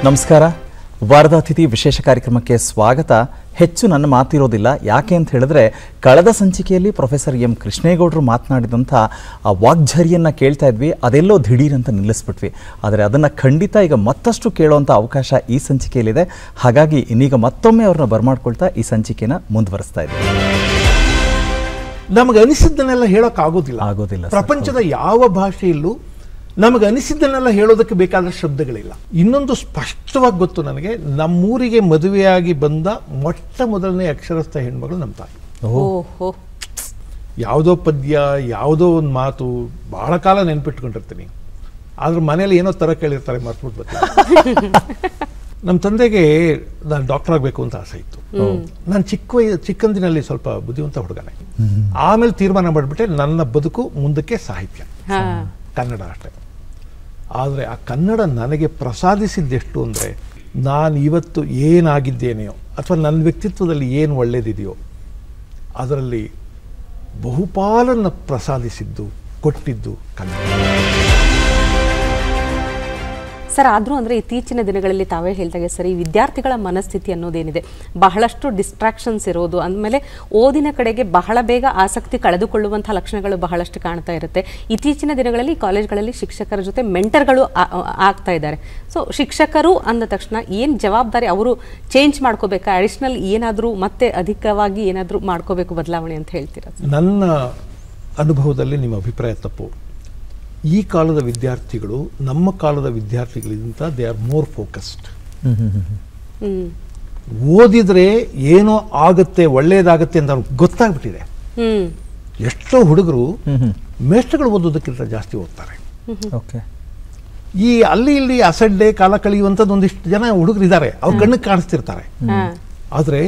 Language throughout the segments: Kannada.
ನಮಸ್ಕಾರ. ವಾರದಾತಿಥಿ ವಿಶೇಷ ಕಾರ್ಯಕ್ರಮಕ್ಕೆ ಸ್ವಾಗತ. ಹೆಚ್ಚು ನನ್ನ ಮಾತಿರೋದಿಲ್ಲ. ಯಾಕೆ ಅಂತ ಹೇಳಿದ್ರೆ ಕಳೆದ ಸಂಚಿಕೆಯಲ್ಲಿ ಪ್ರೊಫೆಸರ್ ಎಂ ಕೃಷ್ಣೇಗೌಡರು ಮಾತನಾಡಿದಂಥ ಆ ವಾಗ್ಝರಿಯನ್ನು ಕೇಳ್ತಾ ಇದ್ವಿ. ಅದೆಲ್ಲೋ ದಿಢೀರಂತ ನಿಲ್ಲಿಸ್ಬಿಟ್ವಿ. ಆದರೆ ಅದನ್ನು ಖಂಡಿತ ಈಗ ಮತ್ತಷ್ಟು ಕೇಳುವಂಥ ಅವಕಾಶ ಈ ಸಂಚಿಕೆಯಲ್ಲಿದೆ. ಹಾಗಾಗಿ ಇನ್ನೀಗ ಮತ್ತೊಮ್ಮೆ ಅವ್ರನ್ನ ಬರಮಾಡ್ಕೊಳ್ತಾ ಈ ಸಂಚಿಕೆನ ಮುಂದುವರಿಸ್ತಾ ಇದ್ವಿ. ನಮಗೆ ಅನಿಸಿದ್ದನ್ನೆಲ್ಲ ಹೇಳೋಕ್ಕಾಗೋದಿಲ್ಲ. ಪ್ರಪಂಚದ ಯಾವ ಭಾಷೆಯಲ್ಲೂ ನಮಗೆ ಅನಿಸಿದ್ದನ್ನೆಲ್ಲ ಹೇಳೋದಕ್ಕೆ ಬೇಕಾದ ಶಬ್ದಗಳಿಲ್ಲ. ಇನ್ನೊಂದು ಸ್ಪಷ್ಟವಾಗಿ ಗೊತ್ತು ನನಗೆ, ನಮ್ಮೂರಿಗೆ ಮದುವೆಯಾಗಿ ಬಂದ ಮೊಟ್ಟ ಮೊದಲನೇ ಅಕ್ಷರಸ್ಥ ಹೆಣ್ಮಗಳು ನಮ್ಮ ತಾಯಿ. ಯಾವುದೋ ಪದ್ಯ, ಯಾವುದೋ ಒಂದು ಮಾತು ಬಹಳ ಕಾಲ ನೆನ್ಪಿಟ್ಕೊಂಡಿರ್ತೀನಿ. ಆದ್ರೆ ಮನೇಲಿ ಏನೋ ತರ ಕೇಳಿರ್ತಾರೆ, ಮರ್ತ್ಬಿಟ್ಟು ಬರ್ತೀನಿ. ನಮ್ಮ ತಂದೆಗೆ ನಾನು ಡಾಕ್ಟರ್ ಆಗಬೇಕು ಅಂತ ಆಸೆ ಇತ್ತು. ನಾನು ಚಿಕ್ಕಂದಿನಲ್ಲಿ ಸ್ವಲ್ಪ ಬುದ್ಧಿವಂತ ಹುಡುಗನೇ. ಆಮೇಲೆ ತೀರ್ಮಾನ ಮಾಡಿಬಿಟ್ಟೆ ನನ್ನ ಬದುಕು ಮುಂದಕ್ಕೆ ಸಾಹಿತ್ಯ, ಕನ್ನಡ ಅಷ್ಟೇ. ಆದರೆ ಆ ಕನ್ನಡ ನನಗೆ ಪ್ರಸಾದಿಸಿದ್ದೆಷ್ಟು ಅಂದರೆ, ನಾನು ಇವತ್ತು ಏನಾಗಿದ್ದೇನೆಯೋ ಅಥವಾ ನನ್ನ ವ್ಯಕ್ತಿತ್ವದಲ್ಲಿ ಏನು ಒಳ್ಳೆಯದಿದೆಯೋ ಅದರಲ್ಲಿ ಬಹುಪಾಲನ್ನು ಪ್ರಸಾದಿಸಿದ್ದು, ಕೊಟ್ಟಿದ್ದು ಕನ್ನಡ. ಸರ್, ಆದರೂ ಅಂದರೆ ಇತ್ತೀಚಿನ ದಿನಗಳಲ್ಲಿ ತಾವೇ ಹೇಳ್ದಾಗೆ ಸರ್, ಈ ವಿದ್ಯಾರ್ಥಿಗಳ ಮನಸ್ಥಿತಿ ಅನ್ನೋದೇನಿದೆ, ಬಹಳಷ್ಟು ಡಿಸ್ಟ್ರಾಕ್ಷನ್ಸ್ ಇರೋದು, ಅಂದಮೇಲೆ ಓದಿನ ಕಡೆಗೆ ಬಹಳ ಬೇಗ ಆಸಕ್ತಿ ಕಳೆದುಕೊಳ್ಳುವಂಥ ಲಕ್ಷಣಗಳು ಬಹಳಷ್ಟು ಕಾಣ್ತಾ ಇರುತ್ತೆ. ಇತ್ತೀಚಿನ ದಿನಗಳಲ್ಲಿ ಕಾಲೇಜ್ಗಳಲ್ಲಿ ಶಿಕ್ಷಕರ ಜೊತೆ ಮೆಂಟರ್ಗಳು ಆಗ್ತಾ ಇದ್ದಾರೆ. ಸೊ ಶಿಕ್ಷಕರು ಅಂದ ತಕ್ಷಣ ಏನು ಜವಾಬ್ದಾರಿ ಅವರು ಚೇಂಜ್ ಮಾಡ್ಕೋಬೇಕಾ, ಅಡಿಷ್ನಲ್ ಏನಾದರೂ ಮತ್ತೆ ಅಧಿಕವಾಗಿ ಏನಾದರೂ ಮಾಡ್ಕೋಬೇಕು ಬದಲಾವಣೆ ಅಂತ ಹೇಳ್ತೀರಾ? ನನ್ನ ಅನುಭವದಲ್ಲಿ ನಿಮ್ಮ ಅಭಿಪ್ರಾಯ ತಪ್ಪು. ಈ ಕಾಲದ ವಿದ್ಯಾರ್ಥಿಗಳು ನಮ್ಮ ಕಾಲದ ವಿದ್ಯಾರ್ಥಿಗಳಿಗಿಂತ ದೇ ಆರ್ ಮೋರ್ ಫೋಕಸ್ಡ್. ಓದಿದ್ರೆ ಏನೋ ಆಗುತ್ತೆ, ಒಳ್ಳೇದಾಗುತ್ತೆ ಅಂತ ಅವ್ರಿಗೆ ಗೊತ್ತಾಗ್ಬಿಟ್ಟಿದೆ. ಎಷ್ಟೋ ಹುಡುಗರು ಮೇಷ್ಟ್ರುಗಳು ಓದೋದಕ್ಕಿಂತ ಜಾಸ್ತಿ ಓದ್ತಾರೆ. ಈ ಅಲ್ಲಿ ಇಲ್ಲಿ ಅಸಡ್ಡೆ ಕಾಲ ಕಳೆಯುವಂಥದ್ದು ಒಂದಿಷ್ಟು ಜನ ಹುಡುಗರು ಇದ್ದಾರೆ, ಅವ್ರ ಕಣ್ಣಿಗೆ ಕಾಣಿಸ್ತಿರ್ತಾರೆ. ಆದರೆ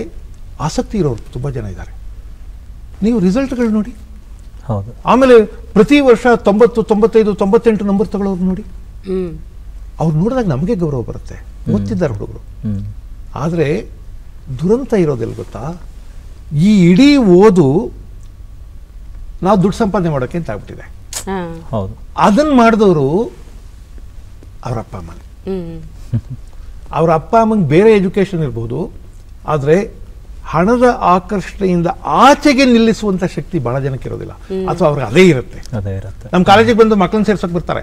ಆಸಕ್ತಿ ಇರೋರು ತುಂಬಾ ಜನ ಇದ್ದಾರೆ. ನೀವು ರಿಸಲ್ಟ್ಗಳು ನೋಡಿ, ಆಮೇಲೆ ಪ್ರತಿ ವರ್ಷ 90, 95, 98 ನಂಬರ್ ತಗೊಳ್ಳೋರು ನೋಡಿ. ಅವ್ರು ನೋಡಿದಾಗ ನಮಗೆ ಗೌರವ ಬರುತ್ತೆ, ಓದ್ತಿದ್ದಾರೆ ಹುಡುಗರು. ಆದರೆ ದುರಂತ ಇರೋದಿಲ್ಲ ಗೊತ್ತಾ, ಈ ಇಡೀ ಓದು ನಾವು ದುಡ್ಡು ಸಂಪಾದನೆ ಮಾಡೋಕೆ ಅಂತ ಆಗ್ಬಿಟ್ಟಿದೆ. ಅದನ್ನ ಮಾಡಿದವರು ಅವ್ರ ಅಪ್ಪ ಅಮ್ಮನ. ಅವ್ರ ಅಪ್ಪ ಅಮ್ಮಂಗೆ ಬೇರೆ ಎಜುಕೇಶನ್ ಇರ್ಬೋದು, ಆದರೆ ಹಣದ ಆಕರ್ಷಣೆಯಿಂದ ಆಚೆಗೆ ನಿಲ್ಲಿಸುವಂತ ಶಕ್ತಿ ಬಹಳ ಜನಕ್ಕೆ ಇರೋದಿಲ್ಲ, ಅಥವಾ ಅವ್ರಿಗೆ ಅದೇ ಇರುತ್ತೆ. ನಮ್ಮ ಕಾಲೇಜಿಗೆ ಬಂದು ಮಕ್ಕಳನ್ನ ಸೇರ್ಸಕ್ ಬರ್ತಾರೆ.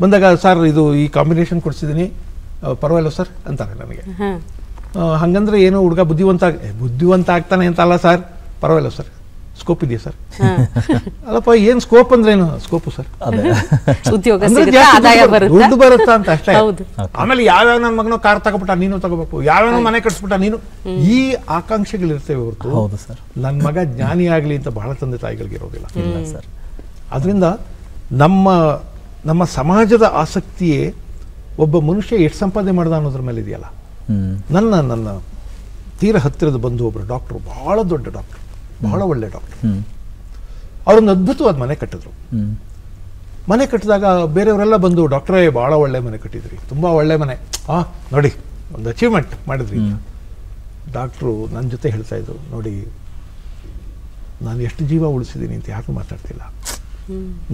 ಬಂದಾಗ ಸರ್ ಇದು ಈ ಕಾಂಬಿನೇಷನ್ ಕೊಡ್ಸಿದೀನಿ, ಪರವಾಗಿಲ್ಲ ಸರ್ ಅಂತಾರೆ ನನಗೆ. ಹಂಗಂದ್ರೆ ಏನೋ ಹುಡುಗ ಬುದ್ಧಿವಂತ ಆಗ್ತಾನೆ ಅಂತ ಅಲ್ಲ ಸರ್, ಪರವಾಗಿಲ್ಲ ಸರ್, ಸ್ಕೋಪ್ ಇದೆಯಾ ಸರ್? ಅಲ್ಲಪ್ಪ, ಏನ್ ಸ್ಕೋಪ್ ಅಂದ್ರೆ ಏನು? ಸ್ಕೋಪು ಸರ್, ದುಡ್ಡು ಬರುತ್ತಾ ಅಂತ ಅಷ್ಟೇ. ಆಮೇಲೆ ಯಾವ್ಯಾವ ನನ್ನ ಮಗನೋ ಕಾರ್ ತಗೋಬಿಟ್ಟ ನೀನು ತಗೋಬೇಕು, ಯಾವ್ಯಾವ ಮನೆ ಕಟ್ಸ್ಬಿಟ್ಟ ನೀನು, ಈ ಆಕಾಂಕ್ಷೆಗಳಿರ್ತೇವೆ ಹೊರತು ನನ್ನ ಮಗ ಜ್ಞಾನಿ ಆಗ್ಲಿ ಅಂತ ಬಹಳ ತಂದೆ ತಾಯಿಗಳಿಗೆ ಇರೋದಿಲ್ಲ ಸರ್. ಅದರಿಂದ ನಮ್ಮ ಸಮಾಜದ ಆಸಕ್ತಿಯೇ ಒಬ್ಬ ಮನುಷ್ಯ ಎಷ್ಟು ಸಂಪಾದನೆ ಮಾಡ್ದ ಅನ್ನೋದ್ರ ಮೇಲೆ ಇದೆಯಲ್ಲ. ನನ್ನ ತೀರ ಹತ್ತಿರದ ಬಂಧು ಒಬ್ರು ಡಾಕ್ಟರ್, ಬಹಳ ದೊಡ್ಡ ಡಾಕ್ಟರ್, ಬಹಳ ಒಳ್ಳೆ ಡಾಕ್ಟರ್. ಅವರೊಂದು ಅದ್ಭುತವಾದ ಮನೆ ಕಟ್ಟಿದ್ರು. ಮನೆ ಕಟ್ಟಿದಾಗ ಬೇರೆಯವರೆಲ್ಲ ಬಂದು, ಡಾಕ್ಟ್ರೇ ಬಹಳ ಒಳ್ಳೆ ಮನೆ ಕಟ್ಟಿದ್ರಿ, ತುಂಬಾ ಒಳ್ಳೆ ಮನೆ, ನೋಡಿ ಒಂದು ಅಚೀವ್ಮೆಂಟ್ ಮಾಡಿದ್ರಿ. ಡಾಕ್ಟ್ರು ನನ್ನ ಜೊತೆ ಹೇಳ್ತಾ ಇದ್ರು, ನೋಡಿ ನಾನು ಎಷ್ಟು ಜೀವ ಉಳಿಸಿದ್ದೀನಿ ಅಂತ ಯಾರು ಮಾತಾಡ್ತಿಲ್ಲ,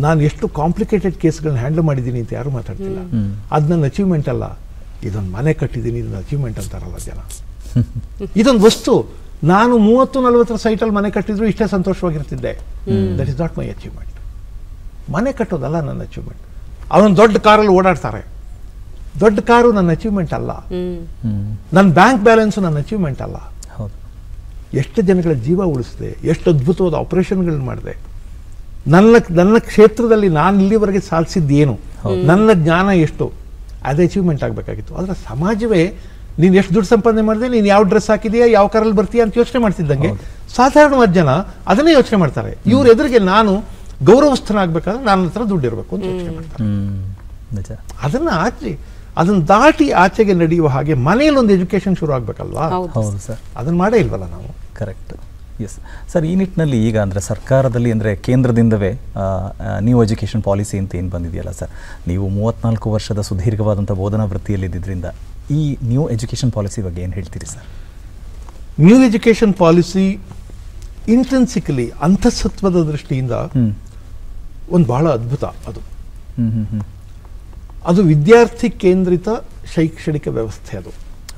ನಾನು ಎಷ್ಟು ಕಾಂಪ್ಲಿಕೇಟೆಡ್ ಕೇಸ್ಗಳನ್ನ ಹ್ಯಾಂಡಲ್ ಮಾಡಿದ್ದೀನಿ ಅಂತ ಯಾರು ಮಾತಾಡ್ತಿಲ್ಲ. ಅದು ನನ್ನ ಅಚೀವ್ಮೆಂಟ್ ಅಲ್ಲ, ಇದೊಂದು ಮನೆ ಕಟ್ಟಿದ್ದೀನಿ, ಇದನ್ನ ಅಚೀವ್ಮೆಂಟ್ ಅಂತಾರಲ್ಲ ಜನ. ಇದೊಂದು ವಸ್ತು. ನಾನು 30-40 ಸೈಟಲ್ಲಿ ಮನೆ ಕಟ್ಟಿದ್ರು ಇಷ್ಟೇ ಸಂತೋಷವಾಗಿರ್ತಿದ್ದೆ. That is not my achievement. ಮನೆ ಕಟ್ಟೋದಲ್ಲ ನನ್ನ ಅಚೀವ್ಮೆಂಟ್. ಅವನೊಂದು ದೊಡ್ಡ ಕಾರಲ್ಲಿ ಓಡಾಡ್ತಾರೆ, ದೊಡ್ಡ ಕಾರು ನನ್ನ ಅಚೀವ್ಮೆಂಟ್ ಅಲ್ಲ. ನನ್ನ ಬ್ಯಾಂಕ್ ಬ್ಯಾಲೆನ್ಸು ನನ್ನ ಅಚೀವ್ಮೆಂಟ್ ಅಲ್ಲ. ಎಷ್ಟು ಜನಗಳ ಜೀವ ಉಳಿಸಿದೆ, ಎಷ್ಟು ಅದ್ಭುತವಾದ ಆಪರೇಷನ್ಗಳನ್ನ ಮಾಡಿದೆ, ನನ್ನ ಕ್ಷೇತ್ರದಲ್ಲಿ ನಾನು ಇಲ್ಲಿವರೆಗೆ ಸಾಧಿಸಿದ್ದೇನು, ನನ್ನ ಜ್ಞಾನ ಎಷ್ಟು, ಅದೇ ಅಚೀವ್ಮೆಂಟ್ ಆಗಬೇಕಾಗಿತ್ತು. ಆದರೆ ಸಮಾಜವೇ ನೀನು ಎಷ್ಟು ದುಡ್ಡು ಸಂಪಾದನೆ ಮಾಡಿದೆ, ನೀನು ಯಾವ ಡ್ರೆಸ್ ಹಾಕಿದೆಯಾ, ಯಾವ ಕಾರಲ್ಲಿ ಬರ್ತೀಯಾ ಅಂತ ಯೋಚನೆ ಮಾಡ್ತಿದ್ದಂಗೆ ಸಾಧಾರಣವಾದ ಜನ ಅದನ್ನೇ ಯೋಚನೆ ಮಾಡ್ತಾರೆ. ಇವ್ರ ಎದುರಿಗೆ ನಾನು ಗೌರವಸ್ಥನಾಗಬೇಕಾದ್ರೆ ನನ್ನ ಹತ್ರ ದುಡ್ಡು ಇರಬೇಕು ಅಂತ ಯೋಚನೆ ಮಾಡ್ತಾರೆ. ಅದನ್ನ ದಾಟಿ ಆಚೆಗೆ ನಡೆಯುವ ಹಾಗೆ ಮನೆಯಲ್ಲಿ ಒಂದು ಎಜುಕೇಶನ್ ಶುರು ಆಗ್ಬೇಕಲ್ವಾ? ಅದನ್ನ ಮಾಡೇ ಇಲ್ವಲ್ಲ ನಾವು. ಕರೆಕ್ಟ್. ಎಸ್ ಸರ್, ಈ ನಿಟ್ಟಿನಲ್ಲಿ ಈಗ ಅಂದರೆ ಸರ್ಕಾರದಲ್ಲಿ ಅಂದರೆ ಕೇಂದ್ರದಿಂದವೇ ನ್ಯೂ ಎಜುಕೇಷನ್ ಪಾಲಿಸಿ ಅಂತ ಏನು ಬಂದಿದೆಯಲ್ಲ ಸರ್, ನೀವು 34 ವರ್ಷದ ಸುದೀರ್ಘವಾದಂಥ ಬೋಧನಾ ವೃತ್ತಿಯಲ್ಲಿದ್ದರಿಂದ ಈ ನ್ಯೂ ಎಜುಕೇಷನ್ ಪಾಲಿಸಿ ಬಗ್ಗೆ ಏನು ಹೇಳ್ತೀರಿ ಸರ್? ನ್ಯೂ ಎಜುಕೇಷನ್ ಪಾಲಿಸಿ ಇಂಟೆನ್ಸಿಕಲಿ ಅಂತಃಸತ್ವದ ದೃಷ್ಟಿಯಿಂದ ಒಂದು ಬಹಳ ಅದ್ಭುತ. ಅದು ವಿದ್ಯಾರ್ಥಿ ಕೇಂದ್ರಿತ ಶೈಕ್ಷಣಿಕ ವ್ಯವಸ್ಥೆ ಅದು.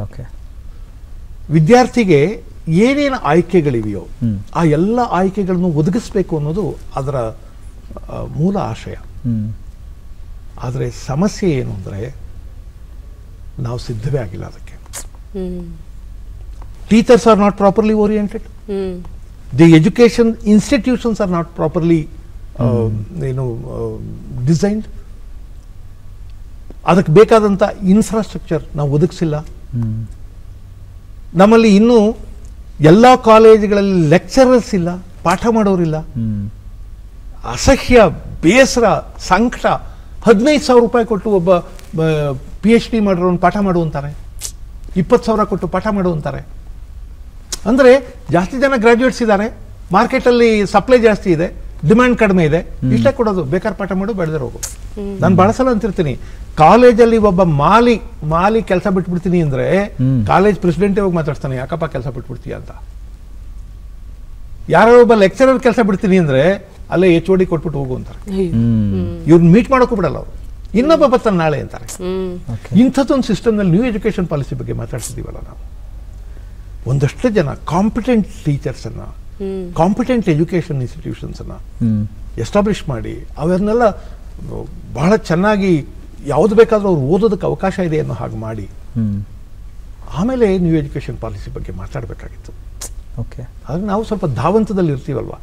ಓಕೆ. ವಿದ್ಯಾರ್ಥಿಗೆ ಏನೇನು ಆಯ್ಕೆಗಳಿವೆಯೋ ಆ ಎಲ್ಲ ಆಯ್ಕೆಗಳನ್ನು ಒದಗಿಸ್ಬೇಕು ಅನ್ನೋದು ಅದರ ಮೂಲ ಆಶಯ. ಆದರೆ ಸಮಸ್ಯೆ ಏನು ಅಂದರೆ ನಾವು ಸಿದ್ಧವೇ ಆಗಿಲ್ಲ ಅದಕ್ಕೆ. Teachers are not properly oriented, the education institutions are not properly designed. ಅದಕ್ಕೆ ಬೇಕಾದಂಥ ಇನ್ಫ್ರಾಸ್ಟ್ರಕ್ಚರ್ ನಾವು ಒದಗಿಸಿಲ್ಲ. ನಮ್ಮಲ್ಲಿ ಇನ್ನೂ ಎಲ್ಲ ಕಾಲೇಜುಗಳಲ್ಲಿ ಲೆಕ್ಚರರ್ಸ್ ಇಲ್ಲ, ಪಾಠ ಮಾಡೋರಿಲ್ಲ. ಅಸಹ್ಯ, ಬೇಸರ, ಸಂಕಟ. 15,000 ರೂಪಾಯಿ ಕೊಟ್ಟು ಒಬ್ಬ PhD ಮಾಡಿರೋನು ಪಾಠ ಮಾಡುವಂತಾರೆ, 20,000 ಕೊಟ್ಟು ಪಾಠ ಮಾಡುವಂತಾರೆ. ಅಂದರೆ ಜಾಸ್ತಿ ಜನ ಗ್ರಾಜ್ಯುಯೇಟ್ಸ್ ಇದ್ದಾರೆ, ಮಾರ್ಕೆಟಲ್ಲಿ ಸಪ್ಲೈ ಜಾಸ್ತಿ ಇದೆ, ಡಿಮ್ಯಾಂಡ್ ಕಡಿಮೆ ಇದೆ, ಇಷ್ಟೇ ಕೊಡೋದು. ಬೇಕಾದ್ರೆ ಪಾಠ ಮಾಡು, ಬೆಳೆದ್ರೆ ಹೋಗು. ನಾನು ಬಹಳ ಸಲ ಅಂತಿರ್ತೀನಿ, ಕಾಲೇಜಲ್ಲಿ ಒಬ್ಬ ಮಾಲಿ ಕೆಲಸ ಬಿಟ್ಬಿಡ್ತೀನಿ ಅಂದ್ರೆ ಕಾಲೇಜ್ ಪ್ರೆಸಿಡೆಂಟೇ ಹೋಗಿ ಮಾತಾಡ್ತಾನೆ, ಯಾಕಪ್ಪ ಕೆಲಸ ಬಿಟ್ಬಿಡ್ತೀಯ ಅಂತ. ಯಾರೋ ಒಬ್ಬ ಲೆಕ್ಚರರ್ ಕೆಲಸ ಬಿಡ್ತೀನಿ ಅಂದ್ರೆ ಅಲ್ಲೇ HOD ಕೊಟ್ಬಿಟ್ಟು ಹೋಗು ಅಂತಾರೆ. ಇವ್ರನ್ನ ಮೀಟ್ ಮಾಡೋಕ್ಕೂ ಬಿಡಲ್ಲ ಅವರು. ಇನ್ನೊಬ್ಬ ಬರ್ತಾನೆ ನಾಳೆ ಅಂತಾರೆ. ಇಂಥದ್ದೊಂದು ಸಿಸ್ಟಮ್ನಲ್ಲಿ ನ್ಯೂ ಎಜುಕೇಶನ್ ಪಾಲಿಸಿ ಬಗ್ಗೆ ಮಾತಾಡ್ತಿದ್ದೀವಲ್ಲ ನಾವು. ಒಂದಷ್ಟು ಜನ ಕಾಂಪಿಟೆಂಟ್ ಟೀಚರ್ಸ್ ಅನ್ನ, ಕಾಂಪಿಟೆಂಟ್ ಎಜುಕೇಶನ್ ಇನ್ಸ್ಟಿಟ್ಯೂಷನ್ಸ್ ಅನ್ನ ಎಸ್ಟಾಬ್ಲಿಷ್ ಮಾಡಿ ಅವರನ್ನೆಲ್ಲ ಬಹಳ ಚೆನ್ನಾಗಿ ಯಾವ್ದು ಬೇಕಾದ್ರೂ ಅವ್ರು ಓದೋದಕ್ಕೆ ಅವಕಾಶ ಇದೆ ಅನ್ನೋ ಹಾಗೆ ಮಾಡಿ ಆಮೇಲೆ ನ್ಯೂ ಎಜುಕೇಶನ್ ಪಾಲಿಸಿ ಬಗ್ಗೆ ಮಾತಾಡಬೇಕಾಗಿತ್ತು. ಆದ್ರೆ ನಾವು ಸ್ವಲ್ಪ ಧಾವಂತದಲ್ಲಿ ಇರ್ತೀವಲ್ವಾ.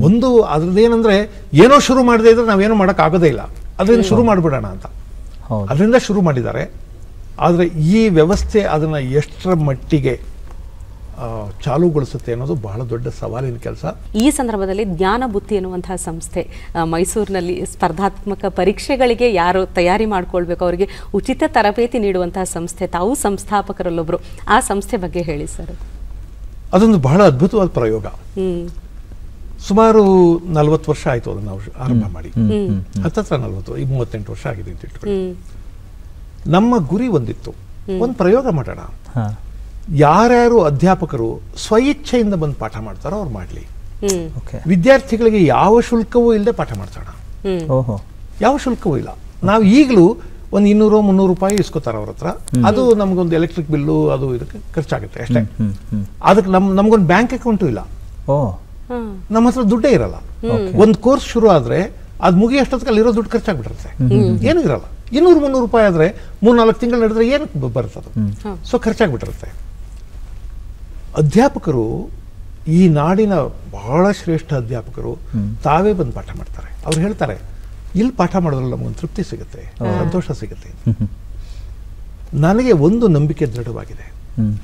ಒಂದು ಅದ್ರದ್ದೇನಂದ್ರೆ ಏನೋ ಶುರು ಮಾಡದೇ ಇದ್ರೆ ನಾವೇನೋ ಮಾಡಕ್ ಆಗೋದೇ ಇಲ್ಲ, ಅದರಿಂದ ಶುರು ಮಾಡಿಬಿಡೋಣ ಅಂತ ಅದರಿಂದ ಶುರು ಮಾಡಿದ್ದಾರೆ. ಆದರೆ ಈ ವ್ಯವಸ್ಥೆ ಅದನ್ನ ಎಷ್ಟರ ಮಟ್ಟಿಗೆ ಚಾಲುಗೊಳಿಸುತ್ತೆ ಅನ್ನೋದು ಬಹಳ ದೊಡ್ಡ ಸವಾಲಿನ ಕೆಲಸ. ಈ ಸಂದರ್ಭದಲ್ಲಿ ಜ್ಞಾನ ಬುತ್ತಿ ಎನ್ನುವಂತಹ ಸಂಸ್ಥೆ ಮೈಸೂರಿನಲ್ಲಿ ಸ್ಪರ್ಧಾತ್ಮಕ ಪರೀಕ್ಷೆಗಳಿಗೆ ಯಾರು ತಯಾರಿ ಮಾಡ್ಕೊಳ್ಬೇಕು ಅವರಿಗೆ ಉಚಿತ ತರಬೇತಿ ನೀಡುವಂತಹ ಸಂಸ್ಥೆ, ತಾವು ಸಂಸ್ಥಾಪಕರಲ್ಲೊಬ್ರು. ಆ ಸಂಸ್ಥೆ ಬಗ್ಗೆ ಹೇಳಿ ಸರ್. ಅದೊಂದು ಬಹಳ ಅದ್ಭುತವಾದ ಪ್ರಯೋಗ. ಸುಮಾರು 40 ವರ್ಷ ಆಯ್ತು ಅದನ್ನು ನಾವು ಆರಂಭ ಮಾಡಿ. ಹತ್ತತ್ರ 40, 38 ವರ್ಷ ಆಗಿದೆ ಅಂತ ಇಟ್ಕೊಳ್ಳಿ. ನಮ್ಮ ಗುರಿ ಒಂದಿತ್ತು, ಒಂದು ಪ್ರಯೋಗ ಮಾಡೋಣ. ಯಾರ್ಯಾರು ಅಧ್ಯಾಪಕರು ಸ್ವಇಚ್ಛೆಯಿಂದ ಬಂದು ಪಾಠ ಮಾಡ್ತಾರೋ ಅವ್ರು ಮಾಡಲಿ. ವಿದ್ಯಾರ್ಥಿಗಳಿಗೆ ಯಾವ ಶುಲ್ಕವೂ ಇಲ್ಲದೆ ಪಾಠ ಮಾಡ್ಸೋಣ. ಯಾವ ಶುಲ್ಕವೂ ಇಲ್ಲ. ನಾವು ಈಗಲೂ ಒಂದು 200-300 ರೂಪಾಯಿ ಇಸ್ಕೋತಾರೆ ಅವ್ರ ಹತ್ರ. ಅದು ನಮಗೊಂದು ಎಲೆಕ್ಟ್ರಿಕ್ ಬಿಲ್ಲು ಅದು ಇದಕ್ಕೆ ಖರ್ಚಾಗುತ್ತೆ ಅಷ್ಟೇ. ಅದಕ್ಕೆ ನಮ್ಗೊಂದು ಬ್ಯಾಂಕ್ ಅಕೌಂಟು ಇಲ್ಲ, ನಮ್ಮ ಹತ್ರ ದುಡ್ಡೇ ಇರಲ್ಲ. ಒಂದು ಕೋರ್ಸ್ ಶುರು ಆದ್ರೆ ಅದು ಮುಗಿಯೋಷ್ಟೊತ್ತಿಗೆ ಅಲ್ಲಿರೋ ದುಡ್ಡು ಖರ್ಚಾಗ್ಬಿಟ್ಟಿರುತ್ತೆ, ಏನೂ ಇರಲ್ಲ. 200-300 ರೂಪಾಯಿ ಆದ್ರೆ 3-4 ತಿಂಗಳು ನಡೆದ್ರೆ ಏನಕ್ಕೆ ಬರುತ್ತದು? ಸೊ ಖರ್ಚಾಗ್ಬಿಟ್ಟಿರುತ್ತೆ. ಅಧ್ಯಾಪಕರು, ಈ ನಾಡಿನ ಬಹಳ ಶ್ರೇಷ್ಠ ಅಧ್ಯಾಪಕರು ತಾವೇ ಬಂದು ಪಾಠ ಮಾಡ್ತಾರೆ. ಅವ್ರು ಹೇಳ್ತಾರೆ, ಇಲ್ಲಿ ಪಾಠ ಮಾಡೋದ್ರಲ್ಲಿ ನಮಗೊಂದು ತೃಪ್ತಿ ಸಿಗುತ್ತೆ, ಸಂತೋಷ ಸಿಗುತ್ತೆ. ನನಗೆ ಒಂದು ನಂಬಿಕೆ ದೃಢವಾಗಿದೆ,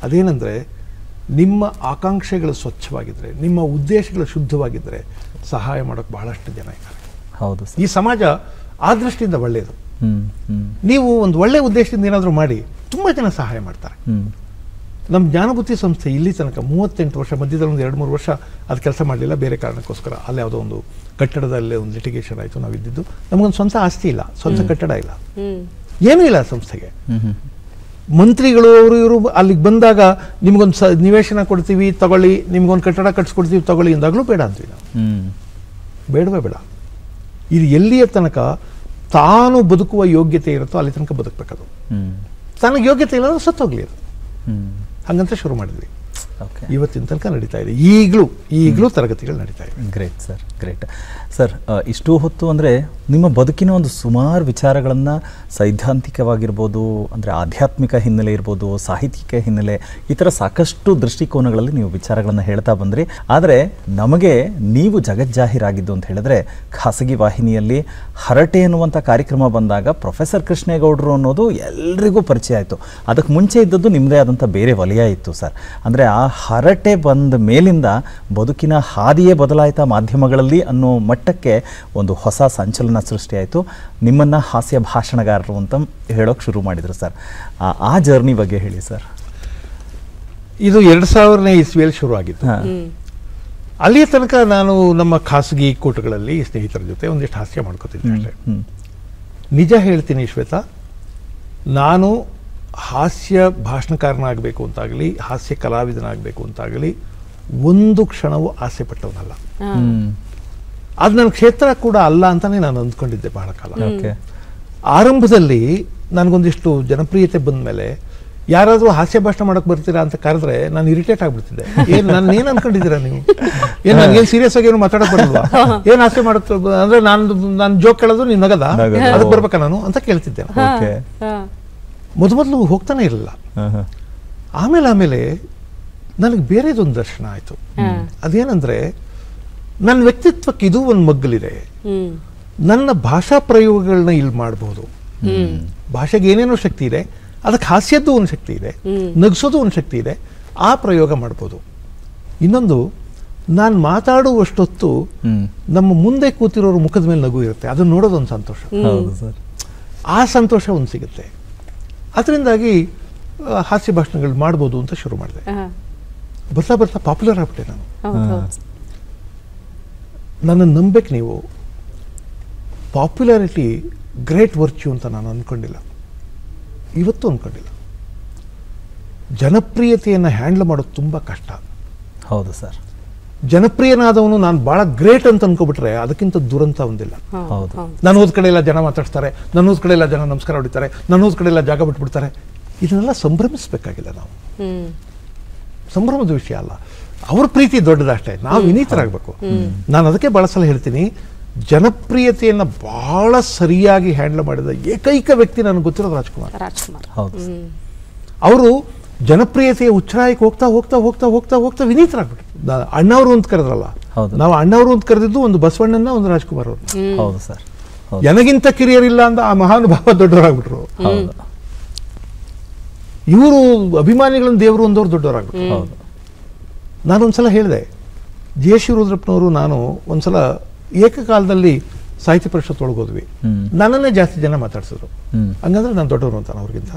ಅದೇನೆಂದ್ರೆ ನಿಮ್ಮ ಆಕಾಂಕ್ಷೆಗಳು ಸ್ವಚ್ಛವಾಗಿದ್ರೆ, ನಿಮ್ಮ ಉದ್ದೇಶಗಳು ಶುದ್ಧವಾಗಿದ್ರೆ ಸಹಾಯ ಮಾಡೋಕೆ ಬಹಳಷ್ಟು ಜನ ಇದ್ದಾರೆ. ಹೌದು, ಈ ಸಮಾಜ ಆ ದೃಷ್ಟಿಯಿಂದ ಒಳ್ಳೆಯದು. ನೀವು ಒಂದು ಒಳ್ಳೆ ಉದ್ದೇಶದಿಂದ ಏನಾದರೂ ಮಾಡಿ ತುಂಬಾ ಜನ ಸಹಾಯ ಮಾಡ್ತಾರೆ. ನಮ್ಮ ಜ್ಞಾನಬುತ್ತಿ ಸಂಸ್ಥೆ ಇಲ್ಲಿ ತನಕ 38 ವರ್ಷ, ಮಧ್ಯದಲ್ಲಿ ಒಂದು 2-3 ವರ್ಷ ಅದು ಕೆಲಸ ಮಾಡಲಿಲ್ಲ ಬೇರೆ ಕಾರಣಕ್ಕೋಸ್ಕರ. ಅಲ್ಲಿ ಯಾವುದೋ ಒಂದು ಕಟ್ಟಡದಲ್ಲೇ ಒಂದು ಲಿಟಿಗೇಷನ್ ಆಯಿತು. ನಾವಿದ್ದು ನಮಗೊಂದು ಸ್ವಂತ ಆಸ್ತಿ ಇಲ್ಲ, ಸ್ವಂತ ಕಟ್ಟಡ ಇಲ್ಲ, ಏನೂ ಇಲ್ಲ ಸಂಸ್ಥೆಗೆ. ಮಂತ್ರಿಗಳು ಅವರು ಇವರು ಅಲ್ಲಿಗೆ ಬಂದಾಗ ನಿಮ್ಗೊಂದು ನಿವೇಶನ ಕೊಡ್ತೀವಿ ತಗೊಳ್ಳಿ, ನಿಮ್ಗೊಂದು ಕಟ್ಟಡ ಕಟ್ಸ್ಕೊಡ್ತೀವಿ ತಗೊಳ್ಳಿ ಎಂದಾಗಲೂ ಬೇಡ ಅಂತೀವಿ ನಾವು. ಬೇಡವೇ ಬೇಡ. ಇದು ಎಲ್ಲಿಯ ತನಕ ತಾನು ಬದುಕುವ ಯೋಗ್ಯತೆ ಇರುತ್ತೋ ಅಲ್ಲಿ ತನಕ ಬದುಕಬೇಕದು. ತನಗೆ ಯೋಗ್ಯತೆ ಇಲ್ಲ ಅಂದ್ರೆ ಸತ್ತೋಗ್ಲಿ ಅದು. ಹಂಗಂತ ಶುರು ಮಾಡಿದ್ವಿ. ಇವತ್ತಿನ ತನಕ ನಡೀತಾ ಇದೆ. ಈಗಲೂ ತರಗತಿಗಳು ನಡೀತಾ ಇದೆ. Great sir, great sir. ಇಷ್ಟು ಹೊತ್ತು ಅಂದರೆ ನಿಮ್ಮ ಬದುಕಿನ ಒಂದು ಸುಮಾರು ವಿಚಾರಗಳನ್ನು ಸೈದ್ಧಾಂತಿಕವಾಗಿರ್ಬೋದು, ಅಂದರೆ ಆಧ್ಯಾತ್ಮಿಕ ಹಿನ್ನೆಲೆ ಇರ್ಬೋದು, ಸಾಹಿತ್ಯಿಕ ಹಿನ್ನೆಲೆ, ಈ ಥರ ಸಾಕಷ್ಟು ದೃಷ್ಟಿಕೋನಗಳಲ್ಲಿ ನೀವು ವಿಚಾರಗಳನ್ನು ಹೇಳ್ತಾ ಬಂದ್ರಿ. ಆದರೆ ನಮಗೆ ನೀವು ಜಗಜ್ಜಾಹೀರಾಗಿದ್ದು ಅಂತ ಹೇಳಿದ್ರೆ ಖಾಸಗಿ ವಾಹಿನಿಯಲ್ಲಿ ಹರಟೆ ಅನ್ನುವಂಥ ಕಾರ್ಯಕ್ರಮ ಬಂದಾಗ ಪ್ರೊಫೆಸರ್ ಕೃಷ್ಣೇಗೌಡರು ಅನ್ನೋದು ಎಲ್ರಿಗೂ ಪರಿಚಯ ಆಯಿತು. ಅದಕ್ಕೆ ಮುಂಚೆ ಇದ್ದದ್ದು ನಿಮ್ಮದೇ ಆದಂಥ ಬೇರೆ ವಲಯ ಇತ್ತು ಸರ್. ಅಂದರೆ ಆ ಹರಟೆ ಬಂದ ಮೇಲಿಂದ ಬದುಕಿನ ಹಾದಿಯೇ ಬದಲಾಯಿತ ಮಾಧ್ಯಮಗಳಲ್ಲಿ ಅನ್ನೋ ಮಟ್ಟಕ್ಕೆ ಒಂದು ಹೊಸ ಸಂಚಲನ ಸೃಷ್ಟಿಯಾಯಿತು. ನಿಮ್ಮನ್ನು ಹಾಸ್ಯ ಭಾಷಣಗಾರರು ಅಂತ ಹೇಳೋಕೆ ಶುರು ಮಾಡಿದರು ಸರ್. ಆ ಜರ್ನಿ ಬಗ್ಗೆ ಹೇಳಿ ಸರ್. ಇದು 2000ನೇ ಇಸ್ವಿಯಲ್ಲಿ ಶುರು ಆಗಿತ್ತು. ಅಲ್ಲಿಯ ತನಕ ನಾನು ನಮ್ಮ ಖಾಸಗಿ ಕೂಟಗಳಲ್ಲಿ ಸ್ನೇಹಿತರ ಜೊತೆ ಒಂದಿಷ್ಟು ಹಾಸ್ಯ ಮಾಡ್ಕೋತಿದ್ದೆ. ನಿಜ ಹೇಳ್ತೀನಿ ಶ್ವೇತಾ, ನಾನು ಹಾಸ್ಯ ಭಾಷಣಕಾರನಾಗಬೇಕು ಅಂತಾಗಲಿ, ಹಾಸ್ಯ ಕಲಾವಿದನಾಗಬೇಕು ಅಂತಾಗಲಿ ಒಂದು ಕ್ಷಣವೂ ಆಸೆ ಪಟ್ಟವನಲ್ಲ. ಅದು ನನ್ನ ಕ್ಷೇತ್ರ ಕೂಡ ಅಲ್ಲ ಅಂತಾನೆ ನಾನು ಅಂದ್ಕೊಂಡಿದ್ದೆ ಬಹಳ ಕಾಲ. ಆರಂಭದಲ್ಲಿ ನನಗೊಂದಿಷ್ಟು ಜನಪ್ರಿಯತೆ ಬಂದ ಮೇಲೆ ಯಾರಾದರೂ ಹಾಸ್ಯ ಭಾಷಣ ಮಾಡಕ್ಕೆ ಬರ್ತೀರಾ ಅಂತ ಕರೆದ್ರೆ ನಾನು ಇರಿಟೇಟ್ ಆಗ್ಬಿಡ್ತಿದ್ದೆ. ಏನು ಅನ್ಕೊಂಡಿದ್ದೀರಾ ನೀವು? ಏನು ನನಗೇನು ಸೀರಿಯಸ್ ಆಗಿ ಏನು ಮಾತಾಡೋಕೆ ಬರಲ್ವಾ? ಏನು ಹಾಸ್ಯ ಮಾಡುತ್ತೆ ಅಂದರೆ ನಾನು ಜೋಕ್ ಕೇಳೋದು ನೀನು ನಗದ ಅದಕ್ಕೆ ಬರ್ಬೇಕಾ ನಾನು ಅಂತ ಕೇಳ್ತಿದ್ದೆ. ಮೊದಲು ಹೋಗ್ತಾನೆ ಇರಲಿಲ್ಲ. ಆಮೇಲೆ ನನಗೆ ಬೇರೆದೊಂದು ದರ್ಶನ ಆಯಿತು. ಅದೇನಂದ್ರೆ ನನ್ನ ವ್ಯಕ್ತಿತ್ವಕ್ಕೆ ಇದು ಒಂದು ಮಗ್ಗಲಿದೆ. ನನ್ನ ಭಾಷಾ ಪ್ರಯೋಗಗಳನ್ನ ಇಲ್ಲಿ ಮಾಡಬಹುದು. ಭಾಷೆಗೆ ಏನೇನೋ ಶಕ್ತಿ ಇದೆ, ಅದಕ್ಕೆ ಹಾಸ್ಯದ್ದು ಒಂದು ಶಕ್ತಿ ಇದೆ, ನಗಿಸೋದು ಒಂದು ಶಕ್ತಿ ಇದೆ. ಆ ಪ್ರಯೋಗ ಮಾಡ್ಬೋದು. ಇನ್ನೊಂದು, ನಾನು ಮಾತಾಡುವಷ್ಟೊತ್ತು ನಮ್ಮ ಮುಂದೆ ಕೂತಿರೋರು ಮುಖದ ಮೇಲೆ ನಗು ಇರುತ್ತೆ. ಅದನ್ನ ನೋಡೋದು ಒಂದು ಸಂತೋಷ. ಆ ಸಂತೋಷ ಒಂದು ಸಿಗುತ್ತೆ. ಅದರಿಂದಾಗಿ ಹಾಸ್ಯ ಭಾಷಣಗಳು ಮಾಡ್ಬೋದು ಅಂತ ಶುರು ಮಾಡಿದೆ. ಬರ್ತಾ ಬರ್ತಾ ಪಾಪ್ಯುಲರ್ ಆಗ್ಬಿಟ್ಟೆ ನಾನು. ನನ್ನನ್ನು ನಂಬೇಕು ನೀವು. ಪಾಪ್ಯುಲಾರಿಟಿ ಗ್ರೇಟ್ ವರ್ಚ್ಯೂ ಅಂತ ನಾನು ಅಂದ್ಕೊಂಡಿಲ್ಲ, ಇವತ್ತು ಅಂದ್ಕೊಂಡಿಲ್ಲ. ಜನಪ್ರಿಯತೆಯನ್ನು ಹ್ಯಾಂಡಲ್ ಮಾಡೋದು ತುಂಬ ಕಷ್ಟ. ಹೌದು ಸರ್. ಜನಪ್ರಿಯನಾದವನು ನಾನು ಭಾಳ ಗ್ರೇಟ್ ಅಂತ ಅನ್ಕೋಬಿಟ್ರೆ ಅದಕ್ಕಿಂತ ದುರಂತ ಒಂದಿಲ್ಲ. ನಾನು ಹೋದ ಕಡೆ ಎಲ್ಲ ಜನ ಮಾತಾಡ್ತಾರೆ, ನಾನು ಹೋದ ಕಡೆ ಎಲ್ಲ ಜನ ನಮಸ್ಕಾರ ಹೊಡಿತಾರೆ, ನಾನು ಹೋದ ಕಡೆ ಎಲ್ಲ ಜಾಗ ಬಿಟ್ಬಿಡ್ತಾರೆ. ಇದನ್ನೆಲ್ಲ ಸಂಭ್ರಮಿಸ್ಬೇಕಾಗಿಲ್ಲ ನಾವು. ಸಂಭ್ರಮದ ವಿಷಯ ಅಲ್ಲ, ಅವ್ರ ಪ್ರೀತಿ ದೊಡ್ಡದಷ್ಟೇ. ನಾವು ವಿನೀತರಾಗಬೇಕು. ನಾನು ಅದಕ್ಕೆ ಭಾಳ ಸಲ ಹೇಳ್ತೀನಿ, ಜನಪ್ರಿಯತೆಯನ್ನು ಬಹಳ ಸರಿಯಾಗಿ ಹ್ಯಾಂಡಲ್ ಮಾಡಿದ ಏಕೈಕ ವ್ಯಕ್ತಿ ನನಗೆ ಗೊತ್ತಿರೋದು ರಾಜ್ಕುಮಾರ್. ಅವರು ಜನಪ್ರಿಯತೆಯ ಉಚ್ಛ್ರಾಯಕ್ಕೆ ಹೋಗ್ತಾ ಹೋಗ್ತಾ ಹೋಗ್ತಾ ಹೋಗ್ತಾ ಹೋಗ್ತಾ ವಿನೀತರಾಗ್ಬಿಟ್ರು. ಅಣ್ಣವರು ಅಂತ ಕರೆದ್ರಲ್ಲ, ನಾವು ಅಣ್ಣವರು ಅಂತ ಕರೆದಿದ್ದು ಒಂದು ಬಸವಣ್ಣನ, ಒಂದು ರಾಜ್ಕುಮಾರ್ ಅವರು. ನನಗಿಂತ ಕಿರಿಯರಿಲ್ಲ ಅಂತ ಆ ಮಹಾನುಭಾವ ದೊಡ್ಡವರಾಗ್ಬಿಟ್ರು. ಇವರು ಅಭಿಮಾನಿಗಳನ್ನ ದೇವರು ಒಂದವ್ರು ದೊಡ್ಡವರಾಗ್ಬಿಟ್ರು. ನಾನೊಂದ್ಸಲ ಹೇಳಿದೆ, ಜೆ ಸಿ ರುದ್ರಪ್ಪನವರು ನಾನು ಒಂದ್ಸಲ ಏಕಕಾಲದಲ್ಲಿ ಸಾಹಿತ್ಯ ಪರಿಷತ್ ಒಳಗೋದ್ವಿ. ನನ್ನನ್ನೇ ಜಾಸ್ತಿ ಜನ ಮಾತಾಡ್ಸಿದ್ರು. ಹಂಗಂದ್ರೆ ನಾನು ದೊಡ್ಡವರು ಅಂತಾನೆ ಅವ್ರಿಗಿಂತ.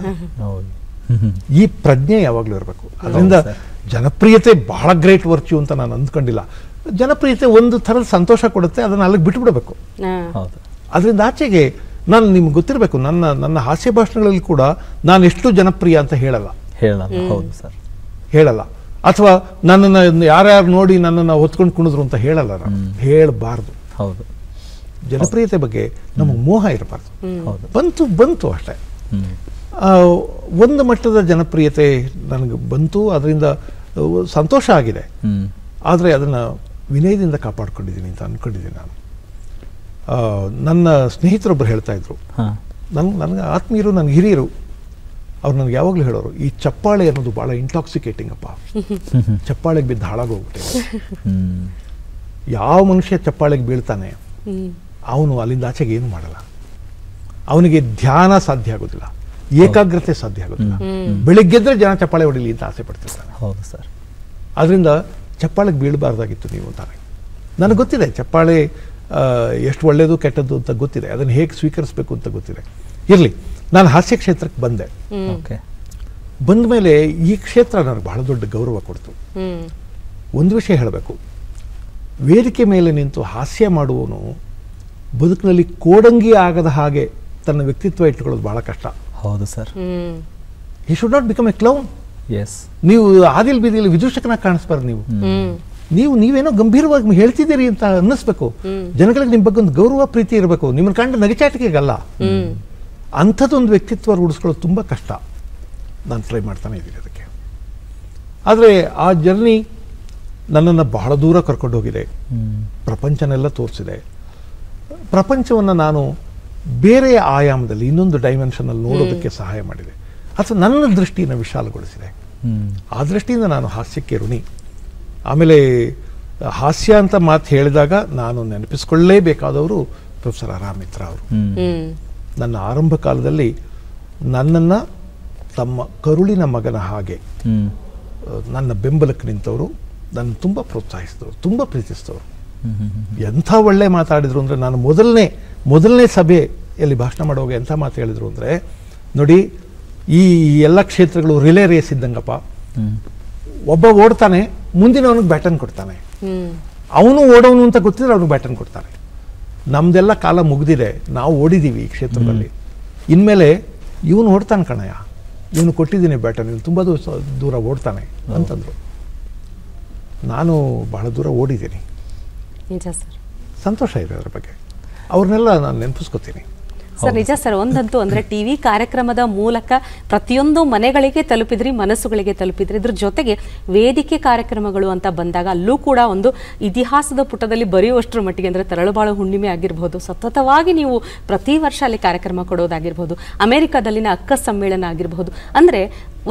ಈ ಪ್ರಜ್ಞೆ ಯಾವಾಗಲೂ ಇರಬೇಕು. ಅದರಿಂದ ಜನಪ್ರಿಯತೆ ಬಹಳ ಗ್ರೇಟ್ ವರ್ಚ್ಯೂ ಅಂತ ನಾನು ಅಂದ್ಕೊಂಡಿಲ್ಲ. ಜನಪ್ರಿಯತೆ ಒಂದು ಥರದ ಸಂತೋಷ ಕೊಡುತ್ತೆ, ಅದನ್ನು ಅಲ್ಲಿಗೆ ಬಿಟ್ಬಿಡಬೇಕು. ಅದರಿಂದ ಆಚೆಗೆ ನಾನು ನಿಮ್ಗೆ ಗೊತ್ತಿರಬೇಕು, ನನ್ನ ಹಾಸ್ಯ ಭಾಷಣಗಳಲ್ಲಿ ಕೂಡ ನಾನು ಎಷ್ಟು ಜನಪ್ರಿಯ ಅಂತ ಹೇಳಲ್ಲ. ಹೇಳಲ್ಲ. ಅಥವಾ ನನ್ನನ್ನು ಯಾರ್ಯಾರು ನೋಡಿ ನನ್ನನ್ನು ಹೊತ್ಕೊಂಡು ಕುಣಿದ್ರು ಅಂತ ಹೇಳಲ್ಲ. ನಾನು ಹೇಳಬಾರ್ದು. ಜನಪ್ರಿಯತೆ ಬಗ್ಗೆ ನಮಗೆ ಮೋಹ ಇರಬಾರ್ದು. ಬಂತು ಅಷ್ಟೇ. ಒಂದು ಮಟ್ಟದ ಜನಪ್ರಿಯತೆ ನನಗೆ ಬಂತು, ಅದರಿಂದ ಸಂತೋಷ ಆಗಿದೆ. ಆದರೆ ಅದನ್ನು ವಿನಯದಿಂದ ಕಾಪಾಡ್ಕೊಂಡಿದ್ದೀನಿ ಅಂತ ಅಂದ್ಕೊಂಡಿದ್ದೀನಿ ನಾನು. ನನ್ನ ಸ್ನೇಹಿತರೊಬ್ಬರು ಹೇಳ್ತಾ ಇದ್ರು, ನನಗೆ ಆತ್ಮೀಯರು, ನನಗೆ ಹಿರಿಯರು, ಅವ್ರು ನನಗೆ ಯಾವಾಗಲೂ ಹೇಳೋರು, ಈ ಚಪ್ಪಾಳೆ ಅನ್ನೋದು ಭಾಳ ಇಂಟಾಕ್ಸಿಕೇಟಿಂಗ್ ಅಪ್ಪ. ಚಪ್ಪಾಳೆಗೆ ಬಿದ್ದು ಹಾಳಾಗೋಗ್ಬಿಟ್ಟೆ. ಯಾವ ಮನುಷ್ಯ ಚಪ್ಪಾಳೆಗೆ ಬೀಳ್ತಾನೆ ಅವನು ಅಲ್ಲಿಂದ ಆಚೆಗೆ ಏನು ಮಾಡಲ್ಲ. ಅವನಿಗೆ ಧ್ಯಾನ ಸಾಧ್ಯ ಆಗೋದಿಲ್ಲ, ಏಕಾಗ್ರತೆ ಸಾಧ್ಯ ಆಗೋದಿಲ್ಲ. ಬೆಳಿಗ್ಗೆದ್ರೆ ಜನ ಚಪ್ಪಾಳೆ ಹೊಡಿಲಿ ಅಂತ ಆಸೆ ಪಡ್ತಿರ್ತಾನೆ. ಹೌದು ಸರ್. ಅದರಿಂದ ಚಪ್ಪಾಳೆಗೆ ಬೀಳಬಾರ್ದಾಗಿತ್ತು ನೀವು ಅಂತಾರೆ. ನನಗೆ ಗೊತ್ತಿದೆ ಚಪ್ಪಾಳೆ ಎಷ್ಟು ಒಳ್ಳೆಯದು ಕೆಟ್ಟದ್ದು ಅಂತ ಗೊತ್ತಿದೆ, ಅದನ್ನು ಹೇಗೆ ಸ್ವೀಕರಿಸಬೇಕು ಅಂತ ಗೊತ್ತಿದೆ. ಇರಲಿ, ನಾನು ಹಾಸ್ಯ ಕ್ಷೇತ್ರಕ್ಕೆ ಬಂದೆ. ಬಂದ ಮೇಲೆ ಈ ಕ್ಷೇತ್ರ ನನಗೆ ಬಹಳ ದೊಡ್ಡ ಗೌರವ ಕೊಡ್ತು. ಒಂದು ವಿಷಯ ಹೇಳಬೇಕು, ವೇದಿಕೆ ಮೇಲೆ ನಿಂತು ಹಾಸ್ಯ ಮಾಡುವವನು ಬದುಕಿನಲ್ಲಿ ಕೋಡಂಗಿ ಆಗದ ಹಾಗೆ ತನ್ನ ವ್ಯಕ್ತಿತ್ವ ಇಟ್ಟುಕೊಳ್ಳೋದು ಬಹಳ ಕಷ್ಟ. ಹೌದು sir. He should not become A clown. ನೀವು ಆದಿಲ್ ಬೀದಿಯಲ್ಲಿ ವಿದೂಷಕನಾಗಿ ಕಾಣಿಸ್ಬಾರ್ದು. ನೀವೇನೋ ಗಂಭೀರವಾಗಿ ಹೇಳ್ತಿದ್ದೀರಿ ಅಂತ ಅನ್ನಿಸ್ಬೇಕು. ಜನಗಳಿಗೆ ನಿಮ್ಮ ಬಗ್ಗೆ ಒಂದು ಗೌರವ ಪ್ರೀತಿ ಇರಬೇಕು. ನಿಮ್ಮನ್ನು ಕಂಡು ನಗೆಚಾಟಿಕೆಗಲ್ಲ. ಅಂಥದ್ದೊಂದು ವ್ಯಕ್ತಿತ್ವ ರೂಢಿಸ್ಕೊಳ್ಳೋದು ತುಂಬ ಕಷ್ಟ. ನಾನು ಟ್ರೈ ಮಾಡ್ತಾನೆ ಇದ್ದೀನಿ ಅದಕ್ಕೆ. ಆದರೆ ಆ ಜರ್ನಿ ನನ್ನನ್ನು ಬಹಳ ದೂರ ಕರ್ಕೊಂಡು ಹೋಗಿದೆ. ಪ್ರಪಂಚನೆಲ್ಲ ತೋರಿಸಿದೆ. ಪ್ರಪಂಚವನ್ನು ನಾನು ಬೇರೆ ಆಯಾಮದಲ್ಲಿ, ಇನ್ನೊಂದು ಡೈಮೆನ್ಷನಲ್ಲಿ ನೋಡೋದಕ್ಕೆ ಸಹಾಯ ಮಾಡಿದೆ. ಅಥವಾ ನನ್ನ ದೃಷ್ಟಿಯನ್ನು ವಿಶಾಲಗೊಳಿಸಿದೆ. ಆ ದೃಷ್ಟಿಯಿಂದ ನಾನು ಹಾಸ್ಯಕ್ಕೆ ಋಣಿ. ಆಮೇಲೆ ಹಾಸ್ಯ ಅಂತ ಮಾತು ಹೇಳಿದಾಗ ನಾನು ನೆನಪಿಸ್ಕೊಳ್ಳೇಬೇಕಾದವರು ಪ್ರೊಫೆಸರ್ ಆರ್ ಮಿತ್ರ ಅವರು. ನನ್ನ ಆರಂಭ ಕಾಲದಲ್ಲಿ ನನ್ನನ್ನು ತಮ್ಮ ಕರುಳಿನ ಮಗನ ಹಾಗೆ ನನ್ನ ಬೆಂಬಲಕ್ಕೆ ನಿಂತವರು, ನನ್ನ ತುಂಬ ಪ್ರೋತ್ಸಾಹಿಸಿದವರು, ತುಂಬ ಪ್ರೀತಿಸಿದವರು. ಎಂಥ ಒಳ್ಳೆ ಮಾತಾಡಿದ್ರು ಅಂದರೆ, ನಾನು ಮೊದಲನೇ ಸಭೆಯಲ್ಲಿ ಭಾಷಣ ಮಾಡುವಾಗ ಎಂಥ ಮಾತು ಹೇಳಿದರು ಅಂದರೆ, ನೋಡಿ ಈ ಎಲ್ಲ ಕ್ಷೇತ್ರಗಳು ರಿಲೇ ರೇಸ್ ಇದ್ದಂಗಪ್ಪ. ಒಬ್ಬ ಓಡ್ತಾನೆ, ಮುಂದಿನವನಿಗೆ ಬ್ಯಾಟನ್ ಕೊಡ್ತಾನೆ. ಅವನು ಓಡೋನು ಅಂತ ಗೊತ್ತಿದ್ರೆ ಅವನಿಗೆ ಬ್ಯಾಟನ್ ಕೊಡ್ತಾನೆ. ನಮ್ದೆಲ್ಲ ಕಾಲ ಮುಗಿದಿದೆ, ನಾವು ಓಡಿದ್ದೀವಿ ಈ ಕ್ಷೇತ್ರದಲ್ಲಿ. ಇನ್ಮೇಲೆ ಇವನು ಓಡ್ತಾನೆ ಕಣಯ್ಯ, ಇವನು ಕೊಟ್ಟಿದ್ದೀನಿ ಬ್ಯಾಟನ್, ಇವನು ತುಂಬ ದೂರ ಓಡ್ತಾನೆ ಅಂತಂದರು. ನಾನು ಬಹಳ ದೂರ ಓಡಿದ್ದೀನಿ. ಸಂತೋಷ ಇದೆ ಅದರ ಬಗ್ಗೆ. ಅವ್ರನ್ನೆಲ್ಲ ನಾನು ನೆನಪಿಸ್ಕೋತೀನಿ. ಸರ್ ನಿಜ ಸರ್, ಒಂದಂತೂ ಅಂದ್ರೆ ಟಿವಿ ಕಾರ್ಯಕ್ರಮದ ಮೂಲಕ ಪ್ರತಿಯೊಂದು ಮನೆಗಳಿಗೆ ತಲುಪಿದ್ರಿ, ಮನಸ್ಸುಗಳಿಗೆ ತಲುಪಿದ್ರಿ. ಇದ್ರ ಜೊತೆಗೆ ವೇದಿಕೆ ಕಾರ್ಯಕ್ರಮಗಳು ಅಂತ ಬಂದಾಗ ಅಲ್ಲೂ ಕೂಡ ಒಂದು ಇತಿಹಾಸದ ಪುಟದಲ್ಲಿ ಬರೆಯುವಷ್ಟರ ಮಟ್ಟಿಗೆ, ಅಂದ್ರೆ ತರಳುಬಾಳು ಹುಣ್ಣಿಮೆ ಆಗಿರಬಹುದು, ಸತತವಾಗಿ ನೀವು ಪ್ರತಿ ವರ್ಷ ಅಲ್ಲಿ ಕಾರ್ಯಕ್ರಮ ಕೊಡೋದಾಗಿರ್ಬೋದು, ಅಮೆರಿಕಾದಲ್ಲಿನ ಅಕ್ಕ ಸಮ್ಮೇಳನ ಆಗಿರಬಹುದು, ಅಂದ್ರೆ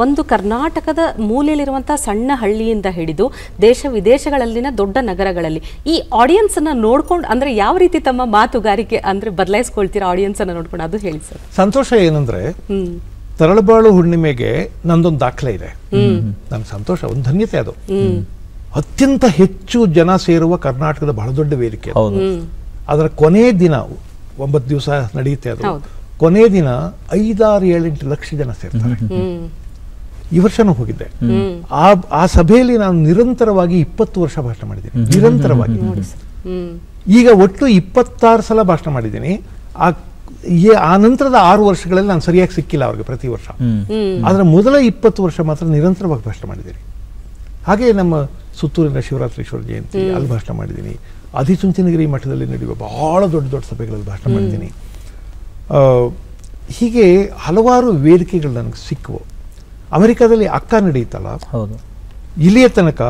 ಒಂದು ಕರ್ನಾಟಕದ ಮೂಲೆಯಲ್ಲಿರುವಂತಹ ಸಣ್ಣ ಹಳ್ಳಿಯಿಂದ ಹಿಡಿದು ದೇಶ ವಿದೇಶಗಳಲ್ಲಿನ ದೊಡ್ಡ ನಗರಗಳಲ್ಲಿ ಈ ಆಡಿಯನ್ಸ್ ಅನ್ನ ನೋಡ್ಕೊಂಡು, ಅಂದ್ರೆ ಯಾವ ರೀತಿ ತಮ್ಮ ಮಾತುಗಾರಿಕೆ ಅಂದ್ರೆ ಬದಲಾಯಿಸ್ಕೊಳ್ತೀರಾ ಆಡಿಯನ್ಸ್ ಅನ್ನ ನೋಡ್ಕೊಂಡು, ಅದು ಹೇಳಿ ಸರ್. ಸಂತೋಷ ಏನಂದ್ರೆ ತರಳುಬಾಳು ಹುಣ್ಣಿಮೆಗೆ ನಂದೊಂದು ದಾಖಲೆ ಇದೆ. ನನ್ಗೆ ಸಂತೋಷ, ಒಂದು ಧನ್ಯತೆ ಅದು. ಅತ್ಯಂತ ಹೆಚ್ಚು ಜನ ಸೇರುವ ಕರ್ನಾಟಕದ ಬಹಳ ದೊಡ್ಡ ವೇದಿಕೆ. ಅದರ ಕೊನೆ ದಿನ 9 ದಿವಸ ನಡೆಯುತ್ತೆ ಅದು. ಕೊನೆ ದಿನ 5-6-7 ಲಕ್ಷ ಜನ ಸೇರ್ತಾರೆ. ಈ ವರ್ಷನೂ ಹೋಗಿದ್ದೆ. ಆ ಸಭೆಯಲ್ಲಿ ನಾನು ನಿರಂತರವಾಗಿ 20 ವರ್ಷ ಭಾಷಣ ಮಾಡಿದ್ದೀನಿ, ನಿರಂತರವಾಗಿ. ಈಗ ಒಟ್ಟು 26 ಸಲ ಭಾಷಣ ಮಾಡಿದ್ದೀನಿ. ಆ ನಂತರದ 6 ವರ್ಷಗಳಲ್ಲಿ ನಾನು ಸರಿಯಾಗಿ ಸಿಕ್ಕಿಲ್ಲ ಅವ್ರಿಗೆ ಪ್ರತಿ ವರ್ಷ. ಆದ್ರೆ ಮೊದಲ 20 ವರ್ಷ ಮಾತ್ರ ನಿರಂತರವಾಗಿ ಭಾಷಣ ಮಾಡಿದ್ದೀನಿ. ಹಾಗೆ ನಮ್ಮ ಸುತ್ತೂರಿನ ಶಿವರಾತ್ರೀಶ್ವರ ಜಯಂತಿ ಅಲ್ಲಿ ಭಾಷಣ ಮಾಡಿದ್ದೀನಿ. ಆದಿಚುಂಚನಗಿರಿ ಮಠದಲ್ಲಿ ನಡೆಯುವ ಬಹಳ ದೊಡ್ಡ ದೊಡ್ಡ ಸಭೆಗಳಲ್ಲಿ ಭಾಷಣ ಮಾಡಿದ್ದೀನಿ. ಹೀಗೆ ಹಲವಾರು ವೇದಿಕೆಗಳು ನನಗೆ ಸಿಕ್ಕವು. ಅಮೆರಿಕಾದಲ್ಲಿ ಅಕ್ಕ ನಡೆಯುತ್ತಲ್ಲ, ಇಲ್ಲಿಯ ತನಕ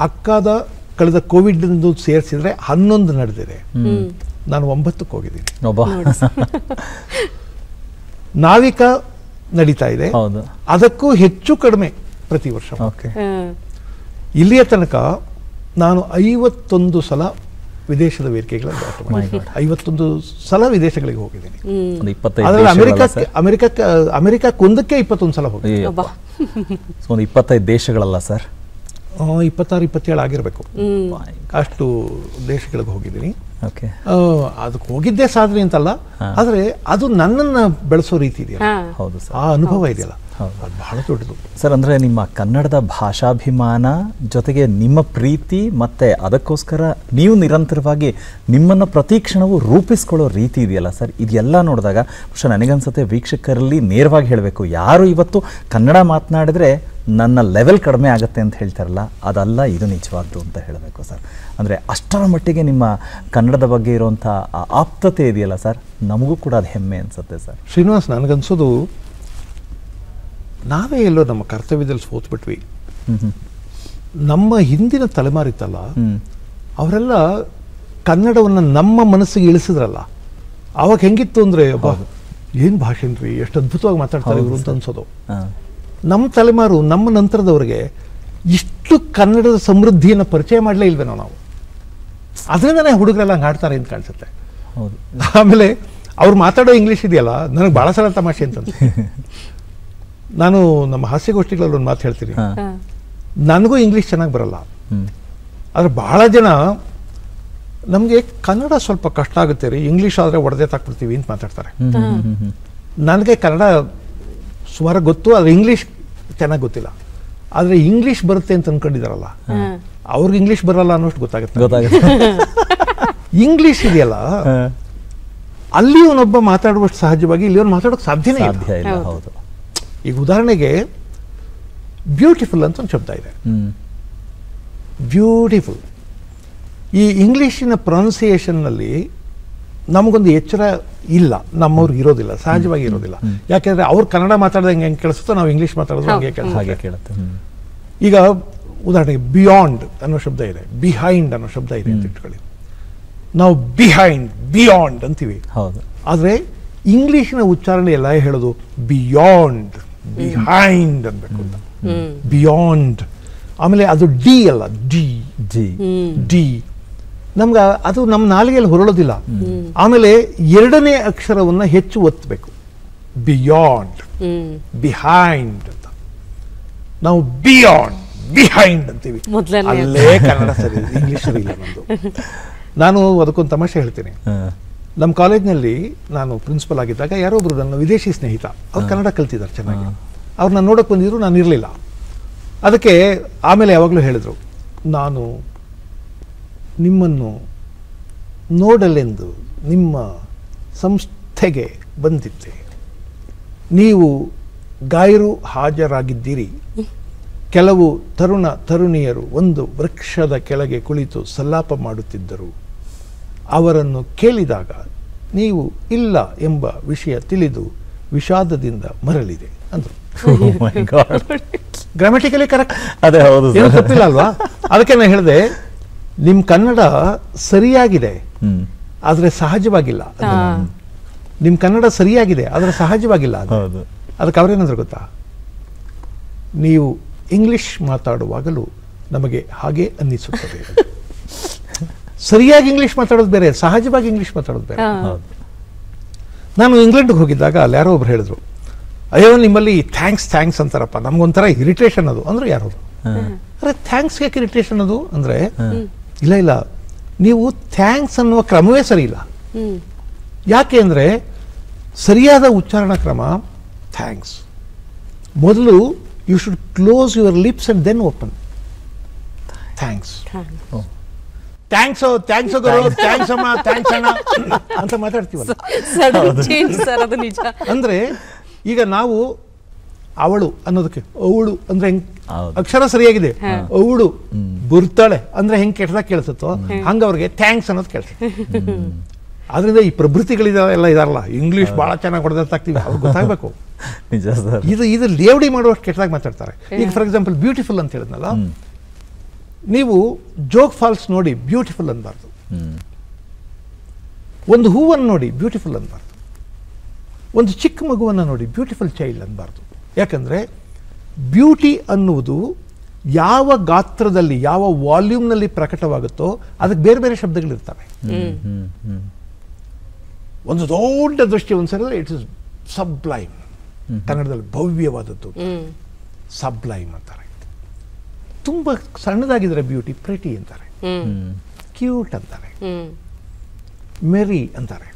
ಅಕ್ಕದ ಕಳೆದ ಕೋವಿಡ್ ಸೇರಿಸಿದ್ರೆ 11 ನಡೆದಿದೆ. ನಾನು 9ಕ್ಕೆ ಹೋಗಿದ್ದೀನಿ. ನಾವಿಕ ನಡೀತಾ ಇದೆ, ಅದಕ್ಕೂ ಹೆಚ್ಚು ಕಡಿಮೆ ಪ್ರತಿ ವರ್ಷ. ಇಲ್ಲಿಯ ತನಕ ನಾನು 51 ಸಲ ವಿದೇಶದ ವೇದಿಕೆಗಳಲ್ಲಿ 51 ಸಲ ವಿದೇಶಗಳಿಗೆ ಹೋಗಿದ್ದೀನಿ. ಅದರಲ್ಲಿ ಅಮೆರಿಕಕ್ಕೆ ಒಂದಕ್ಕೆ 21 ಸಲ ಹೋಗಿ 25 ದೇಶಗಳಲ್ಲ ಸರ್, 26-27 ಆಗಿರ್ಬೇಕು. ಅಷ್ಟು ದೇಶಗಳಿಗೆ ಹೋಗಿದ್ದೀನಿ. ಅದಕ್ಕೆ ಹೋಗಿದ್ದೇ ಸಾಧನೆ ಅಂತಲ್ಲ, ಆದ್ರೆ ಅದು ನನ್ನನ್ನು ಬೆಳೆಸೋ ರೀತಿ ಇದೆಯಲ್ಲ, ಆ ಅನುಭವ ಇದೆಯಲ್ಲ, ಅದು ಬಹಳ ದೊಡ್ಡದು ಸರ್. ಅಂದ್ರೆ ನಿಮ್ಮ ಕನ್ನಡದ ಭಾಷಾಭಿಮಾನ ಜೊತೆಗೆ ನಿಮ್ಮ ಪ್ರೀತಿ, ಮತ್ತೆ ಅದಕ್ಕೋಸ್ಕರ ನೀವು ನಿರಂತರವಾಗಿ ನಿಮ್ಮನ್ನ ಪ್ರತಿ ಕ್ಷಣವೂ ರೂಪಿಸ್ಕೊಳ್ಳೋ ರೀತಿ ಇದೆಯಲ್ಲ ಸರ್, ಇದೆಲ್ಲ ನೋಡಿದಾಗ ಬಹುಶಃ ನನಗನ್ಸುತ್ತೆ ವೀಕ್ಷಕರಲ್ಲಿ ನೇರವಾಗಿ ಹೇಳಬೇಕು, ಯಾರು ಇವತ್ತು ಕನ್ನಡ ಮಾತನಾಡಿದ್ರೆ ನನ್ನ ಲೆವೆಲ್ ಕಡಿಮೆ ಆಗುತ್ತೆ ಅಂತ ಹೇಳ್ತಾರಲ್ಲ, ಅದಲ್ಲ ಇದು ನಿಜವಾದ್ದು ಅಂತ ಹೇಳಬೇಕು ಸರ್. ಅಂದರೆ ಅಷ್ಟರ ಮಟ್ಟಿಗೆ ನಿಮ್ಮ ಕನ್ನಡದ ಬಗ್ಗೆ ಇರುವಂಥ ಆಪ್ತತೆ ಇದೆಯಲ್ಲ ಸರ್, ನಮಗೂ ಕೂಡ ಅದು ಹೆಮ್ಮೆ ಅನಿಸುತ್ತೆ ಸರ್. ಶ್ರೀನಿವಾಸ್, ನನಗನ್ಸೋದು ನಾವೇ ಎಲ್ಲೋ ನಮ್ಮ ಕರ್ತವ್ಯದಲ್ಲಿ ಸೋತ್ಬಿಟ್ವಿ. ನಮ್ಮ ಹಿಂದಿನ ತಲೆಮಾರಿತ್ತಲ್ಲ, ಅವರೆಲ್ಲ ಕನ್ನಡವನ್ನು ನಮ್ಮ ಮನಸ್ಸಿಗೆ ಇಳಿಸಿದ್ರಲ್ಲ, ಅವಾಗ ಹೆಂಗಿತ್ತು ಅಂದರೆ, ಏನು ಭಾಷೆನ್ರಿ, ಎಷ್ಟು ಅದ್ಭುತವಾಗಿ ಮಾತಾಡ್ತಾರೆ ಇವರು ಅಂತ ಅನ್ಸೋದು. ನಮ್ಮ ತಲೆಮಾರು, ನಮ್ಮ ನಂತರದವರಿಗೆ ಇಷ್ಟು ಕನ್ನಡದ ಸಮೃದ್ಧಿಯನ್ನು ಪರಿಚಯ ಮಾಡಲೇ ಇಲ್ವೇನೋ ನಾವು. ಅದರಿಂದನೇ ಹುಡುಗರೆಲ್ಲ ಹಂಗೆ ಆಡ್ತಾರೆ ಅಂತ ಕಾಣಿಸುತ್ತೆ. ಆಮೇಲೆ ಅವ್ರು ಮಾತಾಡೋ ಇಂಗ್ಲೀಷ್ ಇದೆಯಲ್ಲ, ನನಗೆ ಭಾಳ ಸಲ ತಮಾಷೆ ಅಂತಂದು. ನಾನು ನಮ್ಮ ಹಾಸ್ಯಗೋಷ್ಠಿಗಳಲ್ಲಿ ಒಂದು ಮಾತು ಹೇಳ್ತೀನಿ, ನನಗೂ ಇಂಗ್ಲೀಷ್ ಚೆನ್ನಾಗಿ ಬರಲ್ಲ, ಆದರೆ ಬಹಳ ಜನ ನಮಗೆ ಕನ್ನಡ ಸ್ವಲ್ಪ ಕಷ್ಟ ಆಗುತ್ತೆ ರೀ, ಇಂಗ್ಲೀಷ್ ಆದರೆ ಒಡೆದೇ ತಾಕ್ಬಿಡ್ತೀವಿ ಅಂತ ಮಾತಾಡ್ತಾರೆ. ನನಗೆ ಕನ್ನಡ ಸುಮಾರು ಗೊತ್ತು, ಆದರೆ ಇಂಗ್ಲೀಷ್ ಚೆನ್ನಾಗಿ ಗೊತ್ತಿಲ್ಲ. ಆದರೆ ಇಂಗ್ಲೀಷ್ ಬರುತ್ತೆ ಅಂತ ಅನ್ಕೊಂಡಿದಾರಲ್ಲ, ಅವ್ರಿಗೆ ಇಂಗ್ಲೀಷ್ ಬರಲ್ಲ ಅನ್ನೋಷ್ಟು ಗೊತ್ತಾಗುತ್ತೆ. ಇಂಗ್ಲೀಷ್ ಇದೆಯಲ್ಲ, ಅಲ್ಲಿ ಅವನೊಬ್ಬ ಮಾತಾಡುವಷ್ಟು ಸಹಜವಾಗಿ ಇಲ್ಲಿ ಅವನು ಮಾತಾಡೋಕೆ ಸಾಧ್ಯನೇ ಇಲ್ಲ. ಈಗ ಉದಾಹರಣೆಗೆ ಬ್ಯೂಟಿಫುಲ್ ಅಂತ ಒಂದು ಶಬ್ದ ಇದೆ, ಬ್ಯೂಟಿಫುಲ್. ಈ ಇಂಗ್ಲೀಷಿನ ಪ್ರೊನೌನ್ಸಿಯೇಷನ್ನಲ್ಲಿ ನಮಗೊಂದು ಎಚ್ಚರ ಇಲ್ಲ, ನಮ್ಮವ್ರಿಗೆ ಇರೋದಿಲ್ಲ, ಸಹಜವಾಗಿ ಇರೋದಿಲ್ಲ. ಯಾಕೆಂದ್ರೆ ಅವ್ರು ಕನ್ನಡ ಮಾತಾಡೋದು ಹೆಂಗೆ ಕೇಳಿಸುತ್ತೋ ನಾವು ಇಂಗ್ಲೀಷ್ ಮಾತಾಡೋದು ಹಾಗೆ ಕೇಳುತ್ತೆ. ಈಗ ಉದಾಹರಣೆಗೆ ಬಿಯಾಂಡ್ ಅನ್ನೋ ಶಬ್ದ ಇದೆ, ಬಿಹೈಂಡ್ ಅನ್ನೋ ಶಬ್ದ ಇದೆ ಅಂತ ಇಟ್ಕೊಳ್ಳಿ. ನಾವು ಬಿಹೈಂಡ್, ಬಿಯಾಂಡ್ ಅಂತೀವಿ, ಆದರೆ ಇಂಗ್ಲೀಷಿನ ಉಚ್ಚಾರಣೆ ಎಲ್ಲ ಹೇಳೋದು ಬಿಯಾಂಡ್, ಬಿಹೈಂಡ್ ಅನ್ಬೇಕು ಅಂತ, ಬಿಯಾಂಡ್. ಆಮೇಲೆ ಅದು ಡಿ ಅಲ್ಲ, ಡಿ ಡಿ ನಮ್ಗೆ ಅದು ನಮ್ಮ ನಾಲಿಗೆಯಲ್ಲಿ ಹೊರಳೋದಿಲ್ಲ. ಆಮೇಲೆ ಎರಡನೇ ಅಕ್ಷರವನ್ನ ಹೆಚ್ಚು ಒತ್ತಬೇಕು, ಬಿಯಾಂಡ್, ಬಿಹೈಂಡ್ ಅಂತ. ನಾವು ಬಿಯಾಂಡ್, ಬಿಹೈಂಡ್ ಅಂತೀವಿ, ಅಲ್ಲೇ ಕನ್ನಡ ಸರಿ, ಇಂಗ್ಲಿಷ್ ಸರಿ ಇಲ್ಲ ನಮ್ದು. ನಾನು ಅದಕ್ಕೊಂದು ತಮಾಷೆ ಹೇಳ್ತೀನಿ. ನಮ್ಮ ಕಾಲೇಜ್ನಲ್ಲಿ ನಾನು ಪ್ರಿನ್ಸಿಪಲ್ ಆಗಿದ್ದಾಗ ಯಾರೋ ಒಬ್ರು ನನ್ನ ವಿದೇಶಿ ಸ್ನೇಹಿತ, ಅವ್ರು ಕನ್ನಡ ಕಲ್ತಿದ್ದಾರೆ ಚೆನ್ನಾಗಿ. ಅವ್ರನ್ನ ನೋಡೋಕೆ ಬಂದಿದ್ರು, ನಾನು ಇರಲಿಲ್ಲ. ಅದಕ್ಕೆ ಆಮೇಲೆ ಯಾವಾಗಲೂ ಹೇಳಿದ್ರು, ನಾನು ನಿಮ್ಮನ್ನು ನೋಡಲೆಂದು ನಿಮ್ಮ ಸಂಸ್ಥೆಗೆ ಬಂದಿದ್ದೆ, ನೀವು ಗೈರು ಹಾಜರಾಗಿದ್ದೀರಿ. ಕೆಲವು ತರುಣ ತರುಣಿಯರು ಒಂದು ವೃಕ್ಷದ ಕೆಳಗೆ ಕುಳಿತು ಸಲ್ಲಾಪ ಮಾಡುತ್ತಿದ್ದರು. ಅವರನ್ನು ಕೇಳಿದಾಗ ನೀವು ಇಲ್ಲ ಎಂಬ ವಿಷಯ ತಿಳಿದು ವಿಷಾದದಿಂದ ಮರಳಿದೆ ಅಂದ್ರು. ಗ್ರಾಮೆಟಿಕಲಿ ಕರೆಕ್ಟ್, ಅದೇ ಹೌದು ಏನು ತಪ್ಪಿಲ್ಲ ಅಲ್ವಾ? ಅದಕ್ಕೆ ನಾನು ಹೇಳಿದೆ ನಿಮ್ ಕನ್ನಡ ಸರಿಯಾಗಿದೆ ಆದ್ರೆ ಸಹಜವಾಗಿಲ್ಲ. ನಿಮ್ ಕನ್ನಡ ಸರಿಯಾಗಿದೆ ಆದ್ರೆ ಸಹಜವಾಗಿಲ್ಲ. ಅದಕ್ಕೆ ಅವ್ರೇನಂದ್ರೆ ಗೊತ್ತಾ, ನೀವು ಇಂಗ್ಲಿಷ್ ಮಾತಾಡುವಾಗಲೂ ನಮಗೆ ಹಾಗೆ ಅನ್ನಿಸುತ್ತದೆ. ಸರಿಯಾಗಿ ಇಂಗ್ಲಿಷ್ ಮಾತಾಡೋದು ಬೇರೆ, ಸಹಜವಾಗಿ ಇಂಗ್ಲಿಷ್ ಮಾತಾಡೋದು ಬೇರೆ. ನಾನು ಇಂಗ್ಲೆಂಡ್ಗೆ ಹೋಗಿದ್ದಾಗ ಅಲ್ಲಿ ಯಾರೋ ಒಬ್ರು ಹೇಳಿದ್ರು, ಅಯ್ಯೋ ನಿಮ್ಮಲ್ಲಿ ಥ್ಯಾಂಕ್ಸ್ ಅಂತಾರಪ್ಪ, ನಮ್ಗೊಂಥರ ಇರಿಟೇಷನ್ ಅದು. ಅಂದ್ರೆ ಯಾರು ಅರೆ ಥ್ಯಾಂಕ್ಸ್ ಯಾಕೆ ಇರಿಟೇಷನ್ ಅದು ಅಂದ್ರೆ, ಇಲ್ಲ ನೀವು ಥ್ಯಾಂಕ್ಸ್ ಅನ್ನುವ ಕ್ರಮವೇ ಸರಿ ಇಲ್ಲ. ಯಾಕೆ ಅಂದ್ರೆ ಸರಿಯಾದ ಉಚ್ಚಾರಣಾ ಕ್ರಮ ಥ್ಯಾಂಕ್ಸ್. ಮೊದಲು you should close your lips and then open. Thanks thanks ಗುರು, ಥ್ಯಾಂಕ್ಸ್ ಅಮ್ಮ, ಥ್ಯಾಂಕ್ಸ್ ಅಣ್ಣ ಅಂತ ಮಾತಾಡ್ತೀವಲ್ಲ. ಅಂದ್ರೆ ಈಗ ನಾವು ಅವಳು ಅನ್ನೋದಕ್ಕೆ ಅವಳು ಅಂದ್ರೆ ಹೆಂಗ್ ಅಕ್ಷರ ಸರಿಯಾಗಿದೆ, ಅವಳು ಬುರ್ತಾಳೆ ಅಂದ್ರೆ ಹೆಂಗ್ ಕೆಟ್ಟದಾಗ ಕೇಳಿಸುತ್ತೋ ಹಂಗ ಅವ್ರಿಗೆ ಥ್ಯಾಂಕ್ಸ್ ಅನ್ನೋದು ಕೇಳಿಸುತ್ತೆ. ಆದ್ರಿಂದ ಈ ಪ್ರಭೃತಿಗಳಿದಾವೆಲ್ಲ ಇದಾರಲ್ಲ, ಇಂಗ್ಲಿಷ್ ಬಹಳ ಚೆನ್ನಾಗಿ ಹೊಡೆದಾಗ್ತೀವಿ, ಅವ್ರಿಗೆ ಗೊತ್ತಾಗಬೇಕು. ಇದು ಲೇವಡಿ ಮಾಡುವಷ್ಟು ಕೆಟ್ಟದಾಗ ಮಾತಾಡ್ತಾರೆ. ಈಗ ಫಾರ್ ಎಕ್ಸಾಂಪಲ್ ಬ್ಯೂಟಿಫುಲ್ ಅಂತ ಹೇಳಿದ್ನಲ್ಲ, ನೀವು ಜೋಗ್ ಫಾಲ್ಸ್ ನೋಡಿ ಬ್ಯೂಟಿಫುಲ್ ಅನ್ಬಾರ್ದು, ಒಂದು ಹೂವನ್ನು ನೋಡಿ ಬ್ಯೂಟಿಫುಲ್ ಅನ್ಬಾರ್ದು, ಒಂದು ಚಿಕ್ಕ ಮಗುವನ್ನು ನೋಡಿ ಬ್ಯೂಟಿಫುಲ್ ಚೈಲ್ಡ್ ಅನ್ಬಾರ್ದು. ಯಾಕಂದ್ರೆ ಬ್ಯೂಟಿ ಅನ್ನುವುದು ಯಾವ ಗಾತ್ರದಲ್ಲಿ ಯಾವ ವಾಲ್ಯೂಮ್ನಲ್ಲಿ ಪ್ರಕಟವಾಗುತ್ತೋ ಅದಕ್ಕೆ ಬೇರೆ ಬೇರೆ ಶಬ್ದಗಳಿರ್ತವೆ. ಒಂದು ದೊಡ್ಡ ದೃಷ್ಟಿ ಒಂದ್ಸರಿ ಇಟ್ ಇಸ್ ಸಬ್ಲೈಮ್, ಕನ್ನಡದಲ್ಲಿ ಭವ್ಯವಾದದ್ದು ಸಬ್ಲೈಮ್ ಅಂತಾರೆ. ತುಂಬಾ ಸಣ್ಣದಾಗಿದ್ರೆ ಬ್ಯೂಟಿ ಪ್ರೆಟಿ ಅಂತಾರೆ, ಕ್ಯೂಟ್ ಅಂತಾರೆ, ಮೆರಿ ಅಂತಾರೆ.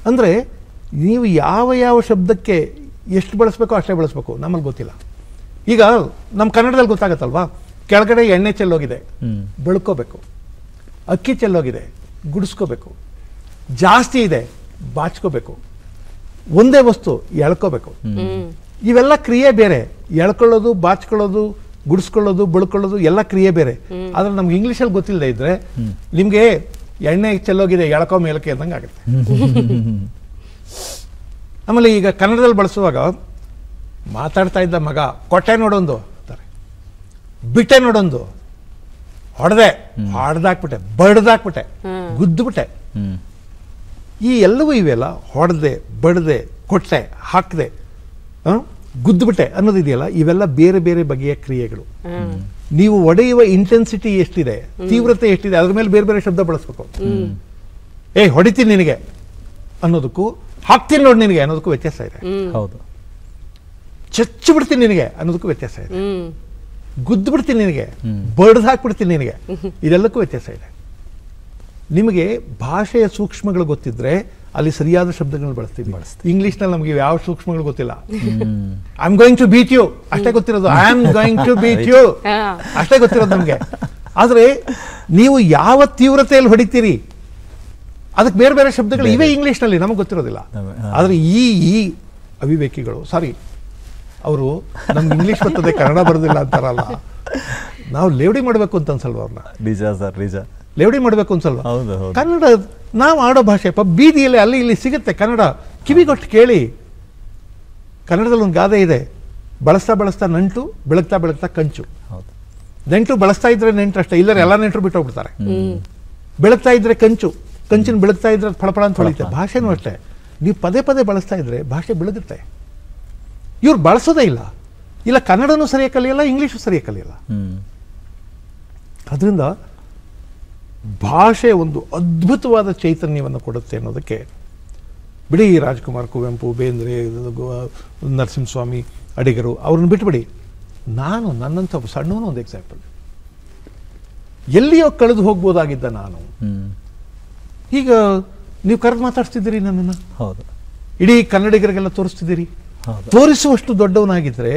ಅಂದ್ರೆ ನೀವು ಯಾವ ಯಾವ ಶಬ್ದಕ್ಕೆ ಎಷ್ಟು ಬಳಸಬೇಕೋ ಅಷ್ಟೇ ಬಳಸಬೇಕು, ನಮ್ಮಲ್ಲಿ ಗೊತ್ತಿಲ್ಲ. ಈಗ ನಮ್ಮ ಕನ್ನಡದಲ್ಲಿ ಗೊತ್ತಾಗತ್ತಲ್ವಾ, ಕೆಳಗಡೆ ಎಣ್ಣೆ ಚೆಲ್ಲೋಗಿದೆ ಬೆಳ್ಕೋಬೇಕು, ಅಕ್ಕಿ ಚೆಲ್ಲೋಗಿದೆ ಗುಡಿಸ್ಕೋಬೇಕು, ಜಾಸ್ತಿ ಇದೆ ಬಾಚ್ಕೋಬೇಕು, ಒಂದೇ ವಸ್ತು ಎಳ್ಕೋಬೇಕು. ಇವೆಲ್ಲ ಕ್ರಿಯೆ ಬೇರೆ, ಎಳ್ಕೊಳ್ಳೋದು, ಬಾಚ್ಕೊಳ್ಳೋದು, ಗುಡಿಸ್ಕೊಳ್ಳೋದು, ಬೆಳ್ಕೊಳ್ಳೋದು ಎಲ್ಲ ಕ್ರಿಯೆ ಬೇರೆ. ಆದ್ರೆ ನಮ್ಗೆ ಇಂಗ್ಲೀಷಲ್ಲಿ ಗೊತ್ತಿಲ್ಲದೆ ಇದ್ರೆ ನಿಮ್ಗೆ ಎಣ್ಣೆ ಚೆಲ್ಲೋಗಿದೆ ಎಳ್ಕೋ ಮೇಲಕ್ಕೆ ಅಂದಂಗೆ ಆಗುತ್ತೆ. ಆಮೇಲೆ ಈಗ ಕನ್ನಡದಲ್ಲಿ ಬಳಸುವಾಗ ಮಾತಾಡ್ತಾ ಇದ್ದ ಮಗ ಕೊಟ್ಟೆ ನೋಡೊಂದು ಅಂತಾರೆ, ಬಿಟ್ಟೆ ನೋಡೊಂದು, ಹೊಡೆದಾಕ್ಬಿಟ್ಟೆ, ಬಡ್ದಾಕ್ಬಿಟ್ಟೆ, ಗುದ್ದುಬಿಟ್ಟೆ. ಈ ಎಲ್ಲವೂ ಇವೆಲ್ಲ ಹೊಡೆದೆ, ಬಡ್ದೆ, ಕೊಟ್ಟೆ, ಹಾಕದೆ, ಗುದ್ದುಬಿಟ್ಟೆ ಅನ್ನೋದಿದೆಯಲ್ಲ, ಇವೆಲ್ಲ ಬೇರೆ ಬೇರೆ ಬಗೆಯ ಕ್ರಿಯೆಗಳು. ನೀವು ಒಡೆಯುವ ಇಂಟೆನ್ಸಿಟಿ ಎಷ್ಟಿದೆ, ತೀವ್ರತೆ ಎಷ್ಟಿದೆ, ಅದ್ರ ಮೇಲೆ ಬೇರೆ ಬೇರೆ ಶಬ್ದ ಬಳಸ್ಬೇಕು. ಹೊಡಿತೀನಿ ನಿನಗೆ ಅನ್ನೋದಕ್ಕೂ ಹಾಕ್ತೀನಿ ನೋಡಿ ನಿನಗೆ ಅನ್ನೋದಕ್ಕೂ ವ್ಯತ್ಯಾಸ ಇದೆ. ಹೌದು. ಚಚ್ಚು ಬಿಡ್ತೀನಿ ನಿನಗೆ ಅನ್ನೋದಕ್ಕೂ ವ್ಯತ್ಯಾಸ ಇದೆ. ಗುದ್ದು ಬಿಡ್ತೀನಿ ನಿನಗೆ, ಬಡ್ದು ಹಾಕ್ಬಿಡ್ತೀನಿ ನಿನಗೆ, ಇದೆಲ್ಲಕ್ಕೂ ವ್ಯತ್ಯಾಸ ಇದೆ. ನಿಮಗೆ ಭಾಷೆಯ ಸೂಕ್ಷ್ಮಗಳು ಗೊತ್ತಿದ್ರೆ ಅಲ್ಲಿ ಸರಿಯಾದ ಶಬ್ದಗಳನ್ನ ಬಳಸ್ತೀವಿ. ಇಂಗ್ಲಿಷ್ನಲ್ಲಿ ನಮಗೆ ಯಾವ ಸೂಕ್ಷ್ಮಗಳು ಗೊತ್ತಿಲ್ಲ. I am going to beat you ಅಷ್ಟೇ ಗೊತ್ತಿರೋದು, I am going to beat you ಅಷ್ಟೇ ಗೊತ್ತಿರೋದು ನಮಗೆ. ಆದ್ರೆ ನೀವು ಯಾವ ತೀವ್ರತೆಯಲ್ಲಿ ಹೊಡಿತೀರಿ ಅದಕ್ಕೆ ಬೇರೆ ಬೇರೆ ಶಬ್ದಗಳು ಇವೆ ಇಂಗ್ಲಿಷ್ನಲ್ಲಿ, ನಮಗೆ ಗೊತ್ತಿರೋದಿಲ್ಲ. ಆದ್ರೆ ಈ ಅವಿವೇಕಿಗಳು, ಸಾರಿ, ಅವರು ನಮ್ಗೆ ಇಂಗ್ಲಿಷ್ ಬರ್ತದೆ ಕನ್ನಡ ಬರೋದಿಲ್ಲ ಅಂತಾರಲ್ಲ, ನಾವು ಲೇವಡಿ ಮಾಡಬೇಕು ಅಂತ ಅನ್ಸಲ್ವ ಅವ್ರನ್ನ? ನಿಜ ಸರ್, ನಿಜ. ಲೇವಡಿ ಮಾಡಬೇಕು ಅನ್ಸಲ್ವ? ಕನ್ನಡ ನಾವು ಆಡೋ ಭಾಷೆ ಬೀದಿಯಲ್ಲಿ ಅಲ್ಲಿ ಇಲ್ಲಿ ಸಿಗುತ್ತೆ ಕನ್ನಡ, ಕಿವಿಗೊಟ್ಟು ಕೇಳಿ. ಕನ್ನಡದಲ್ಲಿ ಒಂದು ಗಾದೆ ಇದೆ, ಬಳಸ್ತಾ ಬಳಸ್ತಾ ನಂಟು, ಬೆಳಗ್ತಾ ಬೆಳಗ್ತಾ ಕಂಚು. ನೆಂಟು ಬಳಸ್ತಾ ಇದ್ರೆ ನೆಂಟು ಅಷ್ಟೇ, ಇಲ್ಲರೆ ಎಲ್ಲ ನೆಂಟರು ಬಿಟ್ಟು ಹೋಗ್ಬಿಡ್ತಾರೆ. ಬೆಳಗ್ತಾ ಇದ್ರೆ ಕಂಚು, ಕಂಚಿನ ಬೆಳಗ್ತಾ ಇದ್ರೆ ಫಳಫಳ ಅಂತ ಹೊಳಿತೆ. ಭಾಷೆನೂ ಅಷ್ಟೇ, ನೀವು ಪದೇ ಪದೇ ಬಳಸ್ತಾ ಇದ್ರೆ ಭಾಷೆ ಬೆಳಗುತ್ತೆ. ಇವ್ರು ಬಳಸೋದೇ ಇಲ್ಲ, ಕನ್ನಡನೂ ಸರಿಯಾಗಿ ಕಲಿಯಲ್ಲ, ಇಂಗ್ಲೀಷು ಸರಿಯಾಗಿ ಕಲಿಯಲ್ಲ. ಅದರಿಂದ ಭಾಷೆ ಒಂದು ಅದ್ಭುತವಾದ ಚೈತನ್ಯವನ್ನು ಕೊಡುತ್ತೆ ಅನ್ನೋದಕ್ಕೆ ಬಿಡಿ ರಾಜ್ಕುಮಾರ್, ಕುವೆಂಪು, ಬೇಂದ್ರೆ, ನರಸಿಂಹಸ್ವಾಮಿ, ಅಡಿಗರು ಅವ್ರನ್ನ ಬಿಟ್ಬಿಡಿ. ನಾನು ನನ್ನಂಥ ಸಣ್ಣವನು ಒಂದು ಎಕ್ಸಾಂಪಲ್. ಎಲ್ಲಿಯೋ ಕಳೆದು ಹೋಗ್ಬೋದಾಗಿದ್ದ ನಾನು ಈಗ ನೀವು ಕರೆದು ಮಾತಾಡ್ತಿದ್ದೀರಿ ನನ್ನನ್ನು, ಇಡೀ ಕನ್ನಡಿಗರಿಗೆಲ್ಲ ತೋರಿಸ್ತಿದ್ದೀರಿ. ತೋರಿಸುವಷ್ಟು ದೊಡ್ಡವನಾಗಿದ್ರೆ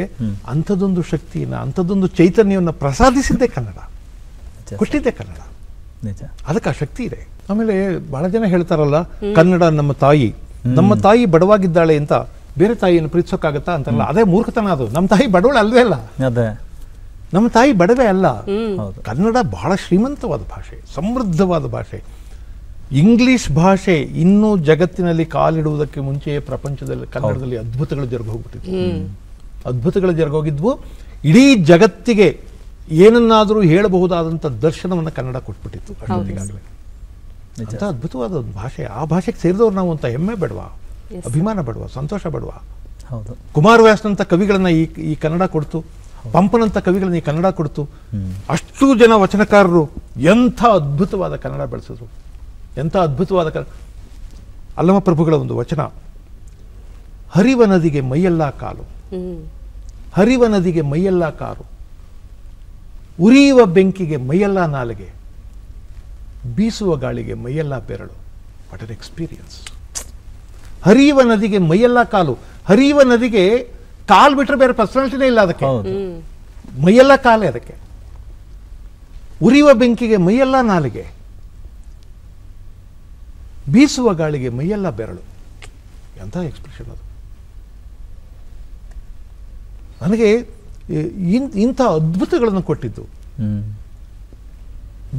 ಅಂಥದ್ದೊಂದು ಶಕ್ತಿಯನ್ನ, ಅಂಥದ್ದೊಂದು ಚೈತನ್ಯವನ್ನು ಪ್ರಸಾದಿಸಿದ್ದೇ ಕನ್ನಡ, ಕೊಟ್ಟಿದ್ದೆ ಕನ್ನಡ. ಅದಕ್ಕೆ ಆ ಶಕ್ತಿ ಇದೆ. ಆಮೇಲೆ ಬಹಳ ಜನ ಹೇಳ್ತಾರಲ್ಲ, ಕನ್ನಡ ನಮ್ಮ ತಾಯಿ, ನಮ್ಮ ತಾಯಿ ಬಡವಾಗಿದ್ದಾಳೆ ಅಂತ ಬೇರೆ ತಾಯಿಯನ್ನು ಪ್ರೀತಿಸೋಕ್ಕಾಗತ್ತಾ ಅಂತಾರಲ್ಲ, ಅದೇ ಮೂರ್ಖತನ. ಅದು ನಮ್ಮ ತಾಯಿ ಬಡವಳು ಅಲ್ವೇ ಅಲ್ಲ, ನಮ್ಮ ತಾಯಿ ಬಡವೇ ಅಲ್ಲ. ಕನ್ನಡ ಬಹಳ ಶ್ರೀಮಂತವಾದ ಭಾಷೆ, ಸಮೃದ್ಧವಾದ ಭಾಷೆ. ಇಂಗ್ಲಿಷ್ ಭಾಷೆ ಇನ್ನೂ ಜಗತ್ತಿನಲ್ಲಿ ಕಾಲಿಡುವುದಕ್ಕೆ ಮುಂಚೆಯೇ ಪ್ರಪಂಚದಲ್ಲಿ ಕನ್ನಡದಲ್ಲಿ ಅದ್ಭುತಗಳು ಜರುಗೋಗ್ಬಿಟ್ಟಿದ್ವು. ಅದ್ಭುತಗಳು ಜರುಗೋಗಿದ್ವು. ಇಡೀ ಜಗತ್ತಿಗೆ ಏನನ್ನಾದರೂ ಹೇಳಬಹುದಾದಂಥ ದರ್ಶನವನ್ನು ಕನ್ನಡ ಕೊಟ್ಬಿಟ್ಟಿತ್ತು ಅಷ್ಟೊತ್ತಿಗಾಗಲೇ. ಅಂತ ಅದ್ಭುತವಾದ ಒಂದು ಭಾಷೆ. ಆ ಭಾಷೆಗೆ ಸೇರಿದವ್ರು ನಾವು ಅಂತ ಹೆಮ್ಮೆ ಬೇಡವಾ, ಅಭಿಮಾನ ಬೇಡವಾ, ಸಂತೋಷ ಬೇಡವಾ? ಕುಮಾರವ್ಯಾಸನಂತ ಕವಿಗಳನ್ನ ಈ ಕನ್ನಡ ಕೊಡ್ತು, ಪಂಪನಂತ ಕವಿಗಳನ್ನ ಈ ಕನ್ನಡ ಕೊಡ್ತು. ಅಷ್ಟು ಜನ ವಚನಕಾರರು ಎಂಥ ಅದ್ಭುತವಾದ ಕನ್ನಡ ಬೆಳೆಸಿದ್ರು, ಎಂಥ ಅದ್ಭುತವಾದ ಅಲ್ಲಮ ಪ್ರಭುಗಳ ಒಂದು ವಚನ, ಹರಿವ ನದಿಗೆ ಮೈಯೆಲ್ಲ ಕಾಲು, ಹರಿವ ನದಿಗೆ ಮೈಯೆಲ್ಲ ಕಾರು, ಉರಿಯುವ ಬೆಂಕಿಗೆ ಮೈಯೆಲ್ಲ ನಾಲಿಗೆ, ಬೀಸುವ ಗಾಳಿಗೆ ಮೈಯೆಲ್ಲ ಬೆರಳು. What an experience. ಹರಿಯುವ ನದಿಗೆ ಮೈಯೆಲ್ಲ ಕಾಲು. ಹರಿಯುವ ನದಿಗೆ ಕಾಲು ಬಿಟ್ಟರೆ ಬೇರೆ ಪರ್ಸನಾಲಿಟಿನೇ ಇಲ್ಲ ಅದಕ್ಕೆ, ಮೈಯೆಲ್ಲ ಕಾಲೇ ಅದಕ್ಕೆ. ಉರಿಯುವ ಬೆಂಕಿಗೆ ಮೈಯೆಲ್ಲ ನಾಲಿಗೆ, ಬೀಸುವ ಗಾಳಿಗೆ ಮೈಯೆಲ್ಲ ಬೆರಳು. ಎಂಥ ಎಕ್ಸ್ಪ್ರೆಷನ್ ಅದು. ನನಗೆ ಇಂಥ ಅದ್ಭುತಗಳನ್ನು ಕೊಟ್ಟಿದ್ದು.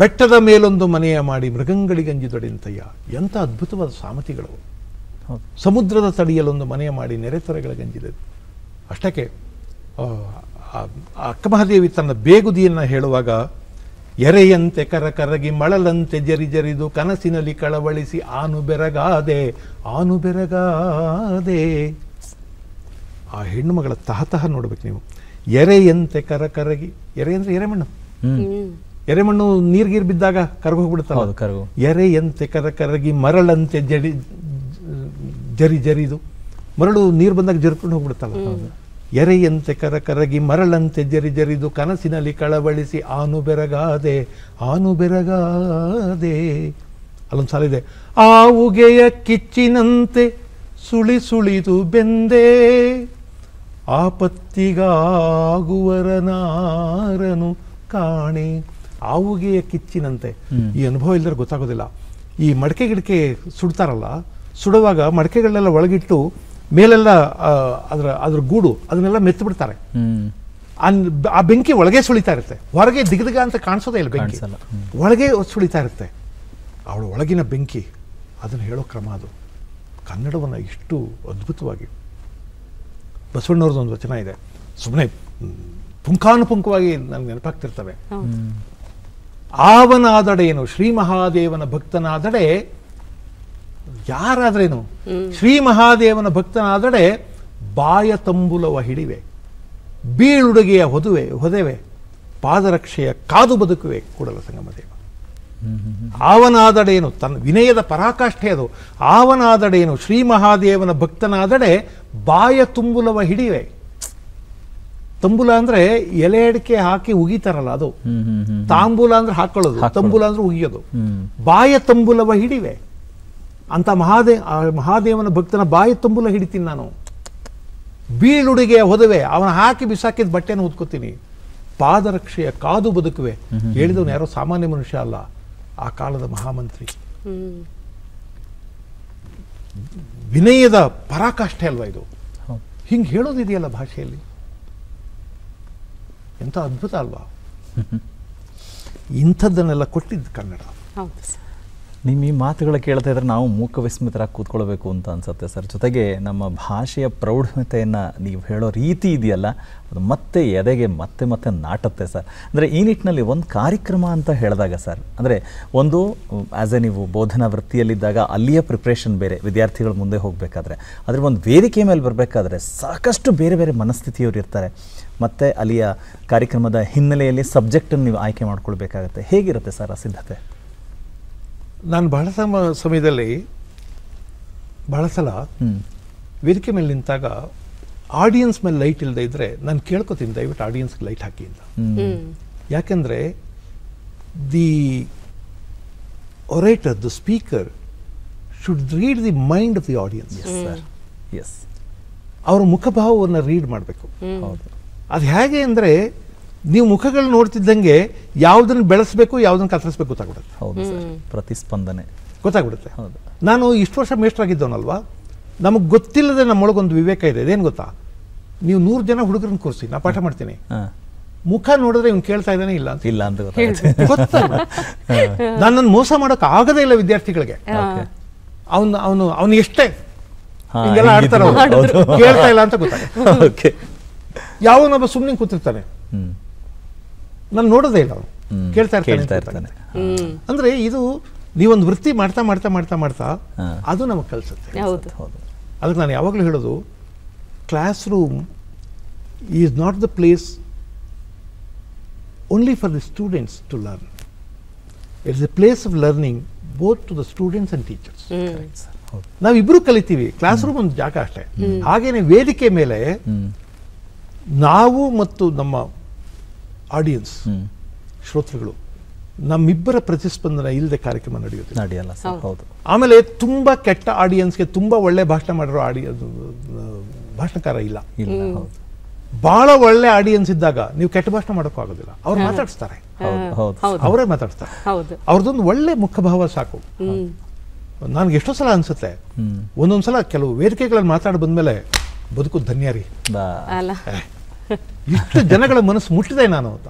ಬೆಟ್ಟದ ಮೇಲೊಂದು ಮನೆಯ ಮಾಡಿ ಮೃಗಂಗಳಿಗಂಜಿದೊಡೆಂತಯ್ಯ. ಎಂಥ ಅದ್ಭುತವಾದ ಸಾಮತಿಗಳು. ಸಮುದ್ರದ ತಡಿಯಲೊಂದು ಮನೆಯ ಮಾಡಿ ನೆರೆತೊರೆಗಳಿಗಂಜಿದೆ. ಅಷ್ಟಕ್ಕೆ ಅಕ್ಕಮಹಾದೇವಿ ತನ್ನ ಬೇಗುದಿಯನ್ನು ಹೇಳುವಾಗ, ಎರೆಯಂತೆ ಕರಗಿ ಮಳಲಂತೆ ಜರಿದು ಕನಸಿನಲ್ಲಿ ಕಳವಳಿಸಿ ಆನು ಬೆರಗಾದೆ, ಆನು ಬೆರಗಾದೆ. ಆ ಹೆಣ್ಣು ಮಗಳ ತಹತಃ ನೋಡ್ಬೇಕು ನೀವು. ಎರೆಯಂತೆ ಕರಗಿ, ಎರೆ ಅಂದ್ರೆ ಎರೆಮಣ್ಣು, ಎರೆಮಣ್ಣು ನೀರ್ಗೀರ್ ಬಿದ್ದಾಗ ಕರಗೋಗ್ಬಿಡುತ್ತಲ್ಲ. ಎರೆಯಂತೆ ಕರಗಿ ಮರಳಂತೆ ಜರಿದು, ಮರಳು ನೀರು ಬಂದಾಗ ಜರ್ಕೊಂಡು ಹೋಗ್ಬಿಡುತ್ತಲ್ಲ. ಎರೆಯಂತೆ ಕರಗಿ ಮರಳಂತೆ ಜರಿದು ಕನಸಿನಲ್ಲಿ ಕಳವಳಿಸಿ ಆನು ಬೆರಗಾದೆ, ಆನು ಬೆರಗಾದೆ. ಅಲ್ಲೊಂದು ಸಾಲ ಇದೆ, ಆವುಗೆಯ ಕಿಚ್ಚಿನಂತೆ ಸುಳಿದು ಬೆಂದೆ, ಆಪತ್ತಿಗಾಗುವರನಾರನು ಕಾಣೆ. ಆವುಗೆಯ ಕಿಚ್ಚಿನಂತೆ. ಈ ಅನುಭವ ಇಲ್ಲದ್ರೆ ಗೊತ್ತಾಗೋದಿಲ್ಲ. ಈ ಮಡಕೆ ಗಿಡಕೆ ಸುಡ್ತಾರಲ್ಲ, ಸುಡುವಾಗ ಮಡಕೆಗಳನ್ನೆಲ್ಲ ಒಳಗಿಟ್ಟು ಮೇಲೆಲ್ಲ ಅದ್ರ ಗೂಡು ಅದನ್ನೆಲ್ಲ ಮೆತ್ತು ಬಿಡ್ತಾರೆ. ಆ ಬೆಂಕಿ ಒಳಗೆ ಸುಳಿತಾ ಇರುತ್ತೆ, ಹೊರಗೆ ದಿಗದಿಗ ಅಂತ ಕಾಣಿಸೋದೇ ಇಲ್ಲ. ಬೆಂಕಿ ಒಳಗೆ ಸುಳಿತಾ ಇರುತ್ತೆ. ಅವಳ ಒಳಗಿನ ಬೆಂಕಿ, ಅದನ್ನು ಹೇಳೋ ಕ್ರಮ ಅದು. ಕನ್ನಡವನ್ನು ಇಷ್ಟು ಅದ್ಭುತವಾಗಿ. ಬಸವಣ್ಣವ್ರದ್ದು ಒಂದು ವಚನ ಇದೆ, ಸುಮ್ಮನೆ ಪುಂಖಾನುಪುಂಖವಾಗಿ ನನಗೆ ನೆನಪಾಗ್ತಿರ್ತವೆ. ಆವನಾದಡೇನು ಶ್ರೀ ಮಹಾದೇವನ ಭಕ್ತನಾದಡೆ, ಯಾರಾದ್ರೇನು ಶ್ರೀ ಮಹಾದೇವನ ಭಕ್ತನಾದಡೆ ಬಾಯ ತಂಬುಲವ ಹಿಡಿವೆ, ಬೀಳುಡುಗೆಯ ಹೊದೆವೆ, ಪಾದರಕ್ಷೆಯ ಕಾದು ಬದುಕುವೆ ಕೂಡಲ ಸಂಗಮ ದೇವ. ಆವನಾದಡೇನು, ತನ್ನ ವಿನಯದ ಪರಾಕಾಷ್ಠೆ ಅದು. ಆವನಾದಡೇನು ಶ್ರೀ ಮಹಾದೇವನ ಭಕ್ತನಾದಡೆ ಬಾಯ ತುಂಬುಲವ ಹಿಡಿವೆ. ತಂಬುಲ ಅಂದ್ರೆ ಎಲೆ ಅಡಿಕೆ ಹಾಕಿ ಉಗಿತಾರಲ್ಲ ಅದು. ತಾಂಬೂಲ ಅಂದ್ರೆ ಹಾಕೊಳ್ಳೋದು, ತಂಬುಲ ಅಂದ್ರೆ ಉಗಿಯೋದು. ಬಾಯ ತಂಬುಲವ ಹಿಡಿವೆ ಅಂತ ಮಹಾದೇವನ ಭಕ್ತನ ಬಾಯ ತಂಬುಲ ಹಿಡಿತೀನಿ ನಾನು. ಬೀಳುಡುಗೆಯ ಹೊದವೆ, ಅವನ ಹಾಕಿ ಬಿಸಾಕಿದ ಬಟ್ಟೆನ ಉದ್ಕೋತೀನಿ. ಪಾದರಕ್ಷೆಯ ಕಾದು ಬದುಕುವೆ. ಹೇಳಿದವನು ಯಾರೋ ಸಾಮಾನ್ಯ ಮನುಷ್ಯ ಅಲ್ಲ, ಆ ಕಾಲದ ಮಹಾಮಂತ್ರಿ. ವಿನಯದ ಪರಾಕಾಷ್ಠೆ ಅಲ್ವಾ ಇದು? ಹಿಂಗೆ ಹೇಳೋದಿದೆಯಲ್ಲ ಭಾಷೆಯಲ್ಲಿ, ಎಂಥ ಅದ್ಭುತ ಅಲ್ವಾ? ಇಂಥದ್ದನ್ನೆಲ್ಲ ಕೊಟ್ಟಿದ್ದು ಕನ್ನಡ. ನಿಮ್ಮ ಈ ಮಾತುಗಳು ಕೇಳ್ತಾ ಇದ್ರೆ ನಾವು ಮೂಕ ವಿಸ್ಮಿತರಾಗಿ ಕೂತ್ಕೊಳ್ಬೇಕು ಅಂತ ಅನ್ಸುತ್ತೆ ಸರ್. ಜೊತೆಗೆ ನಮ್ಮ ಭಾಷೆಯ ಪ್ರೌಢತೆಯನ್ನು ನೀವು ಹೇಳೋ ರೀತಿ ಇದೆಯಲ್ಲ, ಅದು ಮತ್ತೆ ಎದೆಗೆ ಮತ್ತೆ ಮತ್ತೆ ನಾಟುತ್ತೆ ಸರ್. ಅಂದರೆ ಈ ನಿಟ್ಟಿನಲ್ಲಿ ಒಂದು ಕಾರ್ಯಕ್ರಮ ಅಂತ ಹೇಳಿದಾಗ ಸರ್, ಅಂದರೆ ಒಂದು ಆ್ಯಸ್ ಎ ನೀವು ಬೋಧನಾ ವೃತ್ತಿಯಲ್ಲಿದ್ದಾಗ ಅಲ್ಲಿಯ ಪ್ರಿಪ್ರೇಷನ್ ಬೇರೆ, ವಿದ್ಯಾರ್ಥಿಗಳು ಮುಂದೆ ಹೋಗಬೇಕಾದ್ರೆ, ಆದರೆ ಒಂದು ವೇದಿಕೆ ಮೇಲೆ ಬರಬೇಕಾದ್ರೆ ಸಾಕಷ್ಟು ಬೇರೆ ಬೇರೆ ಮನಸ್ಥಿತಿಯವರು ಇರ್ತಾರೆ. ಮತ್ತು ಅಲ್ಲಿಯ ಕಾರ್ಯಕ್ರಮದ ಹಿನ್ನೆಲೆಯಲ್ಲಿ ಸಬ್ಜೆಕ್ಟನ್ನು ನೀವು ಆಯ್ಕೆ ಮಾಡ್ಕೊಳ್ಬೇಕಾಗತ್ತೆ. ಹೇಗಿರುತ್ತೆ ಸರ್ ಆ ಸಿದ್ಧತೆ? ನಾನು ಬಹಳ ಸಮಯದಲ್ಲಿ ಬಹಳ ಸಲ ವೇದಿಕೆ ಮೇಲೆ ನಿಂತಾಗ ಆಡಿಯನ್ಸ್ ಮೇಲೆ ಲೈಟ್ ಇಲ್ಲದೆ ಇದ್ರೆ ನಾನು ಕೇಳ್ಕೊತೀನಿ, ದಯವಿಟ್ಟು ಆಡಿಯನ್ಸ್ಗೆ ಲೈಟ್ ಹಾಕಿ ಅಂತ. ಯಾಕೆಂದರೆ the orator, the speaker should read the mind of the audience. Yes, ಅವರ ಮುಖಭಾವವನ್ನು ರೀಡ್ ಮಾಡಬೇಕು. ಅದು ಹೇಗೆ ಅಂದರೆ, ನೀವು ಮುಖಗಳು ನೋಡ್ತಿದ್ದಂಗೆ ಯಾವುದನ್ನು ಬೆಳೆಸಬೇಕು ಯಾವುದನ್ನು ಕತ್ತರಿಸಬೇಕು ಗೊತ್ತಾಗ್ಬಿಡುತ್ತೆ. ಹೌದು ಸರ್, ಪ್ರತಿಸ್ಪಂದನೆ ಗೊತ್ತಾಗ್ಬಿಡುತ್ತೆ. ನಾನು ಇಷ್ಟು ವರ್ಷ ಮೇಷ್ಟ್ರಾಗಿದ್ದವನಲ್ವಾ, ನಮಗೆ ಗೊತ್ತಿಲ್ಲದೆ ನಮ್ಮೊಳಗೊಂದು ವಿವೇಕ ಇದೆ. ಇದೇನು ಗೊತ್ತಾ, ನೀವು 100 ಜನ ಹುಡುಗರನ್ನ ಕೂರಿಸಿ ನಾ ಪಾಠ ಮಾಡ್ತೀನಿ, ಮುಖ ನೋಡಿದ್ರೆ ಇವ್ನು ಕೇಳ್ತಾ ಇದ್ದಾನೆ ಇಲ್ಲ ಅಂತ ಇಲ್ಲ ಅಂತ ಗೊತ್ತಾಗ್ಬಿಡುತ್ತೆ. ನನ್ನನ್ನು ಮೋಸ ಮಾಡೋಕೆ ಆಗದೇ ಇಲ್ಲ ವಿದ್ಯಾರ್ಥಿಗಳಿಗೆ. ಅವನು ಎಷ್ಟೇ ಹಿಂಗೆಲ್ಲ ಆಡ್ತಾರ ಕೇಳ್ತಾ ಇಲ್ಲ ಅಂತ ಗೊತ್ತಾಗುತ್ತೆ. ಯಾವನೊಬ್ಬ ಸುಮ್ಮನೆ ಕೂತಿರ್ತಾನೆ, ನಾನು ನೋಡೋದೇ ಇಲ್ಲ, ಅವನು ಕೇಳ್ತಾ ಇರ್ತಾನೆ. ಅಂದ್ರೆ ಇದು ನೀವೊಂದು ವೃತ್ತಿ ಮಾಡ್ತಾ ಮಾಡ್ತಾ ಮಾಡ್ತಾ ಮಾಡ್ತಾ ಅದು ನಮಗೆ ಕಲಿಸುತ್ತೆ. ಅದಕ್ಕೆ ನಾನು ಯಾವಾಗಲೂ ಹೇಳೋದು, classroom is not the place only for the students to learn. It's a place of learning both to the students and teachers. ನಾವಿಬ್ರು ಕಲಿತೀವಿ, ಕ್ಲಾಸ್ ರೂಮ್ ಒಂದು ಜಾಗ ಅಷ್ಟೇ. ಹಾಗೇನೆ ವೇದಿಕೆ ಮೇಲೆ ನಾವು ಮತ್ತು ನಮ್ಮ ಆಡಿಯನ್ಸ್, ಶ್ರೋತೃಗಳು, ನಮ್ಮಿಬ್ಬರ ಪ್ರತಿಸ್ಪಂದನ ಇಲ್ಲದೆ ಕಾರ್ಯಕ್ರಮ ನಡೆಯಲ್ಲ. ಆಮೇಲೆ ತುಂಬಾ ಕೆಟ್ಟ ಆಡಿಯನ್ಸ್ಗೆ ತುಂಬಾ ಒಳ್ಳೆ ಭಾಷಣ ಮಾಡಿರೋ ಭಾಷಣಕಾರ ಇಲ್ಲ. ಬಹಳ ಒಳ್ಳೆ ಆಡಿಯನ್ಸ್ ಇದ್ದಾಗ ನೀವು ಕೆಟ್ಟ ಭಾಷಣ ಮಾಡೋಕ್ಕೂ ಆಗೋದಿಲ್ಲ. ಅವ್ರು ಮಾತಾಡಿಸ್ತಾರೆ, ಅವರೇ ಮಾತಾಡ್ತಾರೆ. ಅವ್ರದ್ದೊಂದು ಒಳ್ಳೆ ಮುಖಭಾವ ಸಾಕು. ನನ್ಗೆ ಎಷ್ಟೋ ಸಲ ಅನ್ಸುತ್ತೆ, ಒಂದೊಂದ್ಸಲ ಕೆಲವು ವೇದಿಕೆಗಳಲ್ಲಿ ಮಾತಾಡಿ ಬಂದ್ಮೇಲೆ ಬದುಕು ಧನ್ಯ ರೀ, ಇಷ್ಟು ಜನಗಳ ಮನಸ್ಸು ಮುಟ್ಟಿದೆ ನಾನು ಅಂತ.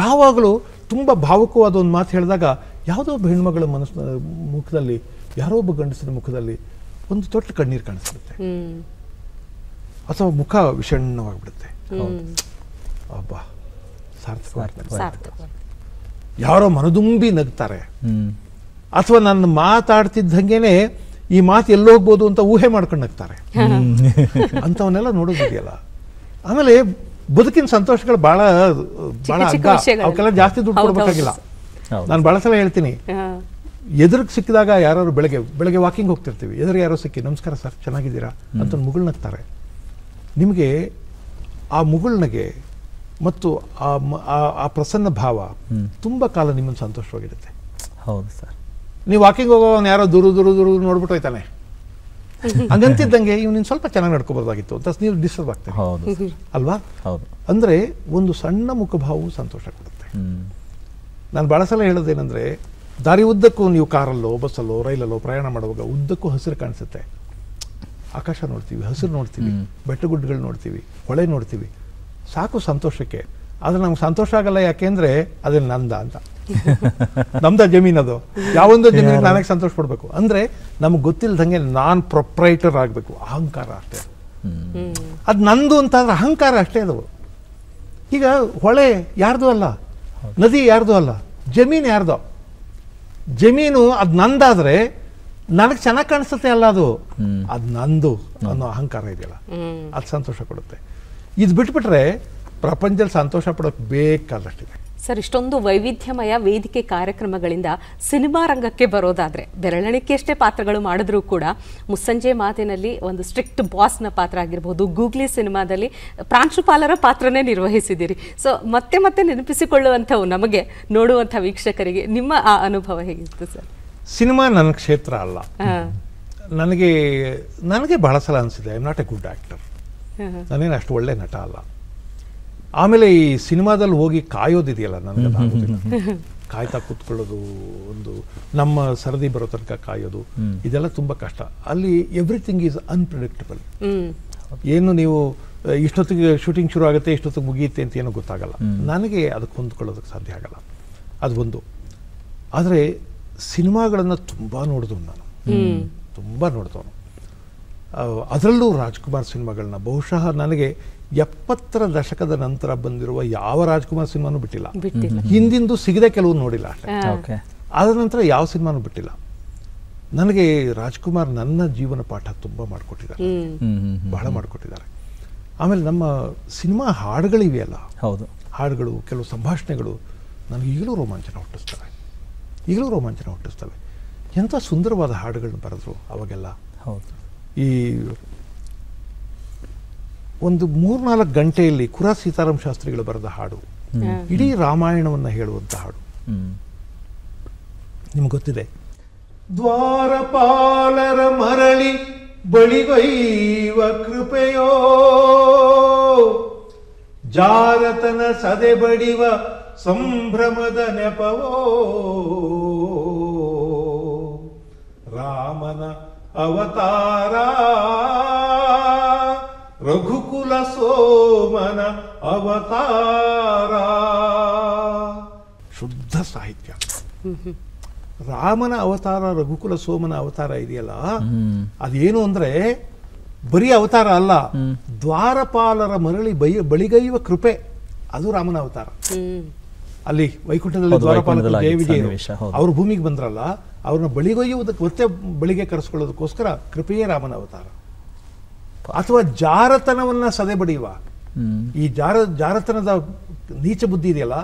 ಯಾವಾಗಲೂ ತುಂಬ ಭಾವುಕವಾದ ಒಂದು ಮಾತು ಹೇಳಿದಾಗ ಯಾವುದೋ ಒಬ್ಬ ಹೆಣ್ಮಗಳ ಮನಸ್ಸಿನ ಮುಖದಲ್ಲಿ, ಯಾರೋ ಒಬ್ಬ ಗಂಡಸಿನ ಮುಖದಲ್ಲಿ ಒಂದು ತೊಟ್ಟು ಕಣ್ಣೀರು ಕಾಣಿಸ್ಬಿಡುತ್ತೆ, ಅಥವಾ ಮುಖ ವಿಷಣ್ಣವಾಗಿಬಿಡುತ್ತೆ. ಅಬ್ಬಾ ಸಾರ್ಥಕ. ಯಾರೋ ಮನದುಂಬಿ ನಗ್ತಾರೆ, ಅಥವಾ ನನ್ನ ಮಾತಾಡ್ತಿದ್ದಂಗೆನೆ ಈ ಮಾತು ಎಲ್ಲೋಗ್ಬೋದು ಅಂತ ಊಹೆ ಮಾಡ್ಕೊಂಡು ನಗ್ತಾರೆ. ಅಂಥವನ್ನೆಲ್ಲ ನೋಡೋದಿದೆಯಲ್ಲ. ಆಮೇಲೆ ಬದುಕಿನ ಸಂತೋಷಗಳು ಬಹಳ ಬಹಳ ಅವಕ್ಕೆಲ್ಲ ಜಾಸ್ತಿ ದುಡ್ಡು ಕೊಡ್ಬೇಕಾಗಿಲ್ಲ. ನಾನು ಬಹಳ ಸಲ ಹೇಳ್ತೀನಿ, ಎದುರಿಗೆ ಸಿಕ್ಕಿದಾಗ ಯಾರು ಬೆಳಗ್ಗೆ ವಾಕಿಂಗ್ ಹೋಗ್ತಿರ್ತೀವಿ, ಎದುರು ಯಾರೋ ಸಿಕ್ಕಿ ನಮಸ್ಕಾರ ಸರ್ ಚೆನ್ನಾಗಿದ್ದೀರಾ ಅಂತ ಮುಗುಳ್ನಗ್ತಾರೆ. ನಿಮಗೆ ಆ ಮುಗುಳ್ನಗೆ ಮತ್ತು ಆ ಪ್ರಸನ್ನ ಭಾವ ತುಂಬ ಕಾಲ ನಿಮ್ಮನ್ನು ಸಂತೋಷವಾಗಿರುತ್ತೆ. ಹೌದು ಸರ್. ನೀವು ವಾಕಿಂಗ್ ಹೋಗೋವನ್ನ ಯಾರೋ ದೂರ ನೋಡ್ಬಿಟ್ಟು ಹೋಯ್ತಾನೆ, ಹಂಗಂತಿದ್ದಂಗೆ ಇವ್ನು ಸ್ವಲ್ಪ ಚೆನ್ನಾಗಿ ನಡ್ಕೋಬೋದಾಗಿತ್ತು ಅಂತ ನೀವು ಡಿಸ್ಟರ್ಬ್ ಆಗ್ತದೆ ಅಲ್ವಾ? ಅಂದ್ರೆ ಒಂದು ಸಣ್ಣ ಮುಖಭಾವವು ಸಂತೋಷ ಕೊಡುತ್ತೆ. ನಾನು ಬಹಳ ಸಲ ಹೇಳೋದೇನೆಂದ್ರೆ, ದಾರಿ ಉದ್ದಕ್ಕೂ ನೀವು ಕಾರಲ್ಲೋ ಬಸ್ಸಲ್ಲೋ ರೈಲಲ್ಲೋ ಪ್ರಯಾಣ ಮಾಡುವಾಗ ಉದ್ದಕ್ಕೂ ಹಸಿರು ಕಾಣಿಸುತ್ತೆ. ಆಕಾಶ ನೋಡ್ತೀವಿ, ಹಸಿರು ನೋಡ್ತೀವಿ, ಬೆಟ್ಟಗುಡ್ಡಗಳು ನೋಡ್ತೀವಿ, ಹೊಳೆ ನೋಡ್ತೀವಿ, ಸಾಕು ಸಂತೋಷಕ್ಕೆ. ಆದ್ರೆ ನಮ್ಗೆ ಸಂತೋಷ ಆಗಲ್ಲ. ಯಾಕೆಂದ್ರೆ ಅದೇನು ನಂದ ಅಂತ, ನಮ್ದ ಜಮೀನ್, ಅದು ಯಾವೊಂದು ಜಮೀನಿಗೆ ನಾನಾಗಿ ಸಂತೋಷ ಪಡ್ಬೇಕು ಅಂದ್ರೆ ನಮ್ಗೆ ಗೊತ್ತಿಲ್ದಂಗೆ ನಾನ್ ಪ್ರೊಪ್ರೈಟರ್ ಆಗ್ಬೇಕು. ಅಹಂಕಾರ ಅಷ್ಟೇ, ಅದು ನಂದು ಅಂತಾದ್ರೆ ಅಹಂಕಾರ ಅಷ್ಟೇ. ಅದು ಈಗ ಹೊಳೆ ಯಾರ್ದು ಅಲ್ಲ, ನದಿ ಯಾರ್ದು ಅಲ್ಲ, ಜಮೀನು ಯಾರ್ದೋ. ಜಮೀನು ಅದು ನಂದಾದ್ರೆ ನನಗೆ ಚೆನ್ನಾಗಿ ಕಾಣಿಸುತ್ತೆ ಅಲ್ಲ, ಅದು ನಂದು ಅನ್ನೋ ಅಹಂಕಾರ ಇದೆಯಲ್ಲ, ಅದು ಸಂತೋಷ ಕೊಡುತ್ತೆ. ಇದು ಬಿಟ್ಬಿಟ್ರೆ ಪ್ರಪಂಚದಲ್ಲಿ ಸಂತೋಷ ಪಡೋಕೆ ಬೇಕಾದಷ್ಟಿದೆ. ಸರ್, ಇಷ್ಟೊಂದು ವೈವಿಧ್ಯಮಯ ವೇದಿಕೆ ಕಾರ್ಯಕ್ರಮಗಳಿಂದ ಸಿನಿಮಾ ರಂಗಕ್ಕೆ ಬರೋದಾದ್ರೆ ಬೆರಳೆಣಿಕೆಯಷ್ಟೇ ಪಾತ್ರಗಳು ಮಾಡಿದ್ರೂ ಕೂಡ ಮುಸ್ಸಂಜೆ ಮಾತಿನಲ್ಲಿ ಒಂದು ಸ್ಟ್ರಿಕ್ಟ್ ಬಾಸ್ನ ಪಾತ್ರ ಆಗಿರ್ಬೋದು, ಗೂಗ್ಲಿ ಸಿನಿಮಾದಲ್ಲಿ ಪ್ರಾಂಶುಪಾಲರ ಪಾತ್ರನೇ ನಿರ್ವಹಿಸಿದ್ದೀರಿ. ಸೊ ಮತ್ತೆ ಮತ್ತೆ ನೆನಪಿಸಿಕೊಳ್ಳುವಂಥವು ನಮಗೆ ನೋಡುವಂಥ ವೀಕ್ಷಕರಿಗೆ ನಿಮ್ಮ ಆ ಅನುಭವ ಹೇಗಿತ್ತು ಸರ್? ಸಿನಿಮಾ ನನ್ನ ಕ್ಷೇತ್ರ ಅಲ್ಲ. ನನಗೆ ಬಹಳ ಸಲ ಅನಿಸಿದೆ I am not A good actor, ನಾನೇನು ಅಷ್ಟು ಒಳ್ಳೆ ನಟ ಅಲ್ಲ. ಆಮೇಲೆ ಈ ಸಿನಿಮಾದಲ್ಲಿ ಹೋಗಿ ಕಾಯೋದಿದೆಯಲ್ಲ, ನನಗೆ ಕಾಯ್ತಾ ಕೂತ್ಕೊಳ್ಳೋದು, ಒಂದು ನಮ್ಮ ಸರದಿ ಬರೋ ತನಕ ಕಾಯೋದು, ಇದೆಲ್ಲ ತುಂಬ ಕಷ್ಟ. ಅಲ್ಲಿ ಎವ್ರಿಥಿಂಗ್ ಈಸ್ ಅನ್ಪ್ರಿಡಿಕ್ಟಬಲ್. ಏನು ನೀವು ಇಷ್ಟೊತ್ತಿಗೆ ಶೂಟಿಂಗ್ ಶುರು ಆಗುತ್ತೆ, ಇಷ್ಟೊತ್ತಿಗೆ ಮುಗಿಯುತ್ತೆ ಅಂತ ಏನೂ ಗೊತ್ತಾಗಲ್ಲ. ನನಗೆ ಅದಕ್ಕೆ ಹೊಂದ್ಕೊಳ್ಳೋದಕ್ಕೆ ಸಾಧ್ಯ ಆಗಲ್ಲ, ಅದು ಒಂದು. ಆದರೆ ಸಿನಿಮಾಗಳನ್ನು ತುಂಬ ನೋಡಿದವನು ನಾನು, ತುಂಬ ನೋಡಿದವನು. ಅದರಲ್ಲೂ ರಾಜ್ಕುಮಾರ್ ಸಿನಿಮಾಗಳನ್ನ ಬಹುಶಃ ನನಗೆ 70ರ ದಶಕದ ನಂತರ ಬಂದಿರುವ ಯಾವ ರಾಜ್ಕುಮಾರ್ ಸಿನಿಮಾನು ಬಿಟ್ಟಿಲ್ಲ. ಹಿಂದಿಂದು ಸಿಗದೆ ಕೆಲವು ನೋಡಿಲ್ಲ ಅಷ್ಟೇ. ಆದ ನಂತರ ಯಾವ ಸಿನಿಮಾನು ಬಿಟ್ಟಿಲ್ಲ. ನನಗೆ ರಾಜ್ಕುಮಾರ್ ನನ್ನ ಜೀವನ ಪಾಠ ತುಂಬ ಮಾಡಿಕೊಟ್ಟಿದ್ದಾರೆ, ಬಹಳ ಮಾಡಿಕೊಟ್ಟಿದ್ದಾರೆ. ಆಮೇಲೆ ನಮ್ಮ ಸಿನಿಮಾ ಹಾಡುಗಳಿವೆಯಲ್ಲ, ಹಾಡುಗಳು, ಕೆಲವು ಸಂಭಾಷಣೆಗಳು ನನಗೆ ಈಗಲೂ ರೋಮಾಂಚನ ಹುಟ್ಟಿಸ್ತವೆ. ಎಂಥ ಸುಂದರವಾದ ಹಾಡುಗಳನ್ನ ಬರೆದ್ರು ಅವಾಗೆಲ್ಲ. ಈ ಒಂದು 3-4 ಗಂಟೆಯಲ್ಲಿ ಕುರಾ ಸೀತಾರಾಮ್ ಶಾಸ್ತ್ರಿಗಳು ಬರೆದ ಹಾಡು, ಇಡೀ ರಾಮಾಯಣವನ್ನು ಹೇಳುವಂಥ ಹಾಡು. ನಿಮ್ಗೆ ಗೊತ್ತಿದೆ, ದ್ವಾರಪಾಲರ ಮರಳಿ ಬಳಿಗೈವ ಕೃಪೆಯೋ, ಜಾರತನ ಸದೆ ಬಡಿವ ಸಂಭ್ರಮದ ನೆಪವೋ, ರಾಮನ ಅವತಾರ ರಘುಕುಲ ಸೋಮನ ಅವತಾರ. ಶುದ್ಧ ಸಾಹಿತ್ಯ. ರಾಮನ ಅವತಾರ, ರಘುಕುಲ ಸೋಮನ ಅವತಾರ ಇದೆಯಲ್ಲ, ಅದೇನು ಅಂದ್ರೆ ಬರೀ ಅವತಾರ ಅಲ್ಲ, ದ್ವಾರಪಾಲರ ಮರಳಿ ಬಳಿಗೈಯುವ ಕೃಪೆ, ಅದು ರಾಮನ ಅವತಾರ. ಅಲ್ಲಿ ವೈಕುಂಠದಲ್ಲಿ ದ್ವಾರಪಾಲಕ ಜಯ ವಿಜಯರು ಅವರು ಭೂಮಿಗೆ ಬಂದ್ರಲ್ಲ, ಅವ್ರನ್ನ ಬಳಿಗೊಯ್ಯುವುದಕ್ಕೆ ಮತ್ತೆ ಬಳಿಗೆ ಕರೆಸ್ಕೊಳ್ಳೋದಕ್ಕೋಸ್ಕರ ಕೃಪೆಯೇ ರಾಮನ ಅವತಾರ. ಅಥವಾ ಜಾರತನವನ್ನ ಸದೆ ಬಡಿಯುವ, ಈ ಜಾರತನದ ನೀಚ ಬುದ್ಧಿ ಇದೆಯಲ್ಲ,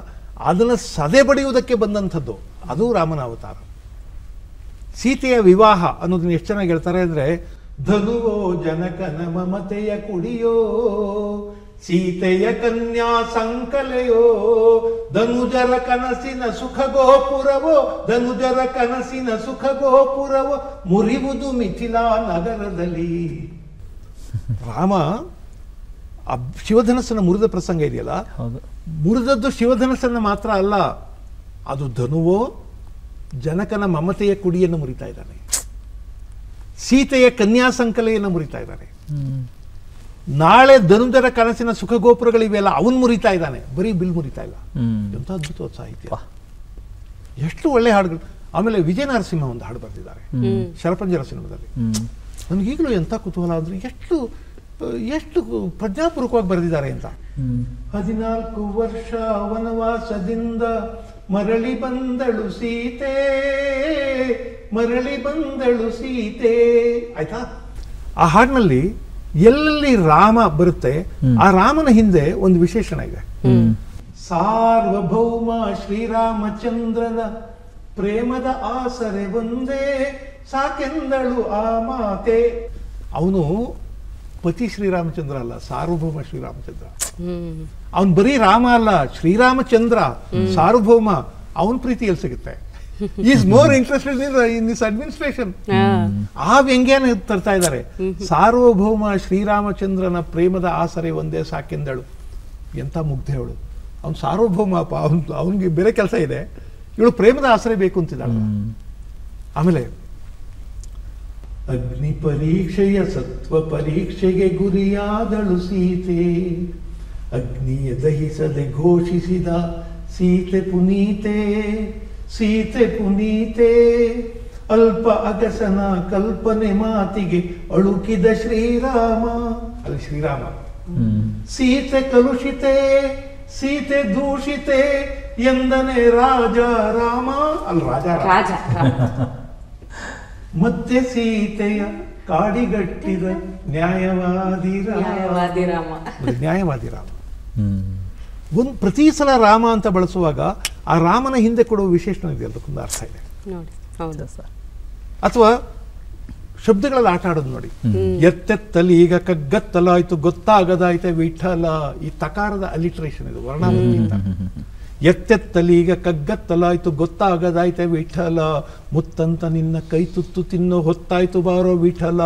ಅದನ್ನ ಸದೆ ಬಡಿಯುವುದಕ್ಕೆ ಬಂದಂಥದ್ದು, ಅದು ರಾಮನ ಅವತಾರ. ಸೀತೆಯ ವಿವಾಹ ಅನ್ನೋದನ್ನ ಎಷ್ಟು ಚೆನ್ನಾಗಿ ಹೇಳ್ತಾರೆ ಅಂದ್ರೆ, ಧನುವೋ ಜನಕನ ಮಮತೆಯ ಕುಡಿಯೋ, ಸೀತೆಯ ಕನ್ಯಾ ಸಂಕಲೆಯೋ, ಧನುಜರ ಕನಸಿನ ಸುಖ ಗೋಪುರವೋ, ಧನುಜರ ಕನಸಿನ ಸುಖ ಗೋಪುರವೋ, ಮುರಿವುದು ಮಿಥಿಲಾ ನಗರದಲ್ಲಿ. ರಾಮ ಶಿವಧನಸ್ಸನ್ನು ಮುರಿದ ಪ್ರಸಂಗ ಇದೆಯಲ್ಲ, ಮುರಿದದ್ದು ಶಿವಧನಸ್ಸನ್ನು ಮಾತ್ರ ಅಲ್ಲ, ಅದು ಧನುವೋ ಜನಕನ ಮಮತೆಯ ಕುಡಿಯನ್ನು ಮುರಿತಾ ಇದ್ದಾನೆ, ಸೀತೆಯ ಕನ್ಯಾಸಂಕಲೆಯನ್ನು ಮುರಿತಾ ಇದ್ದಾನೆ. ನಾಳೆ ಧನುಜರ ಕನಸಿನ ಸುಖ ಗೋಪುರಗಳಿವೆಯಲ್ಲ, ಅವನ್ ಮುರಿತಾ ಇದ್ದಾನೆ, ಬರೀ ಬಿಲ್ ಮುರಿತಾ ಇಲ್ಲ. ಎಂತ ಅದ್ಭುತವಾದ ಸಾಹಿತ್ಯ, ಎಷ್ಟು ಒಳ್ಳೆ ಹಾಡುಗಳು. ಆಮೇಲೆ ವಿಜಯ ನರಸಿಂಹ ಒಂದು ಹಾಡು ಬರೆದಿದ್ದಾರೆ ಶರಪಂಜರ ಸಿನಿಮಾದಲ್ಲಿ. ನನಗೀಗಲೂ ಎಂತ ಕುತೂಹಲ ಅಂದ್ರೆ, ಎಷ್ಟು ಪ್ರಜ್ಞಾಪೂರ್ವಕವಾಗಿ ಬರೆದಿದ್ದಾರೆ ಅಂತ. 14 ವರ್ಷ ವನವಾಸದಿಂದ ಮರಳಿ ಬಂದಳು ಸೀತೆ, ಮರಳಿ ಬಂದಳು ಸೀತೆ. ಆಯ್ತಾ? ಆ ಹಾಡಿನಲ್ಲಿ ಎಲ್ಲೆಲ್ಲಿ ರಾಮ ಬರುತ್ತೆ, ಆ ರಾಮನ ಹಿಂದೆ ಒಂದು ವಿಶೇಷಣ ಇದೆ. ಸಾರ್ವಭೌಮ ಶ್ರೀರಾಮಚಂದ್ರನ ಪ್ರೇಮದ ಆಸರೆ ಒಂದೇ ಸಾಕೆಂದಳು ಆ ಮಾತೆ. ಅವನು ಪತಿ ಶ್ರೀರಾಮಚಂದ್ರ ಅಲ್ಲ, ಸಾರ್ವಭೌಮ ಶ್ರೀರಾಮಚಂದ್ರ. ಅವನ್ ಬರೀ ರಾಮ ಅಲ್ಲ, ಶ್ರೀರಾಮಚಂದ್ರ ಸಾರ್ವಭೌಮ. ಅವನ ಪ್ರೀತಿ ಎಲ್ಲಿ ಸಿಗುತ್ತೆ? Is more interested in this administration. ಆ ವ್ಯಂಗ್ಯನ ತರ್ತಾ ಇದ್ದಾರೆ. ಸಾರ್ವಭೌಮ ಶ್ರೀರಾಮಚಂದ್ರನ ಪ್ರೇಮದ ಆಸರೆ ಒಂದೇ ಸಾಕೆಂದಳು. ಎಂತ ಮುಗ್ಧೆ ಅವಳು. ಅವ್ನು ಸಾರ್ವಭೌಮ, ಅವನಿಗೆ ಬೇರೆ ಕೆಲಸ ಇದೆ, ಇವಳು ಪ್ರೇಮದ ಆಸರೆ ಬೇಕು ಅಂತಿದ್ದಾಳ. ಆಮೇಲೆ ಅಗ್ನಿ ಪರೀಕ್ಷೆಯ ಸತ್ವ ಪರೀಕ್ಷೆಗೆ ಗುರಿಯಾದಳು ಸೀತೆ, ಅಗ್ನಿಯ ದಹಿಸದೆ ಘೋಷಿಸಿದ ಸೀತೆ ಪುನೀತೆ, ಸೀತೆ ಪುನೀತೆ. ಅಲ್ಪ ಅಗಸನ ಕಲ್ಪನೆ ಮಾತಿಗೆ ಅಳುಕಿದ ಶ್ರೀರಾಮ. ಅಲ್ಲಿ ಶ್ರೀರಾಮ. ಸೀತೆ ಕಲುಷಿತೆ, ಸೀತೆ ದೂಷಿತೆ ಎಂದನೆ ರಾಜ ರಾಮ. ಅಲ್ಲಿ ರಾಜ. ಮತ್ತೆ ಸೀತೆಯ ಕಾಡಿಗಟ್ಟಿದ ನ್ಯಾಯವಾದಿ ರಾಮ. ನ್ಯಾಯವಾದಿ ರಾಮ. ಒಂದು ಪ್ರತಿ ಸಲ ರಾಮ ಅಂತ ಬಳಸುವಾಗ ಆ ರಾಮನ ಹಿಂದೆ ಕೊಡುವ ವಿಶೇಷಣ ಇದೆ, ಅದಕ್ಕೊಂದು ಅರ್ಥ ಇದೆ. ಅಥವಾ ಶಬ್ದಗಳಲ್ಲಿ ಆಟ ಆಡೋದು ನೋಡಿ. ಎತ್ತೆತ್ತಲಿ ಈಗ ಕಗ್ಗತ್ತಲಾಯ್ತು ಗೊತ್ತಾಗದಾಯ್ತೆ ವಿಠಲ. ಈ ತಕಾರದ ಅಲಿಟ್ರೇಷನ್ ಇದು, ವರ್ಣಾವಲಿಯಿಂದ. ಎತ್ತೆತ್ತಲಿ ಈಗ ಕಗ್ಗತ್ತಲಾಯ್ತು ಗೊತ್ತಾಗದಾಯ್ತೆ ವಿಠಲ, ಮುತ್ತಂತ ನಿನ್ನ ಕೈ ತುತ್ತು ತಿನ್ನೋ ಹೊತ್ತಾಯ್ತು ಬಾರೋ ವಿಠಲ,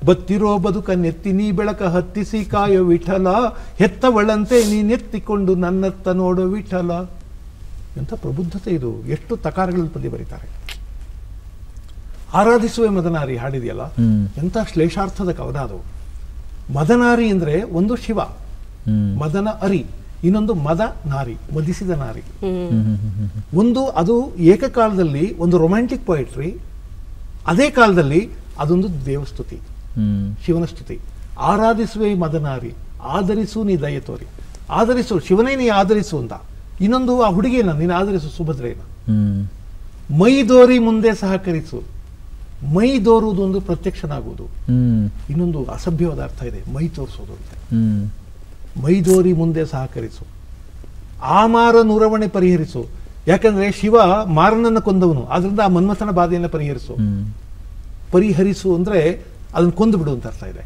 ಬತ್ತಿರೋ ಬದುಕ ನೆತ್ತಿ ನೀ ಬೆಳಕ ಹತ್ತಿಸಿ ಕಾಯೋ ವಿಠಲ, ಹೆತ್ತವಳಂತೆ ನೀನೆತ್ತಿಕೊಂಡು ನನ್ನತ್ತ ನೋಡೋ ವಿಠಲ. ಎಂಥ ಪ್ರಬುದ್ಧತೆ ಇದು. ಎಷ್ಟು ತಕಾರಗಳಲ್ಲಿ ಪದ್ಯ ಬರೀತಾರೆ. ಆರಾಧಿಸುವೆ ಮದನಾರಿ ಹಾಡಿದೆಯಲ್ಲ, ಎಂಥ ಶ್ಲೇಷಾರ್ಥದ ಕವನ ಅದು. ಮದನಾರಿ ಅಂದ್ರೆ ಒಂದು ಶಿವ, ಮದನ ಅರಿ, ಇನ್ನೊಂದು ಮದ ನಾರಿ, ಮದಿಸಿದ ನಾರಿ. ಒಂದು ಅದು ಏಕಕಾಲದಲ್ಲಿ ಒಂದು ರೊಮ್ಯಾಂಟಿಕ್ ಪೊಯಿಟ್ರಿ, ಅದೇ ಕಾಲದಲ್ಲಿ ಅದೊಂದು ದೇವಸ್ತುತಿ, ಶಿವನ ಸ್ತುತಿ. ಆರಾಧಿಸುವೆ ಮದನಾರಿ, ಆಧರಿಸು ನೀ ದಯ ತೋರಿ. ಆಧರಿಸು ಶಿವನೇ ನೀ ಆಧರಿಸು ಅಂತ. ಇನ್ನೊಂದು ಆ ಹುಡುಗಿಯನ್ನ ನೀನು ಆಧರಿಸು ಸುಭದ್ರೆಯನ್ನ. ಮೈದೋರಿ ಮುಂದೆ ಸಹಕರಿಸು. ಮೈ ದೋರುವುದು ಒಂದು ಪ್ರತ್ಯಕ್ಷನಾಗುವುದು, ಇನ್ನೊಂದು ಅಸಭ್ಯವಾದ ಅರ್ಥ ಇದೆ ಮೈ ತೋರಿಸೋದು ಅಂತ. ಮೈದೋರಿ ಮುಂದೆ ಸಹಕರಿಸು. ಆ ಮಾರ ನುರವಣೆ ಪರಿಹರಿಸು. ಯಾಕಂದ್ರೆ ಶಿವ ಮಾರನನ್ನು ಕೊಂದವನು, ಆದ್ರಿಂದ ಆ ಮನ್ಮಥನ ಬಾಧೆಯನ್ನು ಪರಿಹರಿಸು ಅಂದ್ರೆ ಅದನ್ನ ಕೊಂದು ಬಿಡು ಅಂತ ಅರ್ಥ ಇದೆ.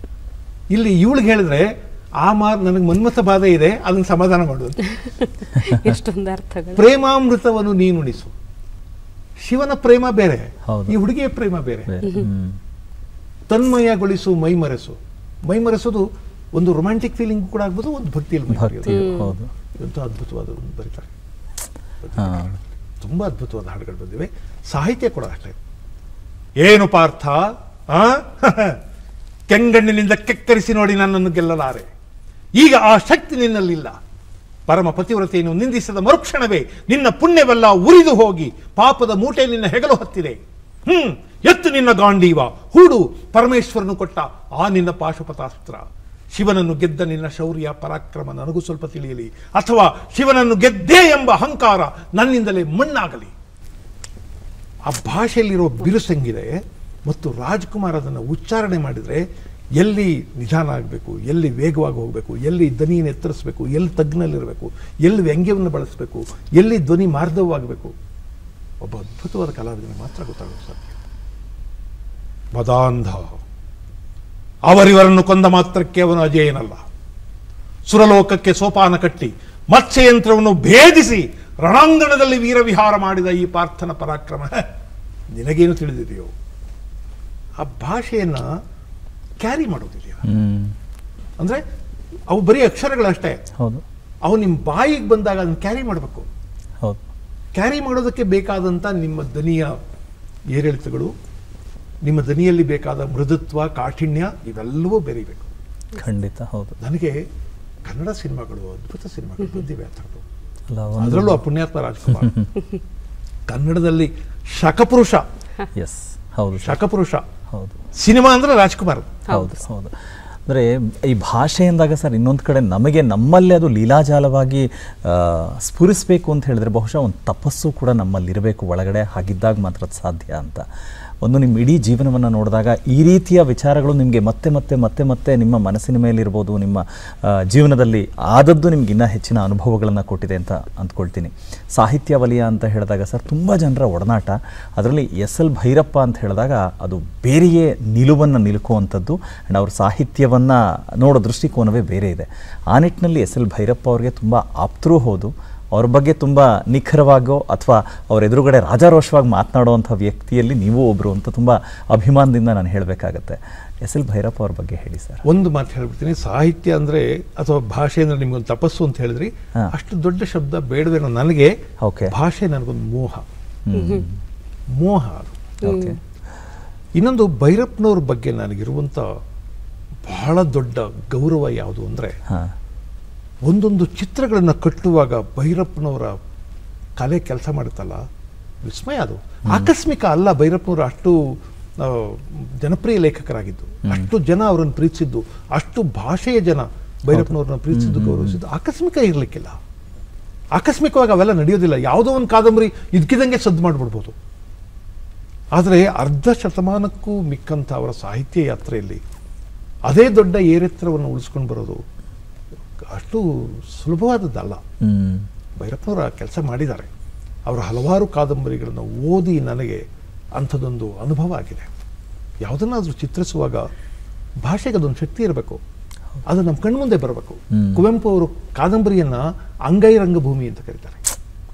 ಇಲ್ಲಿ ಇವಳಿಗೆ ಹೇಳಿದ್ರೆ ಆ ನನಗೆ ಮನ್ಮಥ ಬಾಧೆ ಇದೆ, ಅದನ್ನ ಸಮಾಧಾನ ಮಾಡು. ಎಷ್ಟೊಂದು ಅರ್ಥಗಳು. ಪ್ರೇಮಾಮೃತವನ್ನು ನೀನುಣಿಸು. ಶಿವನ ಪ್ರೇಮ ಬೇರೆ, ಈ ಹುಡುಗಿಯ ಪ್ರೇಮ ಬೇರೆ. ತನ್ಮಯಗೊಳಿಸು, ಮೈಮರೆಸು. ಮೈಮರೆಸೋದು ಒಂದು ರೊಮ್ಯಾಂಟಿಕ್ ಫೀಲಿಂಗ್ ಕೂಡ ಆಗ್ಬೋದು, ಒಂದು ಭಕ್ತಿಯಲ್ಲಿ ಎಂತ ಅದ್ಭುತವಾದ ಬರೀತಾರೆ. ತುಂಬಾ ಅದ್ಭುತವಾದ ಹಾಡುಗಳು ಬಂದಿವೆ. ಸಾಹಿತ್ಯ ಕೂಡ ಅಷ್ಟೇ. ಏನು ಪಾರ್ಥ, ಕೆಂಗಣ್ಣಿನಿಂದ ಕೆಕ್ಕರಿಸಿ ನೋಡಿ ನನ್ನನ್ನು ಗೆಲ್ಲಲಾರೆ. ಈಗ ಆ ಶಕ್ತಿ ನಿನ್ನಲ್ಲಿಲ್ಲ. ಪರಮ ಪತಿವ್ರತೆಯನ್ನು ನಿಂದಿಸಿದ ಮರುಕ್ಷಣವೇ ನಿನ್ನ ಪುಣ್ಯವೆಲ್ಲ ಉರಿದು ಹೋಗಿ ಪಾಪದ ಮೂಟೆ ನಿನ್ನ ಹೆಗಲು ಹತ್ತಿದೆ. ಎತ್ತು ನಿನ್ನ ಗಾಂಡೀವ, ಹೂಡು ಪರಮೇಶ್ವರನು ಕೊಟ್ಟ ಆ ನಿನ್ನ ಪಾಶುಪತಾಸ್ತ್ರ. ಶಿವನನ್ನು ಗೆದ್ದ ನಿನ್ನ ಶೌರ್ಯ ಪರಾಕ್ರಮ ನನಗೂ ಸ್ವಲ್ಪ ತಿಳಿಯಲಿ, ಅಥವಾ ಶಿವನನ್ನು ಗೆದ್ದೆ ಎಂಬ ಅಹಂಕಾರ ನನ್ನಿಂದಲೇ ಮಣ್ಣಾಗಲಿ. ಆ ಭಾಷೆಯಲ್ಲಿರೋ ಬಿರುಸಂಗಿದೆ ಮತ್ತು ರಾಜ್ಕುಮಾರ್ ಅದನ್ನು ಉಚ್ಚಾರಣೆ ಮಾಡಿದರೆ ಎಲ್ಲಿ ನಿಧಾನ ಆಗಬೇಕು, ಎಲ್ಲಿ ವೇಗವಾಗಿ ಹೋಗಬೇಕು, ಎಲ್ಲಿ ಧ್ವನಿಯನ್ನು ಎತ್ತರಿಸಬೇಕು, ಎಲ್ಲಿ ತಗ್ನಲ್ಲಿರಬೇಕು, ಎಲ್ಲಿ ವ್ಯಂಗ್ಯವನ್ನು ಬಳಸಬೇಕು, ಎಲ್ಲಿ ಧ್ವನಿ ಮಾರ್ಧವವಾಗಬೇಕು, ಒಬ್ಬ ಅದ್ಭುತವಾದ ಕಲಾವಿದನಿಗೆ ಮಾತ್ರ ಗೊತ್ತಾಗೋದು ಸಾಧ್ಯ. ಮದಾಂಧ ಅವರಿವರನ್ನು ಕೊಂದ ಮಾತ್ರಕ್ಕೆ ಅವನು ಅಜೇಯನಲ್ಲ. ಸುರಲೋಕಕ್ಕೆ ಸೋಪಾನ ಕಟ್ಟಿ ಮತ್ಸ್ಯಯಂತ್ರವನ್ನು ಭೇದಿಸಿ ರಣಾಂಗಣದಲ್ಲಿ ವೀರವಿಹಾರ ಮಾಡಿದ ಈ ಪಾರ್ಥನ ಪರಾಕ್ರಮ ನಿನಗೇನು ತಿಳಿದಿದೆಯೋ? ಆ ಭಾಷೆಯನ್ನ ಕ್ಯಾರಿ ಮಾಡೋದಿದೆಯಾ? ಅಂದ್ರೆ ಅವು ಬರೀ ಅಕ್ಷರಗಳಷ್ಟೇ. ಅವು ನಿಮ್ಮ ಬಾಯಿಗೆ ಬಂದಾಗ ಅದನ್ನು ಕ್ಯಾರಿ ಮಾಡಬೇಕು. ಕ್ಯಾರಿ ಮಾಡೋದಕ್ಕೆ ಬೇಕಾದಂಥ ನಿಮ್ಮ ಧ್ವನಿಯ ಏರಿಳಿತಗಳು, ನಿಮ್ಮ ಧ್ವನಿಯಲ್ಲಿ ಬೇಕಾದ ಮೃದುತ್ವ, ಕಾಠಿಣ್ಯ ಇವೆಲ್ಲವೂ ಬೆರೀಬೇಕು. ಖಂಡಿತ ಹೌದು. ನನಗೆ ಕನ್ನಡ ಸಿನಿಮಾಗಳು, ಅದ್ಭುತ ಸಿನಿಮಾಗಳು ಬಂದಿವೆ ಆ ಥರದ್ದು. ಅದರಲ್ಲೂ ಆ ಪುಣ್ಯಾತ್ಮ ರಾಜ್ಕುಮಾರ್ ಕನ್ನಡದಲ್ಲಿ ಶಕಪುರುಷ. ಶಕಪುರುಷ ಹೌದು. ಸಿನಿಮಾ ಅಂದ್ರೆ ರಾಜ್ಕುಮಾರ್. ಹೌದು ಹೌದು. ಅಂದರೆ ಈ ಭಾಷೆ ಎಂದಾಗ ಸರ್, ಇನ್ನೊಂದು ಕಡೆ ನಮಗೆ ನಮ್ಮಲ್ಲಿ ಅದು ಲೀಲಾಜಾಲವಾಗಿ ಸ್ಫುರಿಸಬೇಕು ಅಂತ ಹೇಳಿದ್ರೆ ಬಹುಶಃ ಒಂದು ತಪಸ್ಸು ಕೂಡ ನಮ್ಮಲ್ಲಿರಬೇಕು ಒಳಗಡೆ. ಹಾಗಿದ್ದಾಗ ಮಾತ್ರ ಅದು ಸಾಧ್ಯ ಅಂತ. ಒಂದು ನಿಮ್ಮ ಇಡೀ ಜೀವನವನ್ನು ನೋಡಿದಾಗ ಈ ರೀತಿಯ ವಿಚಾರಗಳು ನಿಮಗೆ ಮತ್ತೆ ಮತ್ತೆ ಮತ್ತೆ ಮತ್ತೆ ನಿಮ್ಮ ಮನಸ್ಸಿನ ಮೇಲಿರ್ಬೋದು, ನಿಮ್ಮ ಜೀವನದಲ್ಲಿ ಆದದ್ದು ನಿಮ್ಗೆ ಇನ್ನೂ ಹೆಚ್ಚಿನ ಅನುಭವಗಳನ್ನು ಕೊಟ್ಟಿದೆ ಅಂತ ಅಂದ್ಕೊಳ್ತೀನಿ. ಸಾಹಿತ್ಯ ವಲಯ ಅಂತ ಹೇಳಿದಾಗ ಸರ್ ತುಂಬ ಜನರ ಒಡನಾಟ, ಅದರಲ್ಲಿ SL ಭೈರಪ್ಪ ಅಂತ ಹೇಳಿದಾಗ ಅದು ಬೇರೆಯೇ ನಿಲುವನ್ನು ನಿಲುಕುವಂಥದ್ದು. ಆ್ಯಂಡ್ ಅವ್ರ ಸಾಹಿತ್ಯವನ್ನು ನೋಡೋ ದೃಷ್ಟಿಕೋನವೇ ಬೇರೆ ಇದೆ. ಆ ನಿಟ್ಟಿನಲ್ಲಿ SL ಭೈರಪ್ಪ ಅವ್ರಿಗೆ ತುಂಬ ಆಪ್ತರೂ ಹೌದು. ಅವ್ರ ಬಗ್ಗೆ ತುಂಬ ನಿಖರವಾಗೋ ಅಥವಾ ಅವ್ರ ಎದುರುಗಡೆ ರಾಜಾರೋಷವಾಗಿ ಮಾತನಾಡುವಂಥ ವ್ಯಕ್ತಿಯಲ್ಲಿ ನೀವು ಒಬ್ಬರು ಅಂತ ತುಂಬ ಅಭಿಮಾನದಿಂದ ನಾನು ಹೇಳಬೇಕಾಗತ್ತೆ. SL ಭೈರಪ್ಪ ಅವ್ರ ಬಗ್ಗೆ ಹೇಳಿ ಸರ್. ಒಂದು ಮಾತು ಹೇಳ್ಬಿಡ್ತೀನಿ. ಸಾಹಿತ್ಯ ಅಂದರೆ ಅಥವಾ ಭಾಷೆ ಅಂದರೆ ನಿಮ್ಗೊಂದು ತಪಸ್ಸು ಅಂತ ಹೇಳಿದ್ರಿ, ಅಷ್ಟು ದೊಡ್ಡ ಶಬ್ದ ಬೇಡವೇನೋ. ನನಗೆ ಭಾಷೆ ನನಗೊಂದು ಮೋಹ ಅದು. ಇನ್ನೊಂದು ಭೈರಪ್ಪನವ್ರ ಬಗ್ಗೆ ನನಗಿರುವಂಥ ಬಹಳ ದೊಡ್ಡ ಗೌರವ ಯಾವುದು ಅಂದರೆ, ಒಂದೊಂದು ಚಿತ್ರಗಳನ್ನು ಕಟ್ಟುವಾಗ ಭೈರಪ್ಪನವರ ಕಲೆ ಕೆಲಸ ಮಾಡುತ್ತಲ್ಲ, ವಿಸ್ಮಯ. ಅದು ಆಕಸ್ಮಿಕ ಅಲ್ಲ. ಭೈರಪ್ಪನವರು ಅಷ್ಟು ಜನಪ್ರಿಯ ಲೇಖಕರಾಗಿದ್ದು, ಅಷ್ಟು ಜನ ಅವರನ್ನು ಪ್ರೀತಿಸಿದ್ದು, ಅಷ್ಟು ಭಾಷೆಯ ಜನ ಭೈರಪ್ಪನವ್ರನ್ನ ಪ್ರೀತಿಸಿದ್ದು, ಗೌರವಿಸಿದ್ದು ಆಕಸ್ಮಿಕ ಇರಲಿಕ್ಕಿಲ್ಲ. ಆಕಸ್ಮಿಕವಾಗಿ ಅವೆಲ್ಲ ನಡೆಯೋದಿಲ್ಲ. ಯಾವುದೋ ಒಂದು ಕಾದಂಬರಿ ಇದಕ್ಕಿದಂಗೆ ಸದ್ದು ಮಾಡಿಬಿಡ್ಬೋದು. ಆದರೆ ಅರ್ಧ ಶತಮಾನಕ್ಕೂ ಮಿಕ್ಕಂಥ ಅವರ ಸಾಹಿತ್ಯ ಯಾತ್ರೆಯಲ್ಲಿ ಅದೇ ದೊಡ್ಡ ಏರೆತ್ತರವನ್ನು ಉಳಿಸ್ಕೊಂಡು ಬರೋದು ಅಷ್ಟು ಸುಲಭವಾದದ್ದಲ್ಲ. ಭೈರಪ್ಪನವರ ಕೆಲಸ ಮಾಡಿದ್ದಾರೆ. ಅವರ ಹಲವಾರು ಕಾದಂಬರಿಗಳನ್ನು ಓದಿ ನನಗೆ ಅಂಥದ್ದೊಂದು ಅನುಭವ ಆಗಿದೆ. ಯಾವುದನ್ನಾದರೂ ಚಿತ್ರಿಸುವಾಗ ಭಾಷೆಗೆ ಅದೊಂದು ಶಕ್ತಿ ಇರಬೇಕು, ಅದು ನಮ್ಮ ಕಣ್ಮುಂದೆ ಬರಬೇಕು. ಕುವೆಂಪು ಅವರು ಕಾದಂಬರಿಯನ್ನು ಅಂಗೈ ರಂಗಭೂಮಿ ಅಂತ ಕರೀತಾರೆ,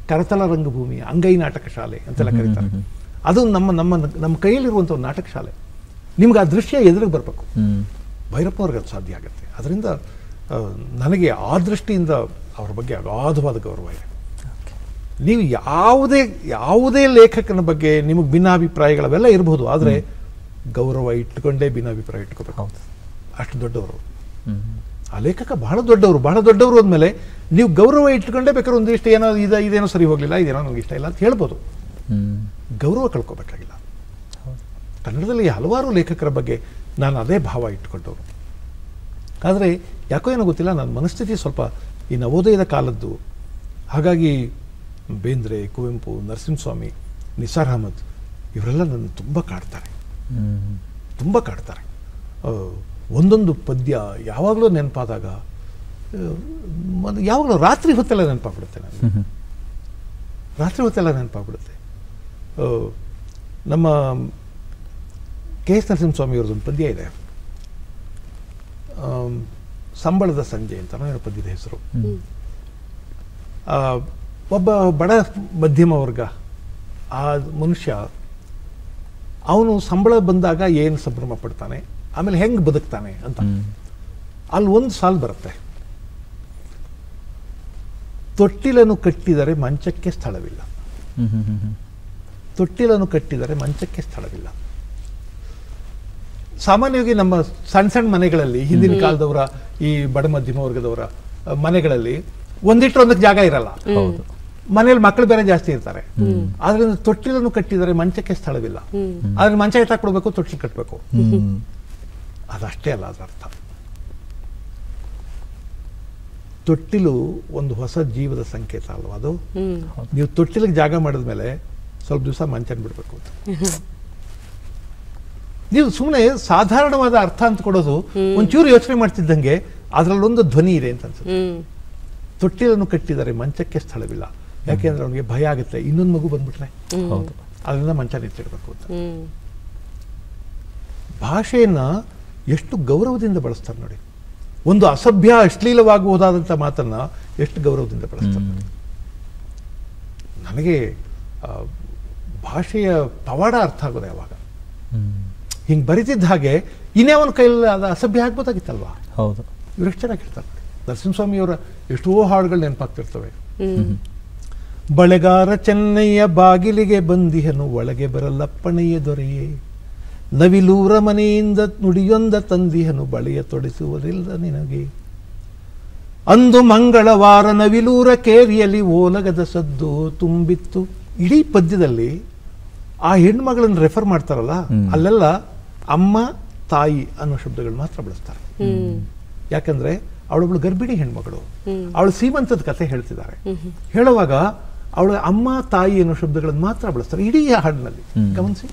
ಕರತಲ ರಂಗಭೂಮಿ, ಅಂಗೈ ನಾಟಕ ಶಾಲೆ ಅಂತೆಲ್ಲ ಕರೀತಾರೆ. ಅದು ನಮ್ಮ ನಮ್ಮ ನಮ್ಮ ಕೈಯಲ್ಲಿರುವಂಥ ಒಂದು ನಾಟಕ ಶಾಲೆ. ನಿಮ್ಗೆ ಆ ದೃಶ್ಯ ಎದುರಿಗೆ ಬರಬೇಕು. ಭೈರಪ್ಪನವ್ರಿಗೆ ಅದು ಸಾಧ್ಯ ಆಗುತ್ತೆ. ಅದರಿಂದ ನನಗೆ ಆ ದೃಷ್ಟಿಯಿಂದ ಅವರ ಬಗ್ಗೆ ಅಗಾಧವಾದ ಗೌರವ ಇದೆ. ನೀವು ಯಾವುದೇ ಲೇಖಕನ ಬಗ್ಗೆ ನಿಮಗೆ ಭಿನ್ನಾಭಿಪ್ರಾಯಗಳವೆಲ್ಲ ಇರಬಹುದು, ಆದರೆ ಗೌರವ ಇಟ್ಟುಕೊಂಡೇ ಭಿನ್ನಾಭಿಪ್ರಾಯ ಇಟ್ಕೋಬೇಕು. ಅಷ್ಟು ದೊಡ್ಡವರು ಆ ಲೇಖಕ, ಬಹಳ ದೊಡ್ಡವರು ಅಂದಮೇಲೆ ನೀವು ಗೌರವ ಇಟ್ಕೊಂಡೇ ಬೇಕಾದ್ರೆ ಒಂದಿಷ್ಟು ಏನೋ ಇದೇನೋ ಸರಿ ಹೋಗಲಿಲ್ಲ, ಇದೇನೋ ನನಗೆ ಇಷ್ಟ ಇಲ್ಲ ಅಂತ ಹೇಳ್ಬೋದು. ಗೌರವ ಕಳ್ಕೋಬೇಕಾಗಿಲ್ಲ. ಕನ್ನಡದಲ್ಲಿ ಹಲವಾರು ಲೇಖಕರ ಬಗ್ಗೆ ನಾನು ಅದೇ ಭಾವ ಇಟ್ಟುಕೊಂಡವರು. ಆದರೆ ಯಾಕೋ ಏನೋ ಗೊತ್ತಿಲ್ಲ, ನನ್ನ ಮನಸ್ಥಿತಿ ಸ್ವಲ್ಪ ಈ ನವೋದಯದ ಕಾಲದ್ದು. ಹಾಗಾಗಿ ಬೇಂದ್ರೆ, ಕುವೆಂಪು, ನರಸಿಂಹಸ್ವಾಮಿ, ನಿಸಾರ್ ಅಹಮದ್ ಇವರೆಲ್ಲ ನನ್ನ ತುಂಬ ಕಾಡ್ತಾರೆ. ಒಂದೊಂದು ಪದ್ಯ ಯಾವಾಗಲೂ ನೆನಪಾದಾಗ ಯಾವಾಗಲೂ ರಾತ್ರಿ ಹೊತ್ತೆಲ್ಲ ನೆನಪಾಗ್ಬಿಡುತ್ತೆ ನನಗೆ. ನಮ್ಮ KS ನರಸಿಂಹಸ್ವಾಮಿ ಅವ್ರದ್ದೊಂದು ಪದ್ಯ ಇದೆ, ಸಂಬಳದ ಸಂಜೆ ಅಂತ ಏನೋ ಪದ್ಯದ ಹೆಸರು. ಒಬ್ಬ ಬಡ ಮಧ್ಯಮ ವರ್ಗ ಆ ಮನುಷ್ಯ, ಅವನು ಸಂಬಳ ಬಂದಾಗ ಏನು ಸಂಭ್ರಮ ಪಡ್ತಾನೆ, ಆಮೇಲೆ ಹೆಂಗೆ ಬದುಕ್ತಾನೆ ಅಂತ. ಅಲ್ಲಿ ಒಂದು ಸಾಲು ಬರುತ್ತೆ, ತೊಟ್ಟಿಲನ್ನು ಕಟ್ಟಿದರೆ ಮಂಚಕ್ಕೆ ಸ್ಥಳವಿಲ್ಲ. ತೊಟ್ಟಿಲನ್ನು ಕಟ್ಟಿದರೆ ಮಂಚಕ್ಕೆ ಸ್ಥಳವಿಲ್ಲ. ಸಾಮಾನ್ಯವಾಗಿ ನಮ್ಮ ಸಣ್ಣ ಸಣ್ಣ ಮನೆಗಳಲ್ಲಿ, ಹಿಂದಿನ ಕಾಲದವರ ಈ ಬಡ ಮಧ್ಯಮ ವರ್ಗದವರ ಮನೆಗಳಲ್ಲಿ ಒಂದಿಟ್ಟು ಒಂದಕ್ಕೆ ಜಾಗ ಇರಲ್ಲ. ಮನೇಲಿ ಮಕ್ಕಳು ಬೇರೆ ಜಾಸ್ತಿ ಇರ್ತಾರೆ. ಆದ್ರಿಂದ ತೊಟ್ಟಿಲನ್ನು ಕಟ್ಟಿದರೆ ಮಂಚಕ್ಕೆ ಸ್ಥಳವಿಲ್ಲ. ಆದ್ರೆ ಮಂಚ ಎತ್ತಾಕೊಡ್ಬೇಕು, ತೊಟ್ಟಿಲು ಕಟ್ಟಬೇಕು. ಅದಷ್ಟೇ ಅಲ್ಲ ಅದರ ಅರ್ಥ. ತೊಟ್ಟಿಲು ಒಂದು ಹೊಸ ಜೀವದ ಸಂಕೇತ ಅಲ್ವಾ ಅದು. ನೀವು ತೊಟ್ಟಿಲಿಗೆ ಜಾಗ ಮಾಡಿದ್ಮೇಲೆ ಸ್ವಲ್ಪ ದಿವಸ ಮಂಚನ ಬಿಡ್ಬೇಕು ಅಂತ. ನೀವು ಸುಮ್ಮನೆ ಸಾಧಾರಣವಾದ ಅರ್ಥ ಅಂತ ಕೊಡೋದು ಒಂಚೂರು ಯೋಚನೆ ಮಾಡ್ತಿದ್ದಂಗೆ ಅದರಲ್ಲೊಂದು ಧ್ವನಿ ಇದೆ ಅಂತ ಅನ್ಸುತ್ತೆ. ತೊಟ್ಟಿಲನ್ನು ಕಟ್ಟಿದರೆ ಮಂಚಕ್ಕೆ ಸ್ಥಳವಿಲ್ಲ, ಯಾಕೆಂದ್ರೆ ಅವನಿಗೆ ಭಯ ಆಗುತ್ತೆ ಇನ್ನೊಂದು ಮಗು ಬಂದ್ಬಿಟ್ರೆ, ಅದರಿಂದ ಮಂಚ ನಿಂತಿಡ್ಬೇಕು ಅಂತ. ಭಾಷೆಯನ್ನ ಎಷ್ಟು ಗೌರವದಿಂದ ಬಳಸ್ತಾರೆ ನೋಡಿ. ಒಂದು ಅಸಭ್ಯ ಅಶ್ಲೀಲವಾಗುವುದಾದಂಥ ಮಾತನ್ನ ಎಷ್ಟು ಗೌರವದಿಂದ ಬಳಸ್ತಾರೆ. ನನಗೆ ಭಾಷೆಯ ಪವಾಡ ಅರ್ಥ ಆಗೋದು ಯಾವಾಗ. ಹಿಂಗೆ ಬರೀತಿದ್ದ ಹಾಗೆ ಇನ್ಯಾವನ ಕೈಯಲ್ಲಿ ಅದು ಅಸಭ್ಯ ಆಗ್ಬೋದಾಗಿತ್ತಲ್ವಾ. ಹೌದು, ಇವ್ರು ಎಷ್ಟು ಚೆನ್ನಾಗಿ ಹೇಳ್ತಾರೆ. ನರಸಿಂಹಸ್ವಾಮಿಯವರ ಎಷ್ಟೋ ಹಾಡುಗಳು ನೆನಪಾಗ್ತಿರ್ತವೆ. ಬಳೆಗಾರ ಚೆನ್ನಯ್ಯ ಬಾಗಿಲಿಗೆ ಬಂದಿಹನು, ಒಳಗೆ ಬರಲ್ಲಪ್ಪಣೆಯ ದೊರೆಯೇ, ನವಿಲೂರ ಮನೆಯಿಂದ ನುಡಿಯೊಂದ ತಂದಿಹನು, ಬಳೆಯ ತೊಡಿಸುವುದಿಲ್ಲ ನಿನಗೆ. ಅಂದು ಮಂಗಳವಾರ ನವಿಲೂರ ಕೇರಿಯಲ್ಲಿ ಓಲಗದ ಸದ್ದು ತುಂಬಿತ್ತು. ಇಡೀ ಪದ್ಯದಲ್ಲಿ ಆ ಹೆಣ್ಮಗಳನ್ನು ರೆಫರ್ ಮಾಡ್ತಾರಲ್ಲ, ಅಲ್ಲೆಲ್ಲ ಅಮ್ಮ ತಾಯಿ ಅನ್ನೋ ಶಬ್ದಗಳು ಮಾತ್ರ ಬಳಸ್ತಾರೆ. ಯಾಕಂದ್ರೆ ಅವಳೊಬ್ಳು ಗರ್ಭಿಣಿ ಹೆಣ್ಮಗಳು, ಅವಳು ಸೀಮಂತದ ಕಥೆ ಹೇಳ್ತಿದ್ದಾರೆ. ಹೇಳುವಾಗ ಅವಳ ಅಮ್ಮ ತಾಯಿ ಅನ್ನೋ ಶಬ್ದಗಳನ್ನು ಮಾತ್ರ ಬಳಸ್ತಾರೆ ಇಡೀ ಹಾಡಿನಲ್ಲಿ. ಗಮನಿಸಿ,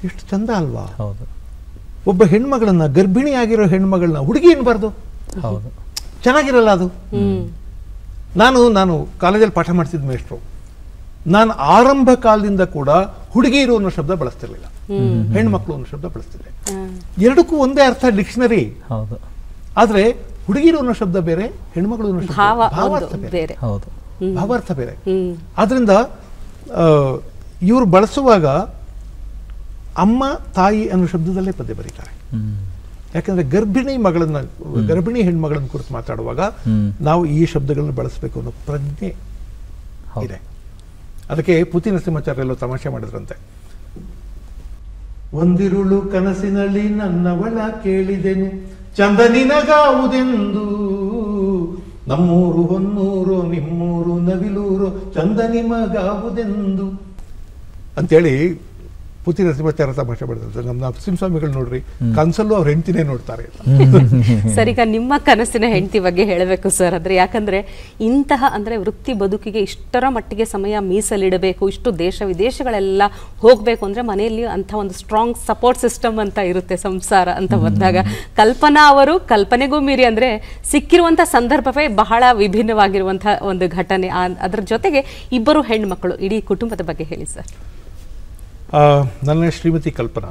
ಎಷ್ಟು ಚಂದ ಅಲ್ವಾ. ಒಬ್ಬ ಹೆಣ್ಮಗಳನ್ನ, ಗರ್ಭಿಣಿಯಾಗಿರೋ ಹೆಣ್ಮಗಳನ್ನ ಹುಡುಗಿ ಎನ್ಬಾರ್ದು, ಚೆನ್ನಾಗಿರಲ್ಲ ಅದು. ನಾನು ಕಾಲೇಜಲ್ಲಿ ಪಾಠ ಮಾಡ್ತಿದ್ದ ಮೇಷ್ಟ್ರು, ನಾನು ಆರಂಭ ಕಾಲದಿಂದ ಕೂಡ ಹುಡುಗಿಯರು ಅನ್ನೋ ಶಬ್ದ ಬಳಸ್ತಿರ್ಲಿಲ್ಲ, ಹೆಣ್ಮಕ್ಳು ಅನ್ನೋ ಶಬ್ದ ಬಳಸ್ತಿದ್ದೆ. ಎರಡಕ್ಕೂ ಒಂದೇ ಅರ್ಥ ಡಿಕ್ಷನರಿ. ಆದ್ರೆ ಹುಡುಗಿರು ಅನ್ನೋ ಶಬ್ದ ಬೇರೆ, ಹೆಣ್ಮಕ್ಳು ಅನ್ನೋ ಶಬ್ದ ಭಾವಾರ್ಥ ಬೇರೆ. ಆದ್ರಿಂದ ಇವರು ಬಳಸುವಾಗ ಅಮ್ಮ ತಾಯಿ ಅನ್ನೋ ಶಬ್ದದಲ್ಲೇ ಪದ್ಯ ಬರೀತಾರೆ. ಯಾಕಂದ್ರೆ ಗರ್ಭಿಣಿ ಹೆಣ್ಮಗಳನ್ನ ಕುರಿತು ಮಾತಾಡುವಾಗ ನಾವು ಈ ಶಬ್ದಗಳನ್ನು ಬಳಸಬೇಕು ಅನ್ನೋ ಪ್ರಜ್ಞೆ ಇದೆ. ಅದಕ್ಕೆ ಪುತಿ ನರಸಿಂಹಾಚಾರ್ಯ ಎಲ್ಲೋ ತಮಾಷೆ ಮಾಡಿದ್ರಂತೆ. ಒಂದಿರುಳು ಕನಸಿನಲ್ಲಿ ನನ್ನವಳ ಕೇಳಿದೆನು, ಚಂದನಿನಗಾವುದೆಂದು, ನಮ್ಮೂರು ಹೊನ್ನೂರು ನಿಮ್ಮೂರು ನವಿಲೂರು, ಚಂದ ನಿಮಗಾವುದೆಂದು ಅಂತೇಳಿ ಪುತಿ ನರಸಿಂಹಾಚಾರ್ಯ ತಮಾಷೆ ಮಾಡಿದ್ರೆ. ನಮ್ಮ ನರಸಿಂಹಸ್ವಾಮಿಗಳು ನೋಡ್ರಿ, ಕನಸಲ್ಲೂ ಅವ್ರ ಹೆಂಡತಿನೇ ನೋಡ್ತಾರೆ. ಸರ್, ಈಗ ನಿಮ್ಮ ಕನಸಿನ ಹೆಂಡತಿ ಬಗ್ಗೆ ಹೇಳಬೇಕು ಸರ್. ಅಂದ್ರೆ ಯಾಕಂದ್ರೆ ಇಂತಹ ಅಂದ್ರೆ ವೃತ್ತಿ ಬದುಕಿಗೆ ಇಷ್ಟರ ಮಟ್ಟಿಗೆ ಸಮಯ ಮೀಸಲಿಡಬೇಕು, ಇಷ್ಟು ದೇಶ ವಿದೇಶಗಳೆಲ್ಲ ಹೋಗ್ಬೇಕು ಅಂದ್ರೆ ಮನೆಯಲ್ಲಿ ಅಂತ ಒಂದು ಸ್ಟ್ರಾಂಗ್ ಸಪೋರ್ಟ್ ಸಿಸ್ಟಮ್ ಅಂತ ಇರುತ್ತೆ ಸಂಸಾರ ಅಂತ ಬಂದಾಗ, ಕಲ್ಪನಾ ಅವರು ಕಲ್ಪನೆಗೂ ಮೀರಿ ಅಂದ್ರೆ ಸಿಕ್ಕಿರುವಂತ ಸಂದರ್ಭವೇ ಬಹಳ ವಿಭಿನ್ನವಾಗಿರುವಂತಹ ಒಂದು ಘಟನೆ. ಅದರ ಜೊತೆಗೆ ಇಬ್ಬರು ಹೆಣ್ಮಕ್ಳು, ಇಡೀ ಕುಟುಂಬದ ಬಗ್ಗೆ ಹೇಳಿ ಸರ್. ನನ್ನ ಶ್ರೀಮತಿ ಕಲ್ಪನಾ,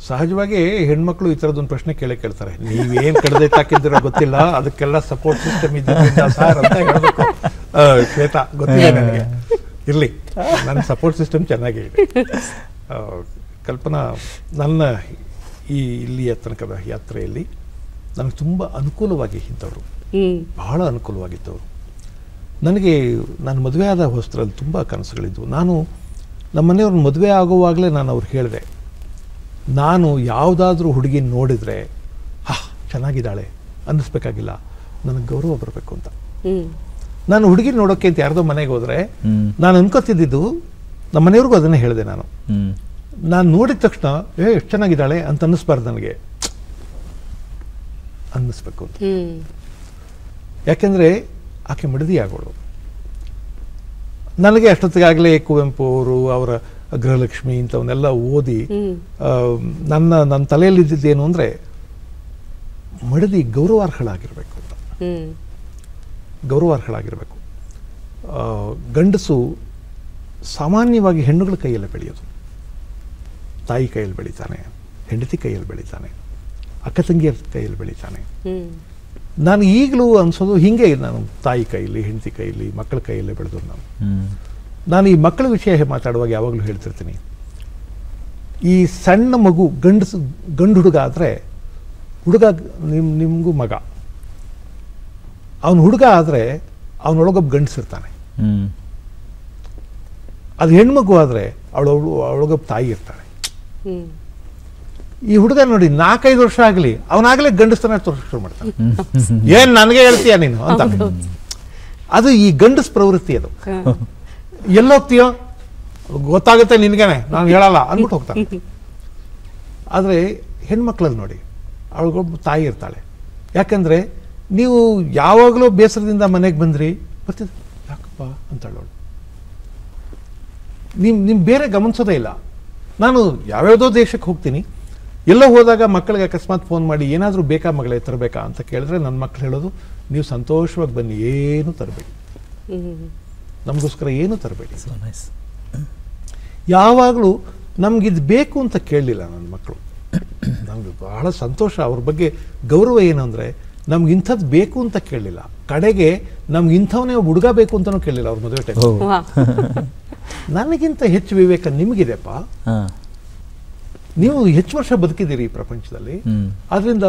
ಸಹಜವಾಗಿ ಹೆಣ್ಮಕ್ಳು ಈ ಥರದೊಂದು ಪ್ರಶ್ನೆ ಕೇಳ್ತಾರೆ, ನೀವೇನು ಕಡ್ದಿಟ್ಟಾಕಿದ್ದೀರೋ ಗೊತ್ತಿಲ್ಲ, ಅದಕ್ಕೆಲ್ಲ ಸಪೋರ್ಟ್ ಸಿಸ್ಟಮ್ ಇದ್ದಿದ್ದರಿಂದ ಸರ್ ಅಂತ ಹೇಳಬೇಕು. ಶ್ವೇತಾ, ಗೊತ್ತಿಲ್ಲ ನನಗೆ, ಇರಲಿ, ನನ್ನ ಸಪೋರ್ಟ್ ಸಿಸ್ಟಮ್ ಚೆನ್ನಾಗೇ ಇದೆ. ಕಲ್ಪನಾ ನನ್ನ ಇಲ್ಲಿಯ ತನಕದ ಯಾತ್ರೆಯಲ್ಲಿ ನನಗೆ ತುಂಬ ಅನುಕೂಲವಾಗಿ ಇದ್ದವರು, ಬಹಳ ಅನುಕೂಲವಾಗಿದ್ದವರು. ನನಗೆ ನಾನು ಮದುವೆ ಆದ ಹೊಸರಲ್ಲಿ ತುಂಬ ಕನಸುಗಳಿದ್ದವು. ನಾನು ನಮ್ಮ ಮನೆಯವ್ರ ಮದುವೆ ಆಗುವಾಗಲೇ ನಾನು ಅವ್ರಿಗೆ ಹೇಳಿದೆ, ನಾನು ಯಾವುದಾದ್ರೂ ಹುಡುಗಿ ನೋಡಿದರೆ ಚೆನ್ನಾಗಿದ್ದಾಳೆ ಅನ್ನಿಸ್ಬೇಕಾಗಿಲ್ಲ, ನನಗೆ ಗೌರವ ಬರಬೇಕು ಅಂತ. ನಾನು ಹುಡುಗಿ ನೋಡೋಕ್ಕೆ ಅಂತ ಯಾರ್ದೋ ಮನೆಗೆ ಹೋದರೆ ನಾನು ಅನ್ಕೋತಿದ್ದು, ನಮ್ಮ ಮನೆಯವ್ರಿಗೂ ಅದನ್ನೇ ಹೇಳಿದೆ. ನಾನು ನೋಡಿದ ತಕ್ಷಣ ಎಷ್ಟು ಚೆನ್ನಾಗಿದ್ದಾಳೆ ಅಂತ ಅನ್ನಿಸ್ಬಾರ್ದು, ನನಗೆ ಅನ್ನಿಸ್ಬೇಕು ಅಂತ. ಯಾಕೆಂದರೆ ಆಕೆ ಮಡದಿ ಆಗೋಳು. ನನಗೆ ಅಷ್ಟೊತ್ತಿಗಾಗಲೇ ಕುವೆಂಪು ಅವರು ಅವರ ಗೃಹಲಕ್ಷ್ಮಿ ಇಂಥವನ್ನೆಲ್ಲ ಓದಿ ನನ್ನ ತಲೆಯಲ್ಲಿದ್ದೇನು ಅಂದರೆ ಮಡದಿ ಗೌರವಾರ್ಹಳಾಗಿರಬೇಕು ಅಂತ. ಗೌರವಾರ್ಹಳಾಗಿರಬೇಕು. ಗಂಡಸು ಸಾಮಾನ್ಯವಾಗಿ ಹೆಣ್ಣುಗಳ ಕೈಯಲ್ಲೇ ಬೆಳೆಯೋದು. ತಾಯಿ ಕೈಯಲ್ಲಿ ಬೆಳೀತಾನೆ, ಹೆಂಡತಿ ಕೈಯಲ್ಲಿ ಬೆಳೀತಾನೆ, ಅಕ್ಕ ತಂಗಿಯರ ಕೈಯಲ್ಲಿ ಬೆಳೀತಾನೆ. ನಾನು ಈಗಲೂ ಅನ್ಸೋದು ಹಿಂಗೆ, ನಾನು ತಾಯಿ ಕೈಯಲ್ಲಿ, ಹೆಂಡತಿ ಕೈಯಲ್ಲಿ, ಮಕ್ಕಳ ಕೈಯಲ್ಲೇ ಬೆಳೆದೋದು. ನಾನು ಈ ಮಕ್ಕಳ ವಿಷಯ ಮಾತಾಡುವಾಗ ಯಾವಾಗಲೂ ಹೇಳ್ತಿರ್ತೀನಿ, ಈ ಸಣ್ಣ ಮಗು ಗಂಡು ಹುಡುಗ ಆದರೆ, ಹುಡುಗ ನಿಮಗೂ ಮಗ, ಅವನು ಹುಡುಗ ಆದರೆ ಅವನೊಳಗೊಬ್ಬ ಗಂಡಸಿರ್ತಾನೆ. ಅದು ಹೆಣ್ಮಗು ಆದರೆ ಅವಳೊಳಗೊಬ್ಬ ತಾಯಿ ಇರ್ತಾಳೆ. ಈ ಹುಡುಗ ನೋಡಿ 4-5 ವರ್ಷ ಆಗಲಿ ಅವನಾಗಲೇ ಗಂಡಸ್ತನ ತೋರಿಸ್ ಶುರು ಮಾಡ್ತಾನೆ. ಏನ್ ನನಗೆ ಹೇಳ್ತೀಯ ನೀನು ಅಂತ. ಅದು ಈ ಗಂಡಸ್ ಪ್ರವೃತ್ತಿ. ಅದು ಎಲ್ಲೋಗ್ತೀಯೋ ಗೊತ್ತಾಗುತ್ತೆ ನಿನ್ಗೇನೆ, ನಾನು ಹೇಳಲ್ಲ ಅಂದ್ಬಿಟ್ಟು ಹೋಗ್ತಾನೆ. ಆದರೆ ಹೆಣ್ಮಕ್ಳಲ್ಲಿ ನೋಡಿ, ಅವಳಿಗೊಬ್ಬ ತಾಯಿ ಇರ್ತಾಳೆ. ಯಾಕಂದ್ರೆ ನೀವು ಯಾವಾಗಲೂ ಬೇಸರದಿಂದ ಮನೆಗೆ ಬಂದ್ರಿ, ಬರ್ತಿದ್ದ ಯಾಕಪ್ಪ ಅಂತೇಳೋಳು. ನಿಮ್ ಬೇರೆ ಗಮನಿಸೋದೇ ಇಲ್ಲ. ನಾನು ಯಾವ್ಯಾವುದೋ ದೇಶಕ್ಕೆ ಹೋಗ್ತೀನಿ, ಎಲ್ಲೋ ಹೋದಾಗ ಮಕ್ಕಳಿಗೆ ಅಕಸ್ಮಾತ್ ಫೋನ್ ಮಾಡಿ ಏನಾದರೂ ಬೇಕಾ ಮಗಳೇ ತರಬೇಕಾ ಅಂತ ಕೇಳಿದ್ರೆ ನನ್ನ ಮಕ್ಳು ಹೇಳೋದು, ನೀವು ಸಂತೋಷವಾಗಿ ಬನ್ನಿ, ಏನು ತರಬೇಡಿ, ನಮಗೋಸ್ಕರ ಏನು ತರಬೇಡಿ. ಯಾವಾಗಲೂ ನಮ್ಗಿದು ಬೇಕು ಅಂತ ಕೇಳಲಿಲ್ಲ ನನ್ನ ಮಕ್ಕಳು. ನಮ್ಗೆ ಬಹಳ ಸಂತೋಷ. ಅವ್ರ ಬಗ್ಗೆ ಗೌರವ ಏನು ಅಂದರೆ, ನಮ್ಗೆ ಇಂಥದ್ದು ಬೇಕು ಅಂತ ಕೇಳಲಿಲ್ಲ, ಕಡೆಗೆ ನಮ್ಗೆ ಇಂಥವನೇ ಒಬ್ಬ ಹುಡುಗ ಬೇಕು ಅಂತಲೂ ಕೇಳಲಿಲ್ಲ ಅವ್ರ ಮದುವೆ ಟೈಮ್. ನನಗಿಂತ ಹೆಚ್ಚು ವಿವೇಕ ನಿಮಗಿದೆಪ್ಪ, ನೀವು ಹೆಚ್ಚು ವರ್ಷ ಬದುಕಿದ್ದೀರಿ ಈ ಪ್ರಪಂಚದಲ್ಲಿ. ಆದ್ರಿಂದ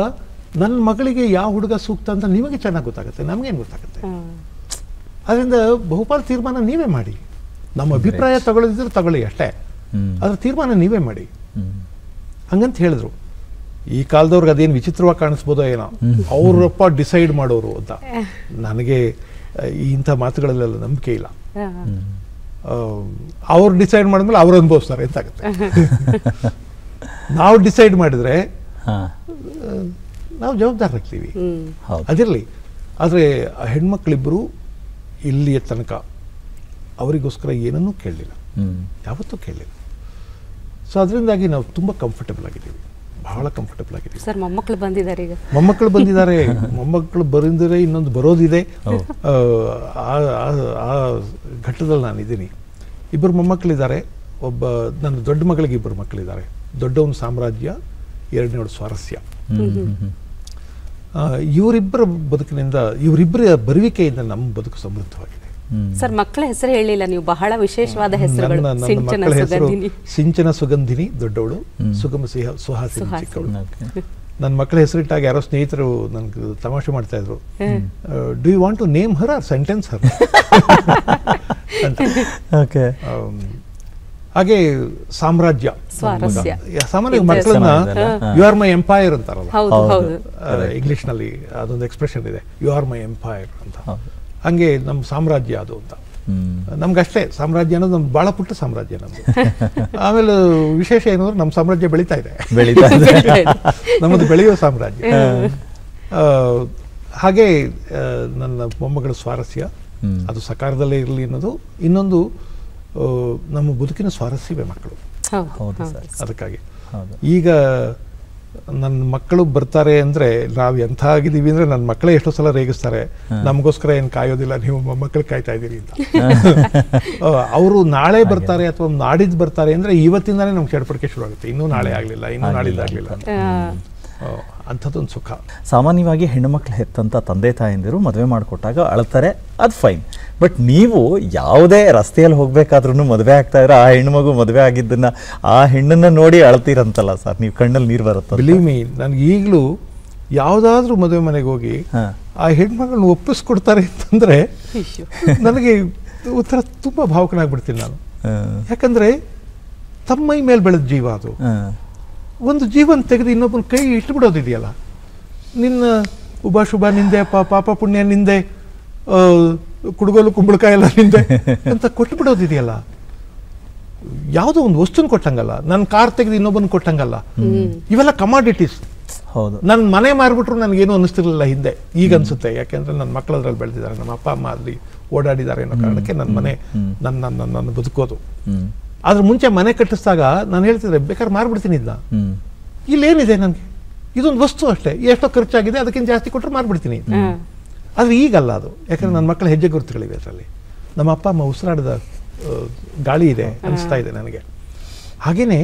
ನನ್ನ ಮಗಳಿಗೆ ಯಾವ ಹುಡುಗ ಸೂಕ್ತ ಅಂತ ನಿಮಗೆ ಚೆನ್ನಾಗಿ ಗೊತ್ತಾಗುತ್ತೆ, ನಮಗೇನು ಗೊತ್ತಾಗುತ್ತೆ. ಅದರಿಂದ ಬಹುಪಾಲು ತೀರ್ಮಾನ ನೀವೇ ಮಾಡಿ. ನಮ್ಮ ಅಭಿಪ್ರಾಯ ತಗೊಳ್ಳದಿದ್ರೆ ತಗೊಳ್ಳಿ ಅಷ್ಟೇ, ಅದ್ರ ತೀರ್ಮಾನ ನೀವೇ ಮಾಡಿ ಹಂಗಂತ ಹೇಳಿದ್ರು. ಈ ಕಾಲದವ್ರಿಗೆ ಅದೇನು ವಿಚಿತ್ರವಾಗಿ ಕಾಣಿಸ್ಬೋದೋ ಏನೋ, ಅವರಪ್ಪ ಡಿಸೈಡ್ ಮಾಡೋರು ಅಂತ. ನನಗೆ ಇಂಥ ಮಾತುಗಳಲ್ಲೆಲ್ಲ ನಂಬಿಕೆ ಇಲ್ಲ. ಅವ್ರು ಡಿಸೈಡ್ ಮಾಡಿದ್ಮೇಲೆ ಅವ್ರು ಅನುಭವಿಸ್ತಾರೆ ಅಂತಾಗುತ್ತೆ. ನಾವು ಡಿಸೈಡ್ ಮಾಡಿದ್ರೆ ನಾವು ಜವಾಬ್ದಾರರಾಗ್ತೀವಿ, ಅದಿರಲಿ. ಆದರೆ ಹೆಣ್ಮಕ್ಳಿಬ್ಬರು ಇಲ್ಲಿಯ ತನಕ ಅವರಿಗೋಸ್ಕರ ಏನನ್ನೂ ಕೇಳಲಿಲ್ಲ, ಯಾವತ್ತೂ ಕೇಳಲಿಲ್ಲ. ಸೊ ಅದರಿಂದಾಗಿ ನಾವು ತುಂಬ ಕಂಫರ್ಟಬಲ್ ಆಗಿದ್ದೀವಿ, ಬಹಳ ಕಂಫರ್ಟಬಲ್ ಆಗಿದ್ದೀವಿ. ಸರ್, ಮೊಮ್ಮಕ್ಕಳು ಬಂದಿದ್ದಾರೆ ಈಗ. ಮೊಮ್ಮಕ್ಕಳು ಬಂದಿದ್ದಾರೆ, ಮೊಮ್ಮಕ್ಕಳು ಬರೆದಿದೆ, ಇನ್ನೊಂದು ಬರೋದಿದೆ. ಆ ಘಟ್ಟದಲ್ಲಿ ನಾನಿದ್ದೀನಿ. 2 ಮೊಮ್ಮಕ್ಕಳಿದ್ದಾರೆ. ಒಬ್ಬ ನನ್ನ ದೊಡ್ಡ ಮಗಳಿಗೆ 2 ಮಕ್ಕಳಿದ್ದಾರೆ. ದೊಡ್ಡವನು ಸಾಮ್ರಾಜ್ಯ, ಎರಡನೇವಳು ಸ್ವಾರಸ್ಯ. ಇವರಿಬ್ಬರ ಬದುಕಿನಿಂದ, ಇವರಿಬ್ಬರ ಬರುವಿಕೆಯಿಂದ ನಮ್ಮ ಬದುಕು ಸಮೃದ್ಧವಾಗಿದೆ. ಸರ್, ಮಕ್ಕಳ ಹೆಸರು ಹೇಳಿಲ್ಲ ನೀವು, ಬಹಳ ವಿಶೇಷವಾದ ಹೆಸರುಗಳು. ಸಿಂಚನ ಸುಗಂಧಿನಿ ದೊಡ್ಡವಳು, ಸುಗಮ ಸುಹಾಸಿನಿ ಚಿಕ್ಕವಳು. ನನ್ನ ಮಕ್ಕಳ ಹೆಸರಿಟ್ಟಾಗ ಯಾರೋ ಸ್ನೇಹಿತರು ನನ್ಗೆ ತಮಾಷೆ ಮಾಡ್ತಾ ಇದ್ರು, do you want to name her or sentence her ಅಂತ. ಹಾಗೆ ಸಾಮ್ರಾಜ್ಯ, ಸಾಮಾನ್ಯ ಮಕ್ಕಳನ್ನ ಯು ಆರ್ ಮೈ ಎಂಪೈರ್ ಅಂತಾರಲ್ಲ ಇಂಗ್ಲಿಷ್ ನಲ್ಲಿ, ಅದೊಂದು ಎಕ್ಸ್ಪ್ರೆಷನ್ ಇದೆ, ಯು ಆರ್ ಮೈ ಎಂಪೈರ್ ಅಂತ. ಹಂಗೆ ನಮ್ಮ ಸಾಮ್ರಾಜ್ಯ ಅದು ಅಂತ. ನಮ್ಗಷ್ಟೇ ಸಾಮ್ರಾಜ್ಯ ಅನ್ನೋದು ನಮ್ದು ಬಹಳ ಪುಟ್ಟ ಸಾಮ್ರಾಜ್ಯ ನಮ್ದು. ಆಮೇಲೆ ವಿಶೇಷ ಏನಂದ್ರೆ ನಮ್ಮ ಸಾಮ್ರಾಜ್ಯ ಬೆಳೀತಾ ಇದೆ, ನಮ್ಮದು ಬೆಳೆಯುವ ಸಾಮ್ರಾಜ್ಯ. ಹಾಗೆ ನನ್ನ ಮೊಮ್ಮಗಳ ಸ್ವಾರಸ್ಯ, ಅದು ಸಕಾರದಲ್ಲೇ ಇರಲಿ ಅನ್ನೋದು. ಇನ್ನೊಂದು, ನಮ್ಮ ಬದುಕಿನ ಸ್ವಾರಸ್ಯವೇ ಮಕ್ಕಳು. ಅದಕ್ಕಾಗಿ ಈಗ ನನ್ನ ಮಕ್ಕಳು ಬರ್ತಾರೆ ಅಂದ್ರೆ ನಾವು ಎಂಥ ಆಗಿದ್ದೀವಿ ಅಂದ್ರೆ, ನನ್ನ ಮಕ್ಕಳೇ ಎಷ್ಟೋ ಸಲ ರೇಗಿಸ್ತಾರೆ, ನಮಗೋಸ್ಕರ ಏನು ಕಾಯೋದಿಲ್ಲ, ನೀವು ಮೊಮ್ಮಕ್ಕಳು ಕಾಯ್ತಾ ಇದ್ದೀರಿ ಅಂತ. ಅವರು ನಾಳೆ ಬರ್ತಾರೆ ಅಥವಾ ನಾಡಿದ್ದು ಬರ್ತಾರೆ ಅಂದ್ರೆ ಇವತ್ತಿಂದಾನೇ ನಮ್ಗೆ ಚಡಪಡಿಕೆ ಶುರು ಆಗುತ್ತೆ. ಇನ್ನೂ ನಾಳೆ ಆಗಲಿಲ್ಲ, ಇನ್ನೂ ನಾಳಿದ್ದಾಗಲಿಲ್ಲ, ಅಂಥದ್ದೊಂದು ಸುಖ. ಸಾಮಾನ್ಯವಾಗಿ ಹೆಣ್ಣುಮಕ್ಳು ಹೆತ್ತಂತ ತಂದೆ ತಾಯಂದಿರು ಮದುವೆ ಮಾಡಿಕೊಟ್ಟಾಗ ಅಳ್ತಾರೆ, ಅದು ಫೈನ್. ಬಟ್ ನೀವು ಯಾವುದೇ ರಸ್ತೆಯಲ್ಲಿ ಹೋಗ್ಬೇಕಾದ್ರೂ ಮದುವೆ ಆಗ್ತಾ ಇದ್ರೆ ಆ ಹೆಣ್ಣು ಮದುವೆ ಆಗಿದ್ದನ್ನ, ಆ ಹೆಣ್ಣನ್ನ ನೋಡಿ ಅಳ್ತೀರಂತಲ್ಲ ಸರ್, ನೀವು ಕಣ್ಣಲ್ಲಿ ನೀರು ಬರುತ್ತೆ. ಬಿಲೀವ್ ಮೀ, ನನಗೆ ಈಗಲೂ ಯಾವುದಾದ್ರೂ ಮದುವೆ ಮನೆಗೆ ಹೋಗಿ ಆ ಹೆಣ್ಮಗಳನ್ನ ಒಪ್ಪಿಸ್ಕೊಡ್ತಾರೆ ಅಂತಂದ್ರೆ ನನಗೆ ಉತ್ತರ ತುಂಬಾ ಭಾವುಕನಾಗ್ಬಿಡ್ತೀನಿ ನಾನು. ಯಾಕಂದ್ರೆ ತಮ್ಮ ಮೈ ಮೇಲೆ ಬೆಳೆದ ಜೀವ ಅದು. ಒಂದು ಜೀವನ ತೆಗೆದು ಇನ್ನೊಬ್ಬನ ಕೈ ಇಟ್ಬಿಡೋದಿದೆಯಲ್ಲ, ನಿನ್ನ ಉಭ ಶುಭ ನಿಂದೆ, ಪಾಪ ಪುಣ್ಯ ನಿಂದೆ, ಕುಡುಗೋಲು ಕುಂಬಳಕಾಯಿ ಎಲ್ಲ ನಿಂದೆ ಅಂತ ಕೊಟ್ಬಿಡೋದಿದೆಯಲ್ಲ, ಯಾವುದೋ ಒಂದು ವಸ್ತುನ ಕೊಟ್ಟಂಗಲ್ಲ. ನನ್ನ ಕಾರ್ ತೆಗೆದು ಇನ್ನೊಬ್ಬನ ಕೊಟ್ಟಂಗಲ್ಲ. ಇವೆಲ್ಲ ಕಮಾಡಿಟೀಸ್. ಹೌದು. ನನ್ನ ಮನೆ ಮಾರ್ಬಿಟ್ರು ನನಗೇನು ಅನ್ನಿಸ್ತಿರ್ಲಿಲ್ಲ ಹಿಂದೆ, ಈಗ ಅನ್ಸುತ್ತೆ. ಯಾಕೆಂದ್ರೆ ನನ್ನ ಮಕ್ಕಳು ಅದ್ರಲ್ಲಿ ಬೆಳೆದಿದ್ದಾರೆ, ನಮ್ಮ ಅಪ್ಪ ಅಮ್ಮ ಅಲ್ಲಿ ಓಡಾಡಿದ್ದಾರೆ ಅನ್ನೋ ಕಾರಣಕ್ಕೆ ನನ್ನ ಮನೆ ನನ್ನ ಬದುಕೋದು. ಆದ್ರೆ ಮುಂಚೆ ಮನೆ ಕಟ್ಟಿಸಿದಾಗ ನಾನು ಹೇಳ್ತಿದ್ದೆ, ಬೇಕಾದ್ರೆ ಮಾರ್ಬಿಡ್ತೀನಿ ಇದನ್ನ, ಇಲ್ಲೇನಿದೆ ನನಗೆ, ಇದೊಂದು ವಸ್ತು ಅಷ್ಟೇ, ಎಷ್ಟೋ ಖರ್ಚಾಗಿದೆ, ಅದಕ್ಕಿಂತ ಜಾಸ್ತಿ ಕೊಟ್ಟರೆ ಮಾರ್ಬಿಡ್ತೀನಿ. ಆದ್ರೆ ಈಗಲ್ಲ ಅದು. ಯಾಕಂದ್ರೆ ನನ್ನ ಮಕ್ಕಳ ಹೆಜ್ಜೆ ಗುರುತುಗಳಿವೆ ಅದರಲ್ಲಿ. ನಮ್ಮ ಅಪ್ಪ ಅಮ್ಮ ಉಸಿರಾಡದ ಗಾಳಿ ಇದೆ ಅನಿಸ್ತಾ ಇದೆ ನನಗೆ. ಹಾಗೇನೆ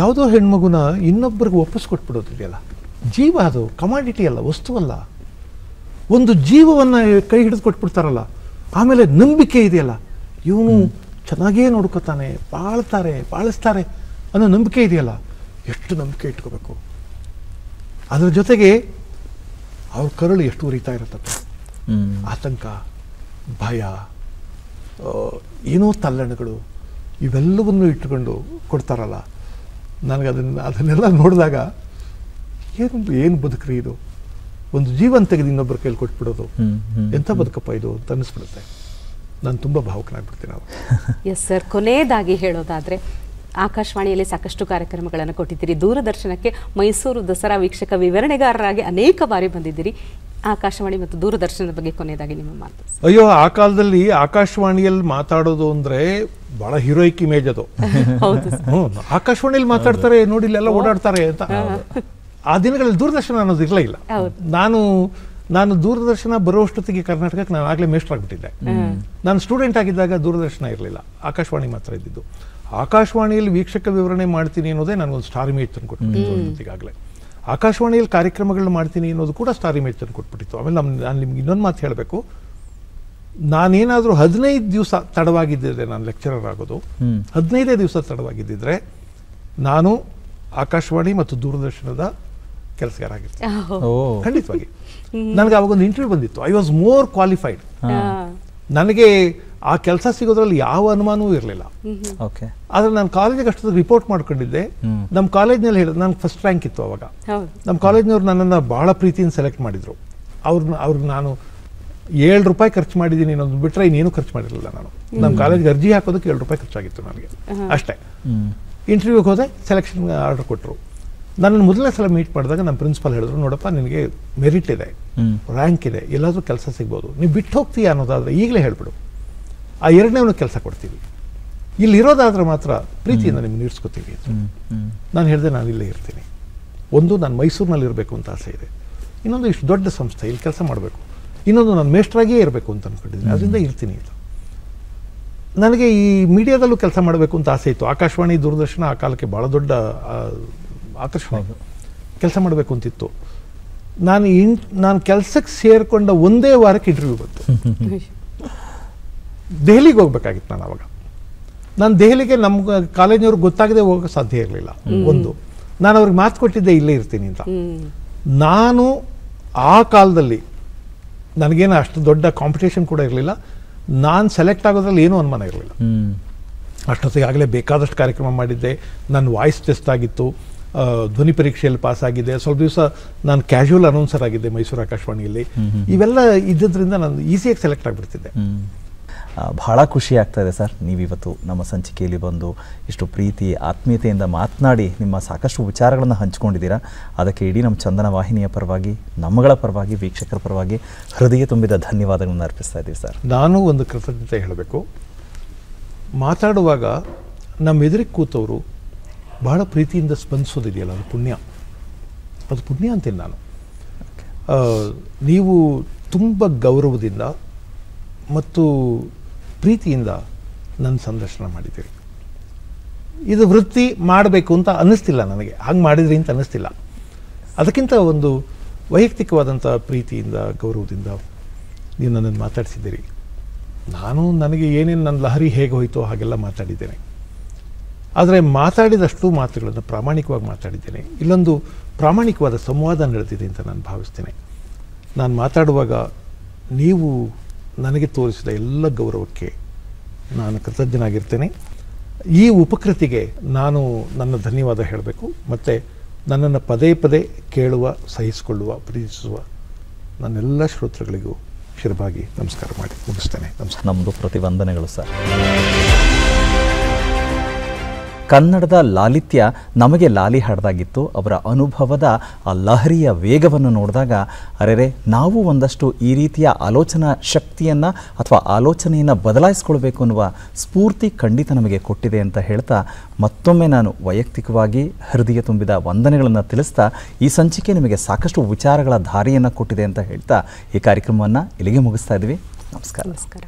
ಯಾವುದೋ ಹೆಣ್ಮಗುನ ಇನ್ನೊಬ್ಬರಿಗೆ ಒಪ್ಪಿಸ್ಕೊಟ್ಬಿಡೋದಿದೆಯಲ್ಲ, ಜೀವ ಅದು, ಕಮಾಡಿಟಿ ಅಲ್ಲ, ವಸ್ತುವಲ್ಲ. ಒಂದು ಜೀವವನ್ನ ಕೈ ಹಿಡಿದು ಕೊಟ್ಬಿಡ್ತಾರಲ್ಲ, ಆಮೇಲೆ ನಂಬಿಕೆ ಇದೆಯಲ್ಲ, ಇವನು ಚೆನ್ನಾಗೇ ನೋಡ್ಕೋತಾನೆ, ಬಾಳಿಸ್ತಾರೆ ಅನ್ನೋ ನಂಬಿಕೆ ಇದೆಯಲ್ಲ, ಎಷ್ಟು ನಂಬಿಕೆ ಇಟ್ಕೋಬೇಕು. ಅದ್ರ ಜೊತೆಗೆ ಅವ್ರ ಕರುಳು ಎಷ್ಟು ಉರಿತಾ ಇರತ್ತಪ್ಪ, ಆತಂಕ, ಭಯ, ಏನೋ ತಲ್ಲಣಗಳು, ಇವೆಲ್ಲವನ್ನು ಇಟ್ಟುಕೊಂಡು ಕೊಡ್ತಾರಲ್ಲ, ನನಗೆ ಅದನ್ನೆಲ್ಲ ನೋಡಿದಾಗ ಏನು ಬದುಕ್ರಿ ಇದು, ಒಂದು ಜೀವನ ತೆಗೆದು ಇನ್ನೊಬ್ಬರ ಕೈಲಿ ಕೊಟ್ಬಿಡೋದು, ಎಂಥ ಬದುಕಪ್ಪ ಇದು ಅಂತ ಅನ್ನಿಸ್ಬಿಡುತ್ತೆ. ನಾನು ತುಂಬ ಭಾವುಕನಾಗ್ಬಿಡ್ತೀನಿ ನಾವು. ಎಸ್ ಸರ್, ಕೊನೆಯದಾಗಿ ಹೇಳೋದಾದರೆ ಆಕಾಶವಾಣಿಯಲ್ಲಿ ಸಾಕಷ್ಟು ಕಾರ್ಯಕ್ರಮಗಳನ್ನು ಕೊಟ್ಟಿದ್ದೀರಿ, ದೂರದರ್ಶನಕ್ಕೆ ಮೈಸೂರು ದಸರಾ ವೀಕ್ಷಕ ವಿವರಣೆಗಾರರಾಗಿ ಅನೇಕ ಬಾರಿ ಬಂದಿದ್ದೀರಿ. ಆಕಾಶವಾಣಿ ಮತ್ತು ದೂರದರ್ಶನದ ಬಗ್ಗೆ ಕೊನೆಯದಾಗಿ ನಿಮ್ಮ ಮಾತು. ಅಯ್ಯೋ, ಆ ಕಾಲದಲ್ಲಿ ಆಕಾಶವಾಣಿಯಲ್ಲಿ ಮಾತಾಡೋದು ಅಂದರೆ ಭಾಳ ಹೀರೋಯಿಕ್ ಇಮೇಜ್ ಅದು. ಆಕಾಶವಾಣಿಯಲ್ಲಿ ಮಾತಾಡ್ತಾರೆ ನೋಡಿ, ಇಲ್ಲೆಲ್ಲ ಓಡಾಡ್ತಾರೆ ಅಂತ. ಆ ದಿನಗಳಲ್ಲಿ ದೂರದರ್ಶನ ಅನ್ನೋದು ಇರಲಿಲ್ಲ. ನಾನು ದೂರದರ್ಶನ ಬರೋಷ್ಟೊತ್ತಿಗೆ ಕರ್ನಾಟಕಕ್ಕೆ ನಾನು ಆಗಲೇ ಮೇಷ್ಟ್ರಾಗ್ಬಿಟ್ಟಿದ್ದೆ. ನಾನು ಸ್ಟೂಡೆಂಟ್ ಆಗಿದ್ದಾಗ ದೂರದರ್ಶನ ಇರಲಿಲ್ಲ, ಆಕಾಶವಾಣಿ ಮಾತ್ರ ಇದ್ದಿದ್ದು. ಆಕಾಶವಾಣಿಯಲ್ಲಿ ವೀಕ್ಷಕ ವಿವರಣೆ ಮಾಡ್ತೀನಿ ಅನ್ನೋದೇ ನನಗೊಂದು ಸ್ಟಾರ್ ಇಮೇಜ್ ತಂದು ಕೊಟ್ಬಿಟ್ಟಿತ್ತು. ಈಗಾಗಲೇ ಆಕಾಶವಾಣಿಯಲ್ಲಿ ಕಾರ್ಯಕ್ರಮಗಳನ್ನ ಮಾಡ್ತೀನಿ ಅನ್ನೋದು ಕೂಡ ಸ್ಟಾರ್ ಇಮೇಜ್ ತಂದು ಕೊಟ್ಬಿಟ್ಟಿತ್ತು. ಆಮೇಲೆ ನಾನು ನಿಮ್ಗೆ ಇನ್ನೊಂದು ಮಾತು ಹೇಳಬೇಕು, ನಾನೇನಾದರೂ 15 ದಿವಸ ತಡವಾಗಿದ್ದಿದ್ರೆ, ನಾನು ಲೆಕ್ಚರರ್ ಆಗೋದು 15 ದಿವಸ ತಡವಾಗಿದ್ದಿದ್ರೆ ನಾನು ಆಕಾಶವಾಣಿ ಮತ್ತು ದೂರದರ್ಶನದ ಕೆಲಸಗಾರ ಆಗಿರ್ತೀನಿ ಖಂಡಿತವಾಗಿ. ನನಗೆ ಅವಾಗೊಂದು ಇಂಟರ್ವ್ಯೂ ಬಂದಿತ್ತು, ಐ ವಾಸ್ ಮೋರ್ ಕ್ವಾಲಿಫೈಡ್. ನನಗೆ ಆ ಕೆಲಸ ಸಿಗೋದ್ರಲ್ಲಿ ಯಾವ ಅನುಮಾನವೂ ಇರಲಿಲ್ಲ. ಆದ್ರೆ ನಾನು ಕಾಲೇಜಿಗೆ ಅಷ್ಟೊತ್ತಿಗೆ ರಿಪೋರ್ಟ್ ಮಾಡ್ಕೊಂಡಿದ್ದೆ. ನಮ್ಮ ಕಾಲೇಜ್ನಲ್ಲಿ ಹೇಳಿದ್ರು, ನನಗೆ ಫಸ್ಟ್ ರ್ಯಾಂಕ್ ಇತ್ತು ಅವಾಗ. ನಮ್ಮ ಕಾಲೇಜ್ನವ್ರು ನನ್ನನ್ನು ಬಹಳ ಪ್ರೀತಿಯಿಂದ ಸೆಲೆಕ್ಟ್ ಮಾಡಿದ್ರು. ಅವ್ರಿಗೆ ನಾನು 7 ರೂಪಾಯಿ ಖರ್ಚು ಮಾಡಿದ್ದೀನಿ ಅನ್ನೋದು ಬಿಟ್ಟರೆ ಇನ್ನೇನು ಖರ್ಚು ಮಾಡಿರಲಿಲ್ಲ. ನಾನು ನಮ್ಮ ಕಾಲೇಜ್ಗೆ ಅರ್ಜಿ ಹಾಕೋದಕ್ಕೆ 7 ರೂಪಾಯಿ ಖರ್ಚಾಗಿತ್ತು ನನಗೆ ಅಷ್ಟೇ. ಇಂಟರ್ವ್ಯೂಗೆ ಹೋದೆ, ಸೆಲೆಕ್ಷನ್ ಆರ್ಡರ್ ಕೊಟ್ಟರು. ನನ್ನನ್ನು ಮೊದಲನೇ ಸಲ ಮೀಟ್ ಮಾಡಿದಾಗ ನಮ್ಮ ಪ್ರಿನ್ಸಿಪಾಲ್ ಹೇಳಿದ್ರು, ನೋಡಪ್ಪ ನಿನಗೆ ಮೆರಿಟ್ ಇದೆ, ರ್ಯಾಂಕ್ ಇದೆ, ಎಲ್ಲಾದರೂ ಕೆಲಸ ಸಿಗ್ಬೋದು, ನೀವು ಬಿಟ್ಟು ಹೋಗ್ತೀಯಾ ಅನ್ನೋದಾದರೆ ಈಗಲೇ ಹೇಳ್ಬಿಡು, ಆ 2ನೇ ಕೆಲಸ ಕೊಡ್ತೀವಿ, ಇಲ್ಲಿ ಇರೋದಾದ್ರೆ ಮಾತ್ರ ಪ್ರೀತಿಯಿಂದ ನಿಮ್ಗೆ ನೀಡ್ಸ್ಕೊತೀವಿ ಅಂತ. ನಾನು ಹೇಳಿದೆ, ನಾನು ಇಲ್ಲೇ ಇರ್ತೀನಿ. ಒಂದು, ನಾನು ಮೈಸೂರಿನಲ್ಲಿ ಇರಬೇಕು ಅಂತ ಆಸೆ ಇದೆ. ಇನ್ನೊಂದು, ಇಷ್ಟು ದೊಡ್ಡ ಸಂಸ್ಥೆ, ಇಲ್ಲಿ ಕೆಲಸ ಮಾಡಬೇಕು. ಇನ್ನೊಂದು, ನಾನು ಮೇಷ್ಟ್ರಾಗಿಯೇ ಇರಬೇಕು ಅಂತ ಅಂದ್ಕೊಂಡಿದ್ದೀನಿ, ಅದರಿಂದ ಇರ್ತೀನಿ ಅಂತ. ನನಗೆ ಈ ಮೀಡಿಯಾದಲ್ಲೂ ಕೆಲಸ ಮಾಡಬೇಕು ಅಂತ ಆಸೆ ಇತ್ತು. ಆಕಾಶವಾಣಿ ದೂರದರ್ಶನ ಆ ಕಾಲಕ್ಕೆ ಭಾಳ ದೊಡ್ಡ ಆಕರ್ಷಣೆ, ಕೆಲಸ ಮಾಡಬೇಕು ಅಂತಿತ್ತು. ನಾನು ಕೆಲಸಕ್ಕೆ ಸೇರಿಕೊಂಡ ಒಂದೇ ವಾರಕ್ಕೆ ಇಂಟರ್ವ್ಯೂ ಬಂತು. ದೆಹಲಿಗೆ ಹೋಗ್ಬೇಕಾಗಿತ್ತು ನಾನು ಅವಾಗ. ನಾನು ದೆಹಲಿಗೆ ನಮ್ಮ ಕಾಲೇಜಿನವ್ರಿಗೆ ಗೊತ್ತಾಗದೆ ಹೋಗೋಕೆ ಸಾಧ್ಯ ಇರಲಿಲ್ಲ. ಒಂದು, ನಾನು ಅವ್ರಿಗೆ ಮಾತು ಕೊಟ್ಟಿದ್ದೆ ಇಲ್ಲೇ ಇರ್ತೀನಿ ಅಂತ. ನಾನು ಆ ಕಾಲದಲ್ಲಿ ನನಗೇನು ಅಷ್ಟು ದೊಡ್ಡ ಕಾಂಪಿಟೇಷನ್ ಕೂಡ ಇರಲಿಲ್ಲ. ನಾನು ಸೆಲೆಕ್ಟ್ ಆಗೋದ್ರಲ್ಲಿ ಏನೂ ಅನುಮಾನ ಇರಲಿಲ್ಲ. ಅಷ್ಟೊತ್ತಿಗೆ ಆಗಲೇ ಬೇಕಾದಷ್ಟು ಕಾರ್ಯಕ್ರಮ ಮಾಡಿದ್ದೆ. ನನ್ನ ವಾಯ್ಸ್ ಟೆಸ್ಟ್ ಆಗಿತ್ತು, ಧ್ವನಿ ಪರೀಕ್ಷೆಯಲ್ಲಿ ಪಾಸ್ ಆಗಿದೆ. ಸ್ವಲ್ಪ ದಿವಸ ನಾನು ಕ್ಯಾಶುವಲ್ ಅನೌನ್ಸರ್ ಆಗಿದ್ದೆ ಮೈಸೂರು ಆಕಾಶವಾಣಿಯಲ್ಲಿ. ಇವೆಲ್ಲ ಇದ್ದಿದ್ದರಿಂದ ನಾನು ಈಸಿಯಾಗಿ ಸೆಲೆಕ್ಟ್ ಆಗಿಬಿಡ್ತಿದ್ದೆ. ಬಹಳ ಖುಷಿ ಆಗ್ತಾ ಇದೆ ಸರ್, ನೀವಿವತ್ತು ನಮ್ಮ ಸಂಚಿಕೆಯಲ್ಲಿ ಬಂದು ಇಷ್ಟು ಪ್ರೀತಿ ಆತ್ಮೀಯತೆಯಿಂದ ಮಾತನಾಡಿ ನಿಮ್ಮ ಸಾಕಷ್ಟು ವಿಚಾರಗಳನ್ನು ಹಂಚಿಕೊಂಡಿದ್ದೀರಾ. ಅದಕ್ಕೆ ಇಡೀ ನಮ್ಮ ಚಂದನ ವಾಹಿನಿಯ ಪರವಾಗಿ, ನಮ್ಮಗಳ ಪರವಾಗಿ, ವೀಕ್ಷಕರ ಪರವಾಗಿ ಹೃದಯ ತುಂಬಿದ ಧನ್ಯವಾದಗಳನ್ನು ಅರ್ಪಿಸ್ತಾ ಇದ್ದೀವಿ ಸರ್. ನಾನು ಒಂದು ಕೃತಜ್ಞತೆ ಹೇಳಬೇಕು. ಮಾತಾಡುವಾಗ ನಮ್ಮ ಎದುರಿಗೆ ಕೂತವರು ಬಹಳ ಪ್ರೀತಿಯಿಂದ ಸ್ಪಂದಿಸೋದಿದೆಯಲ್ಲ, ಅದು ಪುಣ್ಯ. ಅದು ಪುಣ್ಯ ಅಂತೀನಿ ನಾನು. ನೀವು ತುಂಬ ಗೌರವದಿಂದ ಮತ್ತು ಪ್ರೀತಿಯಿಂದ ನನ್ನ ಸಂದರ್ಶನ ಮಾಡಿದ್ದೀರಿ. ಇದು ವೃತ್ತಿ ಮಾಡಬೇಕು ಅಂತ ಅನ್ನಿಸ್ತಿಲ್ಲ ನನಗೆ, ಹಾಗೆ ಮಾಡಿದ್ರಿ ಅಂತ ಅನ್ನಿಸ್ತಿಲ್ಲ. ಅದಕ್ಕಿಂತ ಒಂದು ವೈಯಕ್ತಿಕವಾದಂಥ ಪ್ರೀತಿಯಿಂದ, ಗೌರವದಿಂದ ನೀವು ನನ್ನನ್ನು ಮಾತಾಡಿಸಿದ್ದೀರಿ. ನನಗೆ ಏನೇನು ನನ್ನ ಲಹರಿ ಹೇಗೆ ಹೋಯಿತೋ ಹಾಗೆಲ್ಲ ಮಾತಾಡಿದ್ದೇನೆ. ಆದರೆ ಮಾತಾಡಿದಷ್ಟು ಮಾತುಗಳನ್ನು ಪ್ರಾಮಾಣಿಕವಾಗಿ ಮಾತಾಡಿದ್ದೇನೆ. ಇಲ್ಲೊಂದು ಪ್ರಾಮಾಣಿಕವಾದ ಸಂವಾದ ನಡೆದಿದೆ ಅಂತ ನಾನು ಭಾವಿಸ್ತೇನೆ. ನಾನು ಮಾತಾಡುವಾಗ ನೀವು ನನಗೆ ತೋರಿಸಿದ ಎಲ್ಲ ಗೌರವಕ್ಕೆ ನಾನು ಕೃತಜ್ಞನಾಗಿರ್ತೇನೆ. ಈ ಉಪಕೃತಿಗೆ ನಾನು ನನ್ನ ಧನ್ಯವಾದ ಹೇಳಬೇಕು. ಮತ್ತು ನನ್ನನ್ನು ಪದೇ ಪದೇ ಕೇಳುವ, ಸಹಿಸಿಕೊಳ್ಳುವ, ಪ್ರೀತಿಸುವ ನನ್ನೆಲ್ಲ ಶ್ರೋತೃಗಳಿಗೂ ಶಿರವಾಗಿ ನಮಸ್ಕಾರ ಮಾಡಿ ಮುಗಿಸ್ತೇನೆ. ನಮಸ್ಕಾರ. ನಮ್ಮದು ಪ್ರತಿವಂದನೆಗಳು ಸರ್. ಕನ್ನಡದ ಲಾಲಿತ್ಯ ನಮಗೆ ಲಾಲಿ ಹಾಡ್ದಾಗಿತ್ತು. ಅವರ ಅನುಭವದ ಆ ಲಹರಿಯ ವೇಗವನ್ನು ನೋಡಿದಾಗ ಅರೆರೆ ನಾವು ಒಂದಷ್ಟು ಈ ರೀತಿಯ ಆಲೋಚನಾ ಶಕ್ತಿಯನ್ನು ಅಥವಾ ಆಲೋಚನೆಯನ್ನು ಬದಲಾಯಿಸ್ಕೊಳ್ಬೇಕು ಅನ್ನುವ ಸ್ಫೂರ್ತಿ ಖಂಡಿತ ನಮಗೆ ಕೊಟ್ಟಿದೆ ಅಂತ ಹೇಳ್ತಾ ಮತ್ತೊಮ್ಮೆ ನಾನು ವೈಯಕ್ತಿಕವಾಗಿ ಹೃದಯ ತುಂಬಿದ ವಂದನೆಗಳನ್ನು ತಿಳಿಸ್ತಾ ಈ ಸಂಚಿಕೆ ನಿಮಗೆ ಸಾಕಷ್ಟು ವಿಚಾರಗಳ ದಾರಿಯನ್ನು ಕೊಟ್ಟಿದೆ ಅಂತ ಹೇಳ್ತಾ ಈ ಕಾರ್ಯಕ್ರಮವನ್ನು ಇಲ್ಲಿಗೆ ಮುಗಿಸ್ತಾ ಇದ್ವಿ. ನಮಸ್ಕಾರ. ನಮಸ್ಕಾರ.